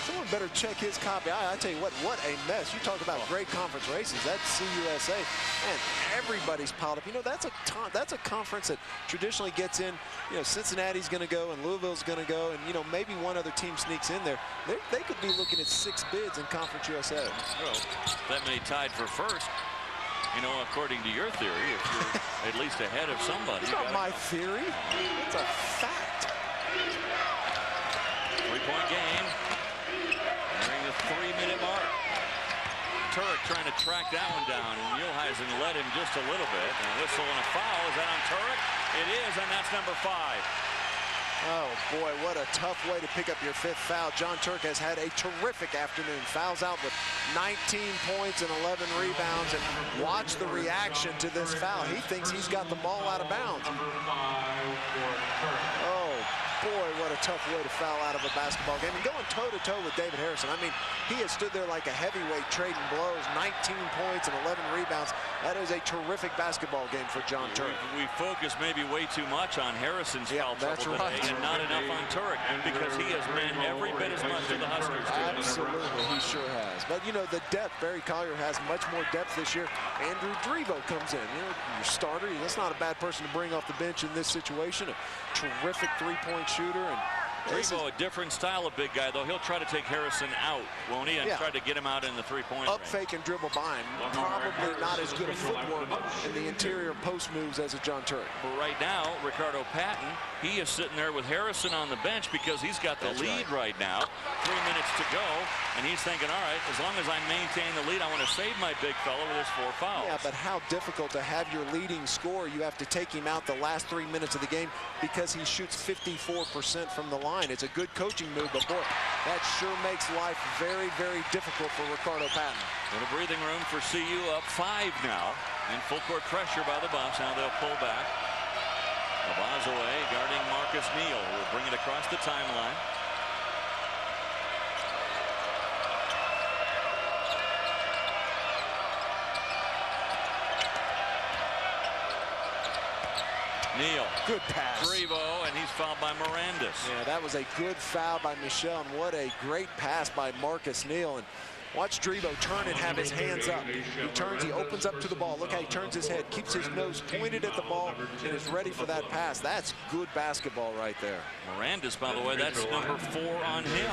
Someone better check his copy. I tell you what a mess. You talk about great conference races. That's CUSA, and everybody's piled up. You know, that's a conference that traditionally gets in. You know, Cincinnati's going to go, and Louisville's going to go, and you know, maybe one other team sneaks in there. They could be looking at 6 bids in Conference USA. Well, that many tied for first. You know, according to your theory, if you're at least ahead of somebody. It's not my theory. It's a fact. 3-point game. Nearing the 3-minute mark. Turek trying to track that one down, and Muehlheisen led him just a little bit. And a whistle and a foul. Is that on Turek? It is, and that's number 5. Oh, boy, what a tough way to pick up your 5th foul. John Turk has had a terrific afternoon. Fouls out with 19 points and 11 rebounds. And watch the reaction to this foul. He thinks he's got the ball out of bounds. Oh, Boy, what a tough way to foul out of a basketball game. And going toe-to-toe with David Harrison. I mean, he has stood there like a heavyweight trading blows, 19 points and 11 rebounds. That is a terrific basketball game for John Turek. We focus maybe way too much on Harrison's foul trouble today and not enough on Turek, because he has meant every bit as much to the Huskers. Absolutely, he sure has. But, you know, the depth, Barry Collier has much more depth this year. Andrew Drivo comes in. You know, your starter, that's not a bad person to bring off the bench in this situation. A terrific three-point shooter. And Drivo, a different style of big guy, though. He'll try to take Harrison out, won't he? And try to get him out in the three-point up fake and dribble by him. Probably not as good a footwork in the interior post moves as a John Turek. But right now, Ricardo Patton, he is sitting there with Harrison on the bench because he's got the lead right now. 3 minutes to go, and he's thinking, all right, as long as I maintain the lead, I want to save my big fella with his 4 fouls. Yeah, but how difficult to have your leading scorer. You have to take him out the last 3 minutes of the game because he shoots 54% from the line. It's a good coaching move, but boy, that sure makes life very, very difficult for Ricardo Patton. In a breathing room for CU, up 5 now, and full court pressure by the Buffs. Now they'll pull back. Abazaway guarding Marcus Neal, who will bring it across the timeline. Neal. Good pass. Drivo, and he's fouled by Mirandis. Yeah, that was a good foul by Michel, and what a great pass by Marcus Neal. And watch Drivo turn and have his hands up. He turns, he opens up to the ball. Look how he turns his head, keeps his nose pointed at the ball, and is ready for that pass. That's good basketball right there. Mirandis, by the way, that's number 4 on him.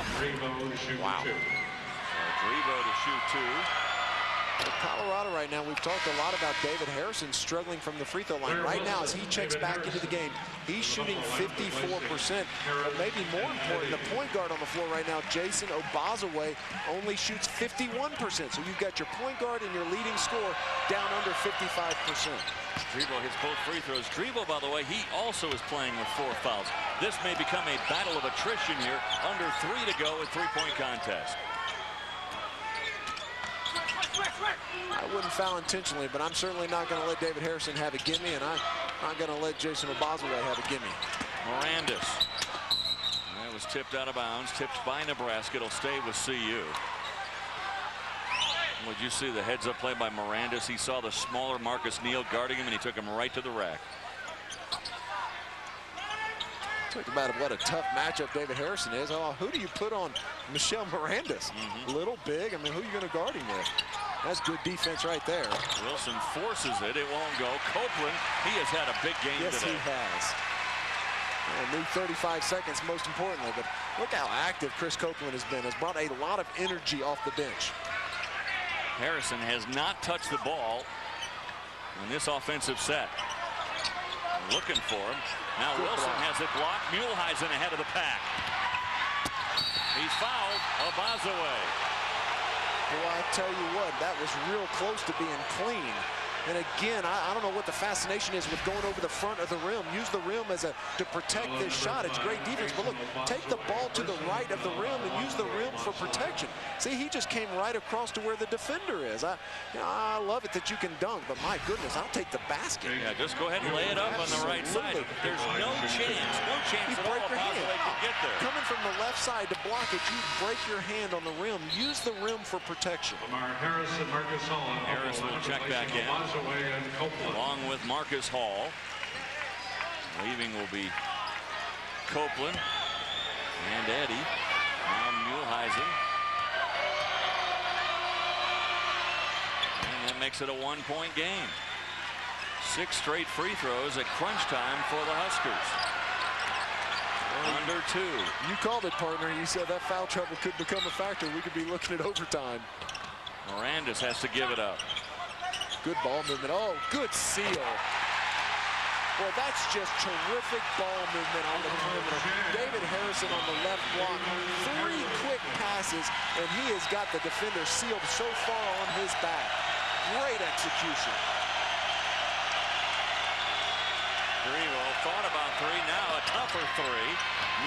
Wow. Drivo to shoot 2. Colorado right now, we've talked a lot about David Harrison struggling from the free throw line. Right now, as he checks back into the game, he's shooting 54%. But maybe more important, the point guard on the floor right now, Jason Obazaway, only shoots 51%. So you've got your point guard and your leading scorer down under 55%. Drivo hits both free throws. Drivo, by the way, he also is playing with 4 fouls. This may become a battle of attrition here. Under 3 to go with 3-point contest. I wouldn't foul intentionally, but I'm certainly not going to let David Harrison have a gimme, and I'm not going to let Jason Obazaway have a gimme. Mirandis. That was tipped out of bounds, tipped by Nebraska. It'll stay with CU. Would you see the heads-up play by Mirandis? He saw the smaller Marcus Neal guarding him, and he took him right to the rack. Talk about what a tough matchup David Harrison is. Oh, who do you put on Michel Mirandis? Little, big. I mean, who are you going to guard him with? That's good defense right there. Wilson forces it. It won't go. Copeland, he has had a big game today. Yes, he has. A new 35 seconds, most importantly. But look how active Chris Copeland has been. Has brought a lot of energy off the bench. Harrison has not touched the ball in this offensive set. Looking for him. Now Wilson has it blocked. Muehlheisen ahead of the pack. He's fouled. Abazaway. Well, I tell you what, that was real close to being clean. And again, I don't know what the fascination is with going over the front of the rim. Use the rim to protect this shot. It's great defense. But look, take the ball to the right of the rim and use the rim for protection. See, he just came right across to where the defender is. I love it that you can dunk, but my goodness, I'll take the basket. Yeah, just go ahead and lay it up on the right side. There's no chance at all Abazaway could get there. Coming from the left side to block it, you break your hand on the rim. Use the rim for protection. Harris will check back in, along with Marcus Hall. Leaving will be Copeland and Eddie. Now Muehlheisen. And that makes it a 1-point game. 6 straight free throws at crunch time for the Huskers. Under 2. You called it, partner. You said that foul trouble could become a factor. We could be looking at overtime. Mirandis has to give it up. Good ball movement. Oh, good seal. Well, that's just terrific ball movement on the perimeter. David Harrison on the left block. 3 quick passes, and he has got the defender sealed so far on his back. Great execution. Drivo thought about 3. Now a tougher 3.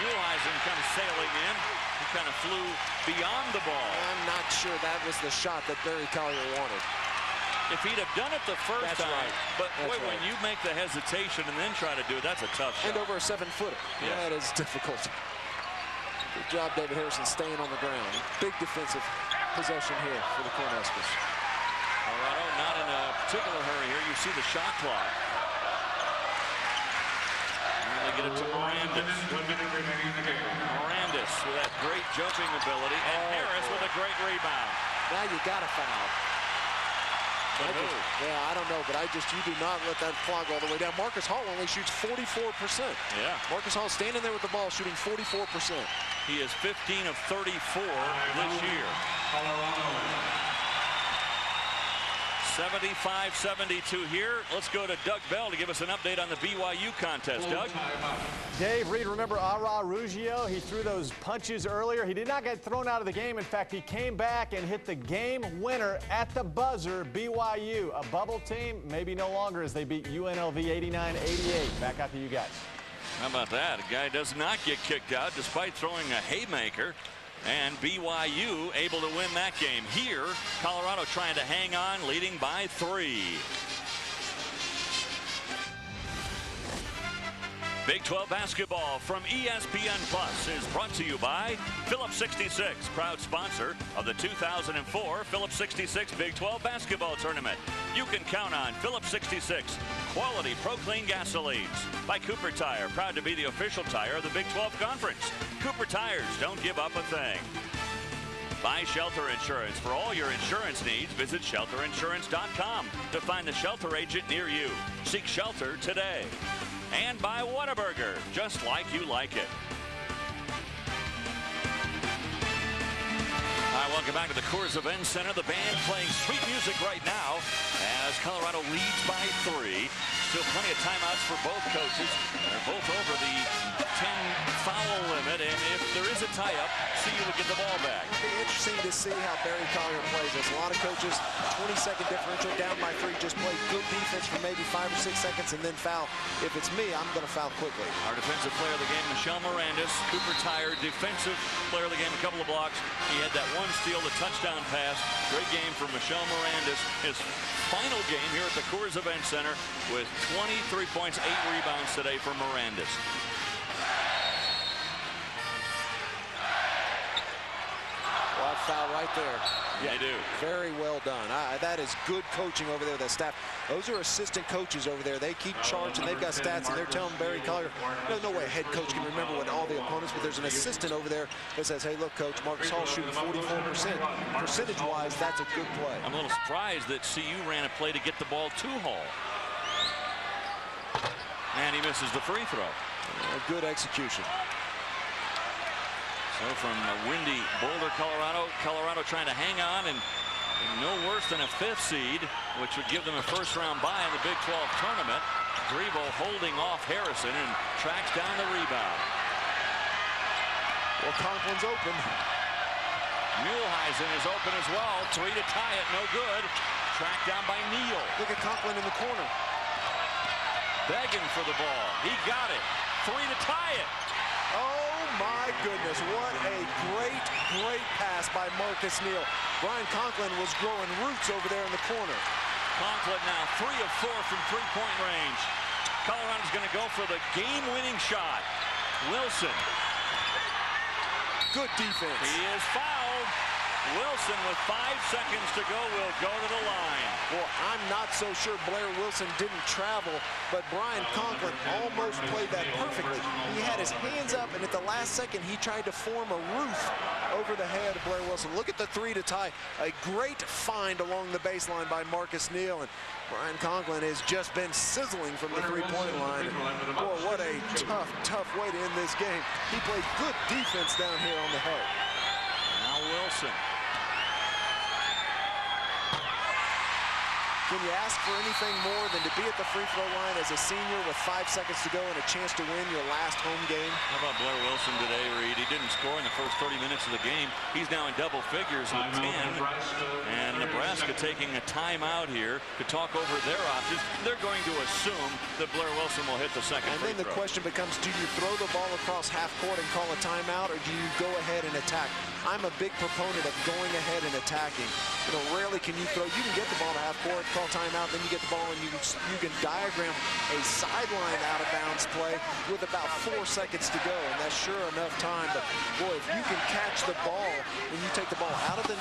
Muehlheisen comes sailing in. He kind of flew beyond the ball. I'm not sure that was the shot that Barry Collier wanted. If he'd have done it the first time, right. But boy, when you make the hesitation and then try to do it, that's a tough shot. And over a 7-footer. Yes. That is difficult. Good job, David Harrison, staying on the ground. Big defensive possession here for the Cornhuskers. Colorado not in a particular hurry here. You see the shot clock. And they get it to Morandis. 1 minute remaining in the game. Morandis with that great jumping ability, and Harris with a great rebound. Now you got to foul. Yeah, I don't know, but you do not let that clock all the way down. Marcus Hall only shoots 44%. Yeah. Marcus Hall standing there with the ball, shooting 44%. He is 15 of 34 this year. 75-72 here. Let's go to Doug Bell to give us an update on the BYU contest. Doug? Dave Reed, remember Ara Ruggiero? He threw those punches earlier. He did not get thrown out of the game. In fact, he came back and hit the game winner at the buzzer. BYU, a bubble team, maybe no longer as they beat UNLV 89-88. Back out to you guys. How about that? A guy does not get kicked out despite throwing a haymaker. And BYU able to win that game. Here, Colorado trying to hang on, leading by 3. Big 12 basketball from ESPN Plus is brought to you by Phillips 66, proud sponsor of the 2004 Phillips 66 Big 12 basketball tournament. You can count on Phillips 66 quality Pro-Clean gasolines. By Cooper Tire, proud to be the official tire of the Big 12 Conference. Cooper Tires, don't give up a thing. By Shelter Insurance. For all your insurance needs, visit shelterinsurance.com to find the shelter agent near you. Seek shelter today. And by Whataburger, just like you like it. Hi, welcome back to the Coors Event Center. The band playing sweet music right now as Colorado leads by 3. Still plenty of timeouts for both coaches. They're both over the 10-foul limit, and if there is a tie-up, CU would get the ball back. It'll be interesting to see how Barry Collier plays this. A lot of coaches, 20-second differential, down by 3, just play good defense for maybe 5 or 6 seconds and then foul. If it's me, I'm going to foul quickly. Our defensive player of the game, Michelle Morandis. Cooper Tire, defensive player of the game, a couple of blocks. He had that one steal, the touchdown pass. Great game for Michelle Morandis. His final game here at the Coors Event Center with 23 points, 8 rebounds today for Morandis. Well, foul right there. Yeah, they do. Very well done. That is good coaching over there, that staff. Those are assistant coaches over there. They keep charts and they've got stats, and they're telling Barry Collier, there's no way a head coach can remember what all the opponents, but there's an assistant over there that says, hey, look, coach, Marcus Hall shooting 44%. Percentage-wise, that's a good play. I'm a little surprised that CU ran a play to get the ball to Hall. And he misses the free throw. Good execution. So from windy Boulder, Colorado trying to hang on, and no worse than a 5th seed, which would give them a first-round bye in the Big 12 tournament. Grebo holding off Harrison and tracks down the rebound. Well, Conklin's open. Muehlheisen is open as well. 3 to tie it, no good. Tracked down by Neal. Look at Conklin in the corner. Begging for the ball. He got it. 3 to tie it. Oh my goodness, what a great pass by Marcus Neal. Brian Conklin was growing roots over there in the corner. Conklin now 3 of 4 from three-point range. Colorado's going to go for the game-winning shot. Wilson. Good defense. He is fouled. Wilson with 5 seconds to go will go to the line. Well, I'm not so sure Blair Wilson didn't travel, but Brian Conklin almost played that perfectly. He had his hands up, and at the last second, he tried to form a roof over the head of Blair Wilson. Look at the 3 to tie. A great find along the baseline by Marcus Neal, and Brian Conklin has just been sizzling from the three-point line. And boy, what a tough way to end this game. He played good defense down here on the head. Now Wilson. Can you ask for anything more than to be at the free throw line as a senior with 5 seconds to go and a chance to win your last home game? How about Blair Wilson today, Reed? He didn't score in the first 30 minutes of the game. He's now in double figures with 10. And Nebraska taking a timeout here to talk over their options. They're going to assume that Blair Wilson will hit the second free throw. And then the question becomes, do you throw the ball across half court and call a timeout, or do you go ahead and attack? I'm a big proponent of going ahead and attacking. You know, rarely can you throw. You can get the ball to half court, call timeout, then you get the ball and you can diagram a sideline out of bounds play with about 4 seconds to go, and that's sure enough time. But boy, if you can catch the ball when you take the ball out of the